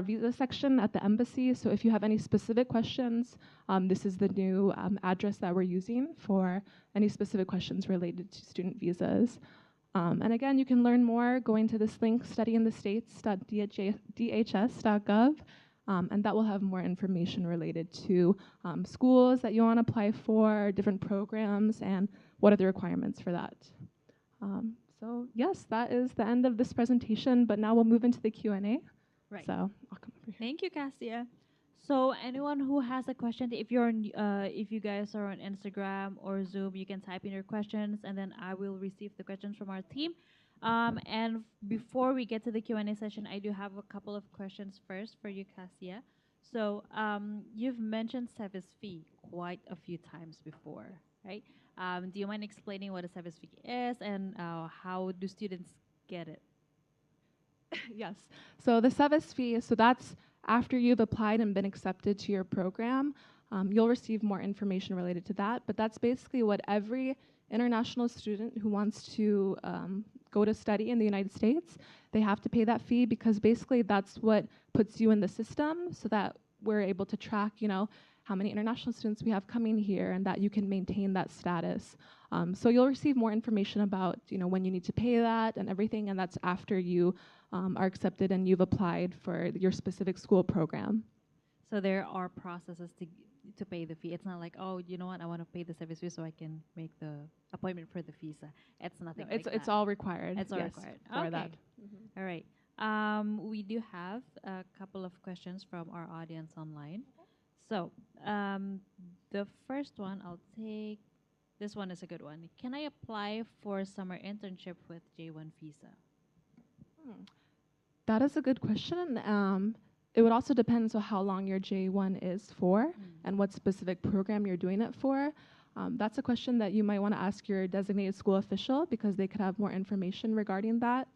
visa section at the embassy. So if you have any specific questions, this is the new address that we're using for any specific questions related to student visas. And again, you can learn more going to this link, studyinthestates.dhs.gov, and that will have more information related to schools that you want to apply for, different programs, and what are the requirements for that. So yes, that is the end of this presentation, but now we'll move into the Q&A. Right. So I'll come over here. Thank you, Cassia. So anyone who has a question, if you're on, if you guys are on Instagram or Zoom, you can type in your questions, and then I will receive the questions from our team. And before we get to the Q&A session, I do have a couple of questions first for you, Cassia. So you've mentioned SEVIS fee quite a few times before, right? Do you mind explaining what a SEVIS fee is and how do students get it? Yes. So the SEVIS fee, so that's after you've applied and been accepted to your program. You'll receive more information related to that, but that's basically what every international student who wants to go to study in the United States, they have to pay that fee because basically that's what puts you in the system so that we're able to track, how many international students we have coming here and that you can maintain that status. So you'll receive more information about, when you need to pay that and everything, and that's after you are accepted and you've applied for your specific school program. So there are processes to pay the fee. It's not like, oh, you know what, I want to pay the SEVIS fee so I can make the appointment for the visa. It's nothing like that. It's all required. It's all yes, required. for Okay. that. All right. We do have a couple of questions from our audience online. So the first one I'll take. This one is a good one. Can I apply for summer internship with J1 visa? That is a good question. It would also depend on how long your J1 is for and what specific program you're doing it for. That's a question that you might want to ask your designated school official because they could have more information regarding that.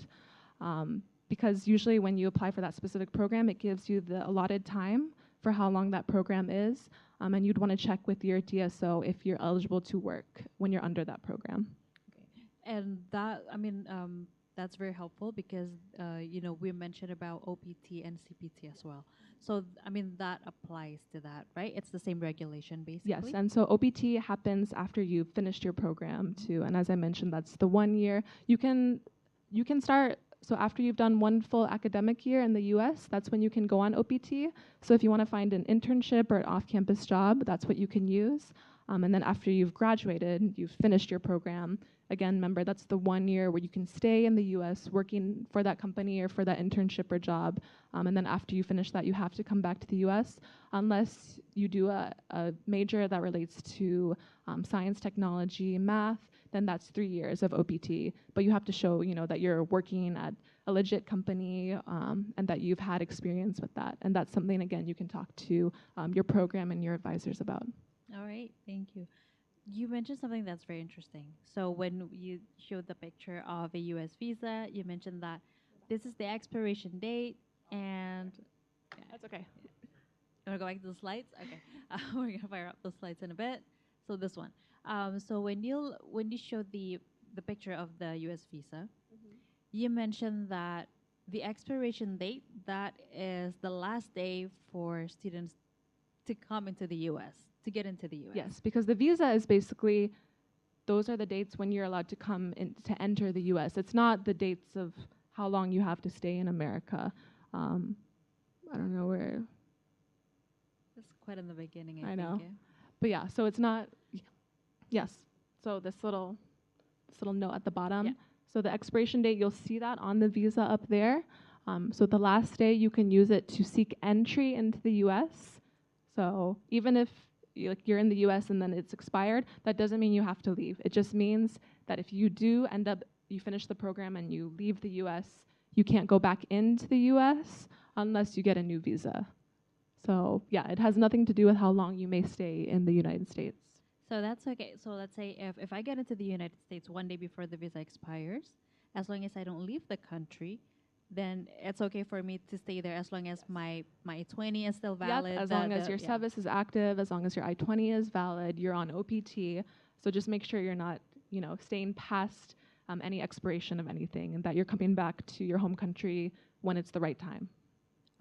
Because usually when you apply for that specific program, it gives you the allotted time for how long that program is. And you'd want to check with your DSO if you're eligible to work when you're under that program. And that, that's very helpful because, we mentioned about OPT and CPT as well. So, that applies to that, right? It's the same regulation, basically? Yes, and so OPT happens after you've finished your program, too. And as I mentioned, that's the 1 year. You can start, so after you've done one full academic year in the US, that's when you can go on OPT. So if you want to find an internship or an off-campus job, that's what you can use. And then after you've graduated, you've finished your program, again, remember, that's the 1 year where you can stay in the US working for that company or for that internship or job. And then after you finish that, you have to come back to the US unless you do a major that relates to science, technology, math, then that's 3 years of OPT. But you have to show, that you're working at a legit company and that you've had experience with that. And that's something, again, you can talk to your program and your advisors about. All right, thank you. You mentioned something that's very interesting. So when you showed the picture of a US visa, you mentioned that this is the expiration date and... Yeah. That's okay. You want to go back to the slides? Okay. We're going to fire up those slides in a bit. So this one. So when you showed the picture of the US visa, you mentioned that the expiration date, that is the last day for students to come into the US, to get into the US. Yes, because the visa is basically, those are the dates when you're allowed to come in to enter the US. It's not the dates of how long you have to stay in America. I don't know where. It's quite in the beginning, I know. think. Yeah? But yeah, so it's not, yes. So this little note at the bottom. Yeah. So the expiration date, you'll see that on the visa up there. So the last day, you can use it to seek entry into the US. So even if you're in the US and then it's expired, that doesn't mean you have to leave. It just means that if you do end up, you finish the program and you leave the US, you can't go back into the US unless you get a new visa. So yeah, it has nothing to do with how long you may stay in the United States. So that's okay. So let's say if I get into the United States one day before the visa expires, as long as I don't leave the country, then it's okay for me to stay there as long as my 20 is still valid. Yep, as long as your service is active, as long as your I-20 is valid, you're on OPT. So just make sure you're not, staying past any expiration of anything, and that you're coming back to your home country when it's the right time.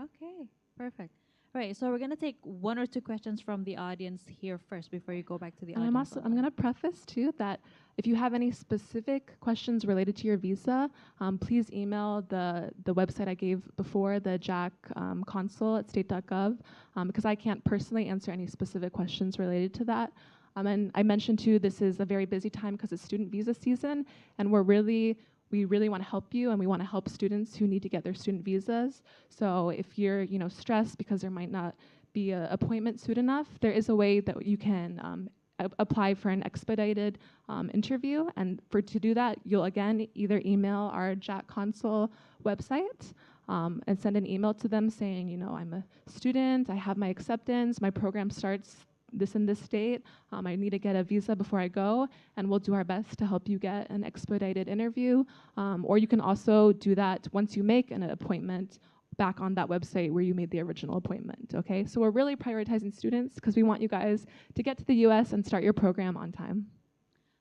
Okay, perfect. All right, so we're gonna take one or two questions from the audience here first before you go back to the And audience. I'm going to preface too that if you have any specific questions related to your visa, please email the website I gave before, the JAC consul at state.gov, because I can't personally answer any specific questions related to that. And I mentioned too, this is a very busy time because it's student visa season, and we really want to help you, and we want to help students who need to get their student visas. So if you're stressed because there might not be an appointment soon enough, there is a way that you can apply for an expedited interview. And to do that, you'll again either email our JAC Consul website and send an email to them saying, I'm a student, I have my acceptance, my program starts this and this date, I need to get a visa before I go, and we'll do our best to help you get an expedited interview. Or you can also do that once you make an appointment back on that website where you made the original appointment, okay? So we're really prioritizing students because we want you guys to get to the US and start your program on time.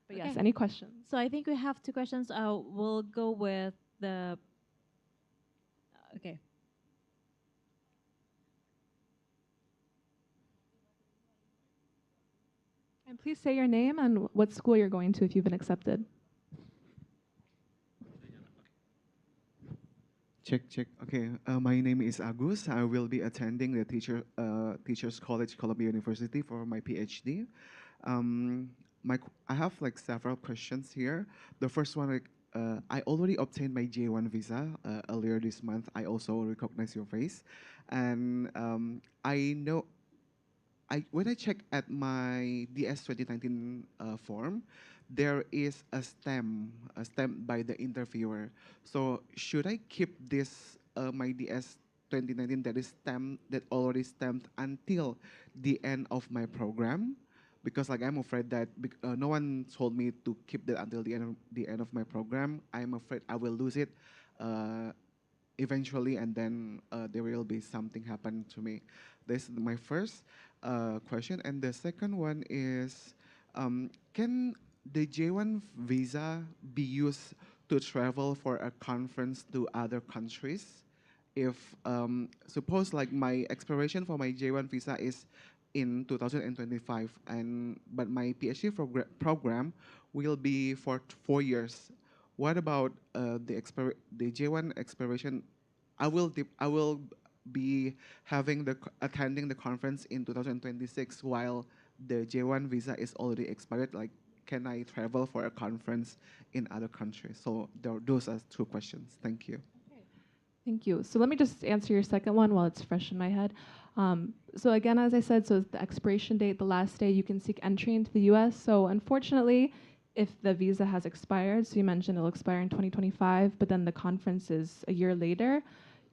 But yes, any questions? So I think we have two questions. We'll go with the, okay. And please say your name and what school you're going to if you've been accepted. Check. Okay, my name is Agus. I will be attending the Teachers College, Columbia University for my PhD. I have like several questions here. The first one, I already obtained my J1 visa earlier this month. I also recognize your face, and I know. When I check at my DS 2019 form, there is a stamp by the interviewer. So should I keep this my DS 2019 that already stamped until the end of my program? Because like I'm afraid that no one told me to keep that until the end of my program. I'm afraid I will lose it eventually, and then there will be something happen to me. This is my first question. And the second one is, can the J1 visa be used to travel for a conference to other countries? If suppose like my expiration for my J1 visa is in 2025, but my PhD program will be for 4 years. What about the J1 expiration? I will be attending the conference in 2026 while the J1 visa is already expired. Like, can I travel for a conference in other countries? So those are two questions. Thank you. Thank you. So let me just answer your second one while it's fresh in my head. So again, as I said, so the expiration date, the last day you can seek entry into the US. So unfortunately, if the visa has expired, so you mentioned it'll expire in 2025, but then the conference is a year later,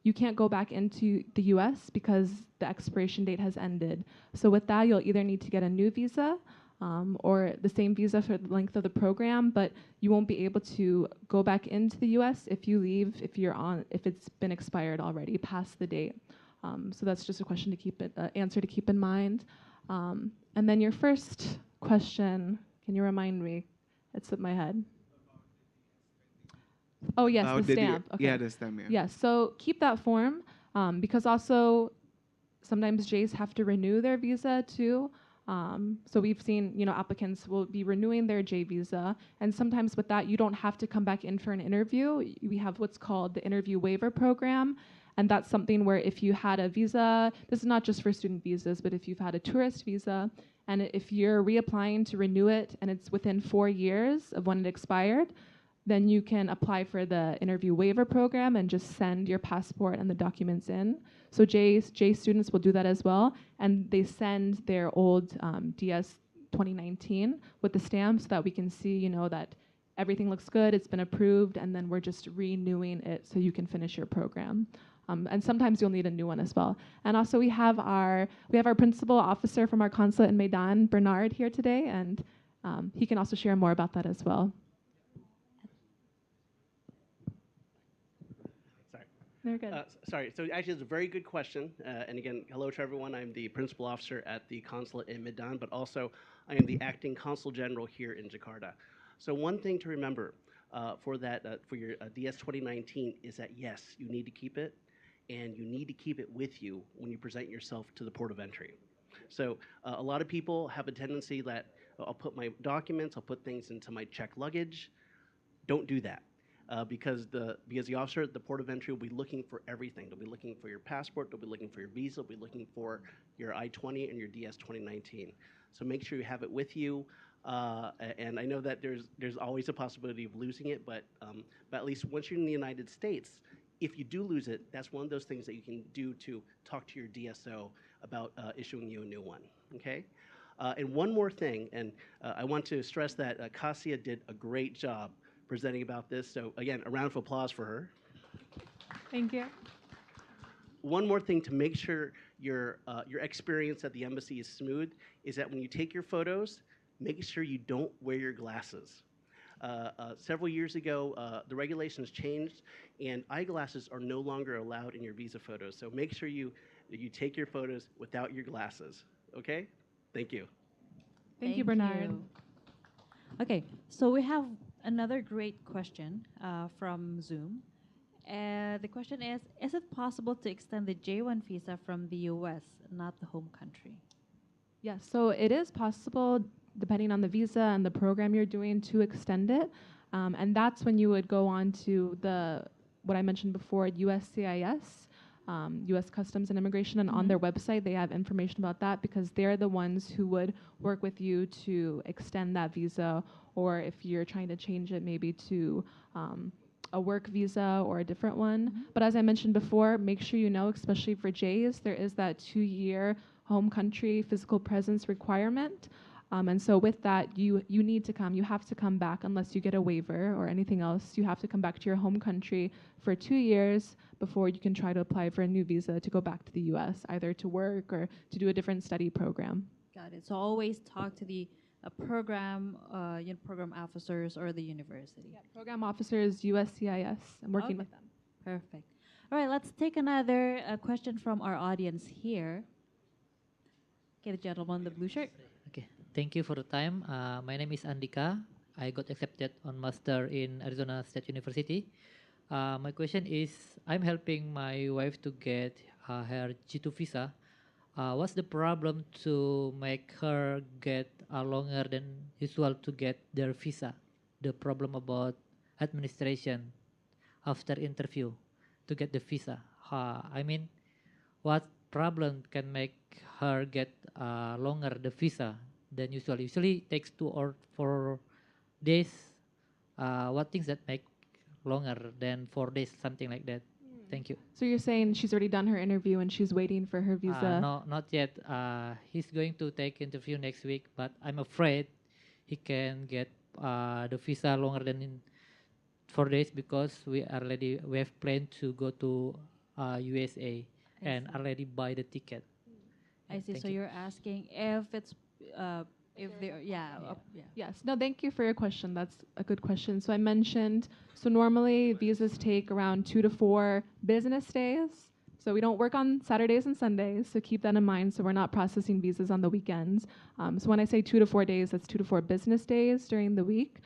you can't go back into the US because the expiration date has ended. So with that, you'll either need to get a new visa or the same visa for the length of the program, but you won't be able to go back into the US if you leave, if it's been expired already past the date. So that's just a question answer to keep in mind. And then your first question, can you remind me? It slipped my head. Oh yes, the stamp. Okay. Yeah, the stamp. Yeah. Yes. So keep that form because also sometimes J's have to renew their visa too. So we've seen, applicants will be renewing their J visa, and sometimes with that, you don't have to come back in for an interview. We have what's called the interview waiver program, and that's something where if you had a visa, this is not just for student visas, but if you've had a tourist visa, and if you're reapplying to renew it, and it's within 4 years of when it expired, then you can apply for the interview waiver program and just send your passport and the documents in. So J students will do that as well, and they send their old DS 2019 with the stamp so that we can see, that everything looks good, it's been approved, and then we're just renewing it so you can finish your program. And sometimes you'll need a new one as well. And also we have our principal officer from our consulate in Medan, Bernard, here today, and he can also share more about that as well. Sorry. They're good. Sorry. So actually, it's a very good question. And again, hello to everyone. I'm the principal officer at the consulate in Medan, but also I am the acting consul general here in Jakarta. So one thing to remember for your DS 2019 is that yes, you need to keep it, and you need to keep it with you when you present yourself to the port of entry. So a lot of people have a tendency that I'll put my documents, I'll put things into my checked luggage. Don't do that. Because the officer at the port of entry will be looking for everything. They'll be looking for your passport, they'll be looking for your visa, they'll be looking for your I-20 and your DS 2019. So make sure you have it with you. And I know that there's always a possibility of losing it, but at least once you're in the United States, if you do lose it, that's one of those things that you can do to talk to your DSO about issuing you a new one, okay? And one more thing, and I want to stress that Kasia did a great job presenting about this. So again, a round of applause for her. Thank you. One more thing to make sure your experience at the embassy is smooth is that when you take your photos, make sure you don't wear your glasses. Several years ago, the regulations changed, and eyeglasses are no longer allowed in your visa photos. So make sure you take your photos without your glasses. Okay? Thank you. Thank you, Bernard. Okay, so we have another great question from Zoom. The question is it possible to extend the J1 visa from the US, not the home country? Yes, so it is possible, depending on the visa and the program you're doing, to extend it. And that's when you would go on to what I mentioned before, USCIS, U.S. Customs and Immigration, and on their website they have information about that, because they're the ones who would work with you to extend that visa, or if you're trying to change it maybe to a work visa or a different one. But as I mentioned before, make sure you know, especially for J's, there is that 2-year home country physical presence requirement. And so with that, you have to come back unless you get a waiver or anything else. You have to come back to your home country for 2 years before you can try to apply for a new visa to go back to the US, either to work or to do a different study program. Got it. So always talk to the program officers or the university. Yeah, program officers, USCIS. I'm working with them. Perfect. All right, let's take another question from our audience here. Okay, the gentleman in the blue shirt. Okay, thank you for the time. My name is Andika. I got accepted on master in Arizona State University. My question is, I'm helping my wife to get her G2 visa. What's the problem to make her get longer than usual to get their visa? The problem about administration after interview to get the visa. I mean, what problem can make her get longer the visa than usual? Usually it takes 2 or 4 days. What things that make longer than 4 days, something like that? Thank you. So you're saying she's already done her interview and she's waiting for her visa? No, not yet. He's going to take interview next week, but I'm afraid he can get the visa longer than in 4 days, because we have planned to go to USA and already buy the ticket. I see. Thank So you. you're asking if it's if they're Yes. No, thank you for your question. That's a good question. So I mentioned, so normally visas take around 2 to 4 business days. So we don't work on Saturdays and Sundays, so keep that in mind. So we're not processing visas on the weekends. So when I say 2 to 4 days, that's 2 to 4 business days during the week.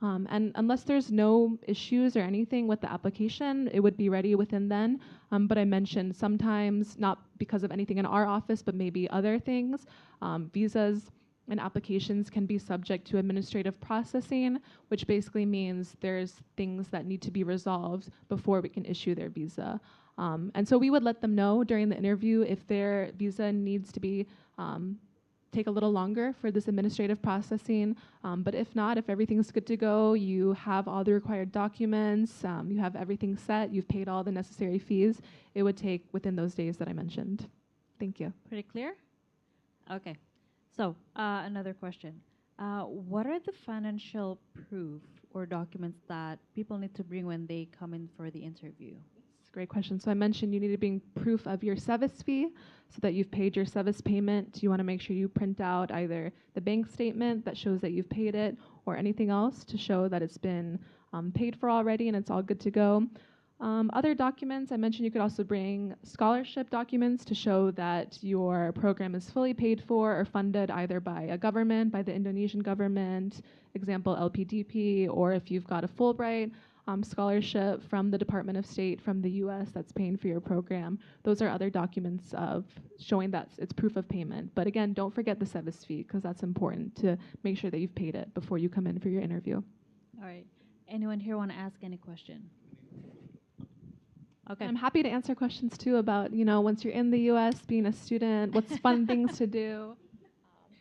And unless there's no issues or anything with the application, it would be ready within then. But I mentioned sometimes, not because of anything in our office, but maybe other things, visas and applications can be subject to administrative processing, which basically means there's things that need to be resolved before we can issue their visa. And so we would let them know during the interview if their visa needs to be take a little longer for this administrative processing. But if not, if everything's good to go, you have all the required documents, you have everything set, you've paid all the necessary fees, it would take within those days that I mentioned. Thank you. Pretty clear? Okay. So, another question. What are the financial proof or documents that people need to bring when they come in for the interview? It's a great question. So I mentioned you need to bring proof of your service fee so that you've paid your service payment. You want to make sure you print out either the bank statement that shows that you've paid it or anything else to show that it's been paid for already and it's all good to go. Other documents, I mentioned you could also bring scholarship documents to show that your program is fully paid for or funded either by a government, by the Indonesian government, example LPDP, or if you've got a Fulbright scholarship from the Department of State from the US that's paying for your program. Those are other documents of showing that it's proof of payment. But again, don't forget the service fee because that's important to make sure that you've paid it before you come in for your interview. All right. Anyone here want to ask any question? Okay. I'm happy to answer questions too about, once you're in the US, being a student, what's fun things to do.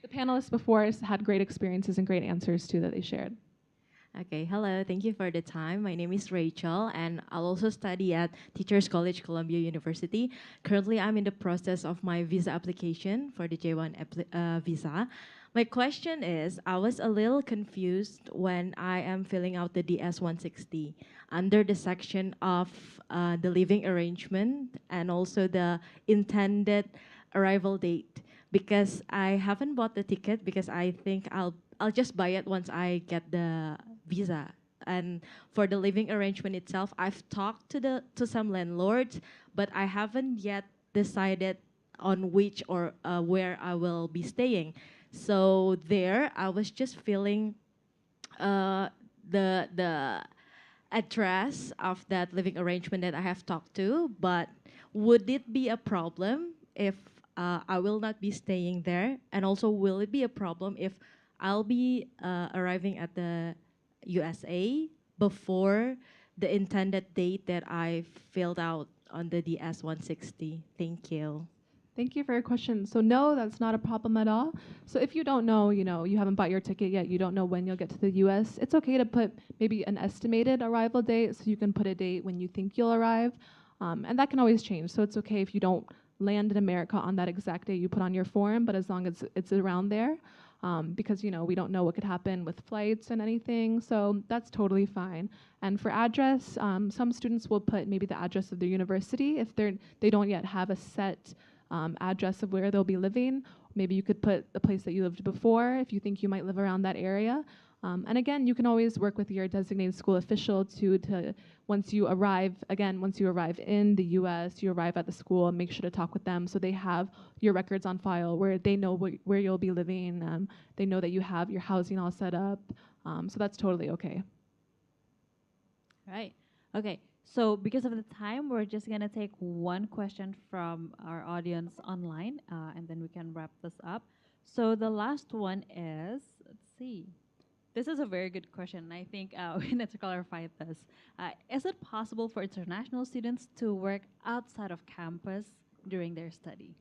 The panelists before us had great experiences and great answers too that they shared. Okay, hello, thank you for the time. My name is Rachel, and I'll also study at Teachers College, Columbia University. Currently, I'm in the process of my visa application for the J1 visa. My question is, I was a little confused when I am filling out the DS-160 under the section of the living arrangement and also the intended arrival date, because I haven't bought the ticket because I think I'll just buy it once I get the visa. And for the living arrangement itself, I've talked to some landlords, but I haven't yet decided on which or where I will be staying. So there, I was just filling the address of that living arrangement that I have talked to, but would it be a problem if I will not be staying there? And also, will it be a problem if I'll be arriving at the USA before the intended date that I filled out on the DS-160? Thank you. Thank you for your question. So no, that's not a problem at all. So if you don't know, you haven't bought your ticket yet, you don't know when you'll get to the US, it's okay to put maybe an estimated arrival date, so you can put a date when you think you'll arrive. And that can always change. So it's okay if you don't land in America on that exact date you put on your form, but as long as it's around there, because we don't know what could happen with flights and anything, so that's totally fine. And for address, some students will put maybe the address of their university if they don't yet have a set address of where they'll be living. Maybe you could put the place that you lived before if you think you might live around that area. And again, you can always work with your designated school official to once you arrive in the US, you arrive at the school, make sure to talk with them so they have your records on file where they know where you'll be living. They know that you have your housing all set up. So that's totally okay. Right. Okay. So because of the time, we're just going to take one question from our audience online, and then we can wrap this up. So the last one is, let's see. This is a very good question. I think we need to clarify this. Is it possible for international students to work outside of campus during their study?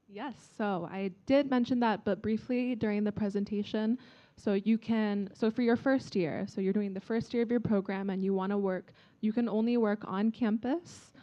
Yes, so I did mention that, but briefly during the presentation. So for your first year, so you're doing the first year of your program and you want to work, you can only work on campus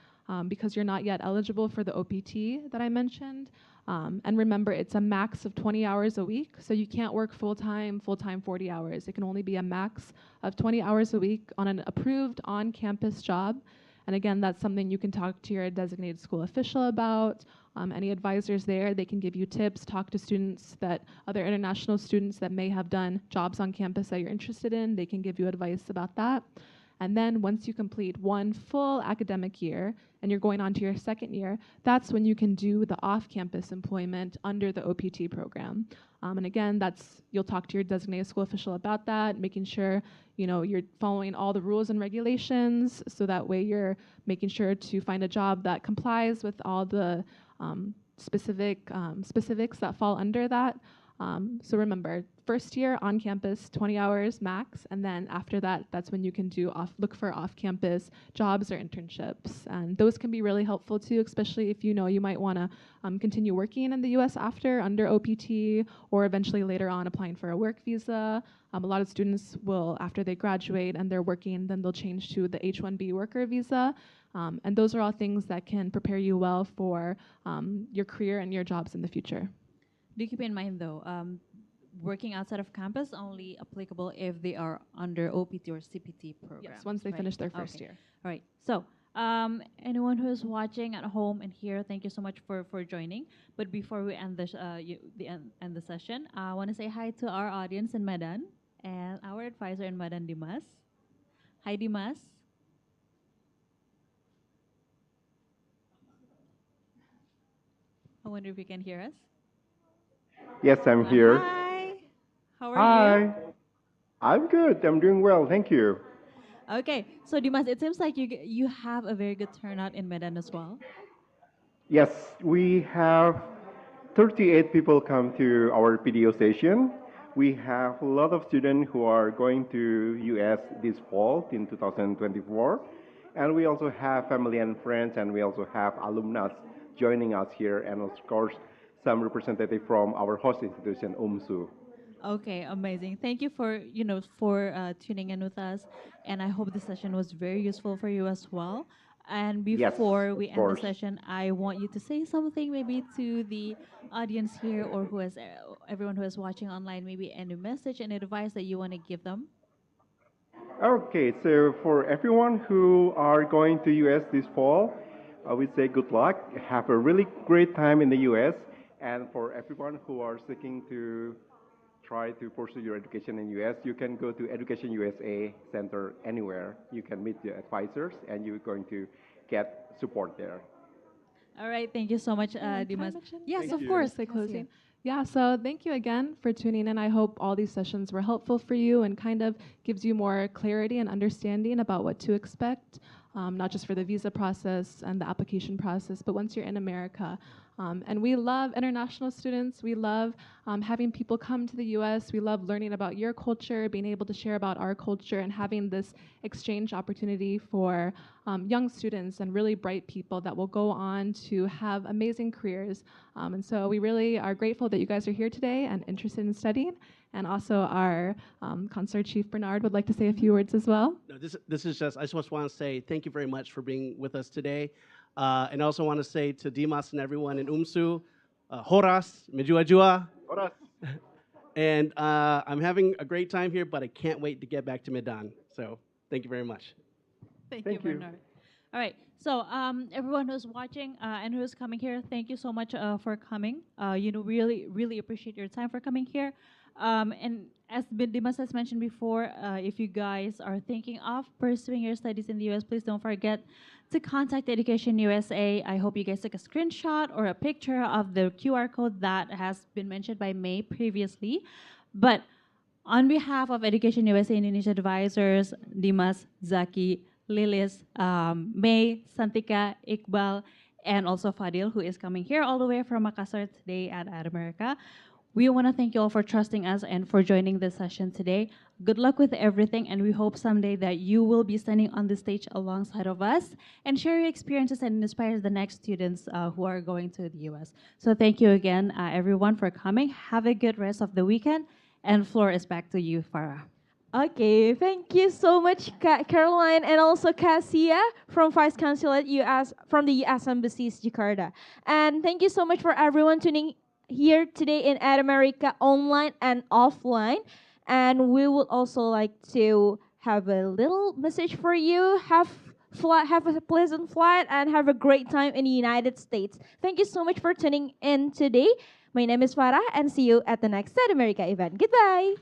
because you're not yet eligible for the OPT that I mentioned. And remember, it's a max of 20 hours a week, so you can't work full-time 40 hours. It can only be a max of 20 hours a week on an approved on-campus job. And again, that's something you can talk to your designated school official about. Any advisors there, they can give you tips, talk to other international students that may have done jobs on campus that you're interested in. They can give you advice about that. And then once you complete one full academic year and you're going on to your second year, that's when you can do the off-campus employment under the OPT program. And again, you'll talk to your designated school official about that, making sure you're following all the rules and regulations, so that way you're making sure to find a job that complies with all the specifics that fall under that. So remember, first year on campus, 20 hours max, and then after that, that's when you can look for off-campus jobs or internships. And those can be really helpful too, especially if you know you might want to continue working in the US after under OPT, or eventually later on applying for a work visa. A lot of students will, after they graduate and they're working, then they'll change to the H-1B worker visa. And those are all things that can prepare you well for your career and your jobs in the future. Do keep in mind though, working outside of campus only applicable if they are under OPT or CPT program. Yes, once they finish their first year. All right. So anyone who is watching at home and here, thank you so much for joining. But before we end end the session, I want to say hi to our audience in Medan and our advisor in Medan, Dimas. Hi, Dimas. I wonder if you can hear us. Yes, I'm here. Hi. How are you? Hi. I'm good. I'm doing well. Thank you. Okay, so Dimas, it seems like you have a very good turnout in Medan as well. Yes, we have 38 people come to our PDO session. We have a lot of students who are going to US this fall in 2024. And we also have family and friends, and we also have alumni joining us here, and of course, some representative from our host institution, UMSU. Okay, amazing. Thank you for tuning in with us, and I hope the session was very useful for you as well. And Yes, before we of end the course. session, I want you to say something maybe to the audience here or everyone who is watching online, maybe any message and advice that you want to give them. Okay, so for everyone who are going to US this fall, I would say good luck. Have a really great time in the US. And for everyone who are seeking to try to pursue your education in US, you can go to Education USA Center anywhere. You can meet the advisors, and you're going to get support there. All right, thank you so much, Dimas. Yes, Of course, say closing. Yeah, so thank you again for tuning in. I hope all these sessions were helpful for you and kind of gives you more clarity and understanding about what to expect, not just for the visa process and the application process, but once you're in America. And we love international students. We love having people come to the US. We love learning about your culture, being able to share about our culture, and having this exchange opportunity for young students and really bright people that will go on to have amazing careers. And so we really are grateful that you guys are here today and interested in studying. And also our Consular Chief Bernard would like to say a few words as well. No, this is just, I just want to say thank you very much for being with us today. And I also want to say to Dimas and everyone in UMSU, Horas, Medjua. Horas. And I'm having a great time here, but I can't wait to get back to Medan. So thank you very much. Thank you, Bernard. All right, so everyone who's watching and who's coming here, thank you so much for coming. Really appreciate your time for coming here. And as Dimas has mentioned before, if you guys are thinking of pursuing your studies in the US, please don't forget to contact Education USA. I hope you guys took a screenshot or a picture of the QR code that has been mentioned by May previously. But on behalf of Education USA Indonesia advisors, Dimas, Zaki, Lilis, May, Santika, Iqbal, and also Fadil, who is coming here all the way from Makassar today at America. We want to thank you all for trusting us and for joining this session today. Good luck with everything, and we hope someday that you will be standing on the stage alongside of us and share your experiences and inspire the next students who are going to the US. So thank you again, everyone, for coming. Have a good rest of the weekend, and floor is back to you, Farah. Okay, thank you so much, Caroline, and also Cassia from Vice Consulate US from the US Embassy Jakarta. And thank you so much for everyone tuning here today in Ad America online and offline. And we would also like to have a little message for you. Have a pleasant flight and have a great time in the United States. Thank you so much for tuning in today. My name is Farah, and see you at the next Ad America event. Goodbye.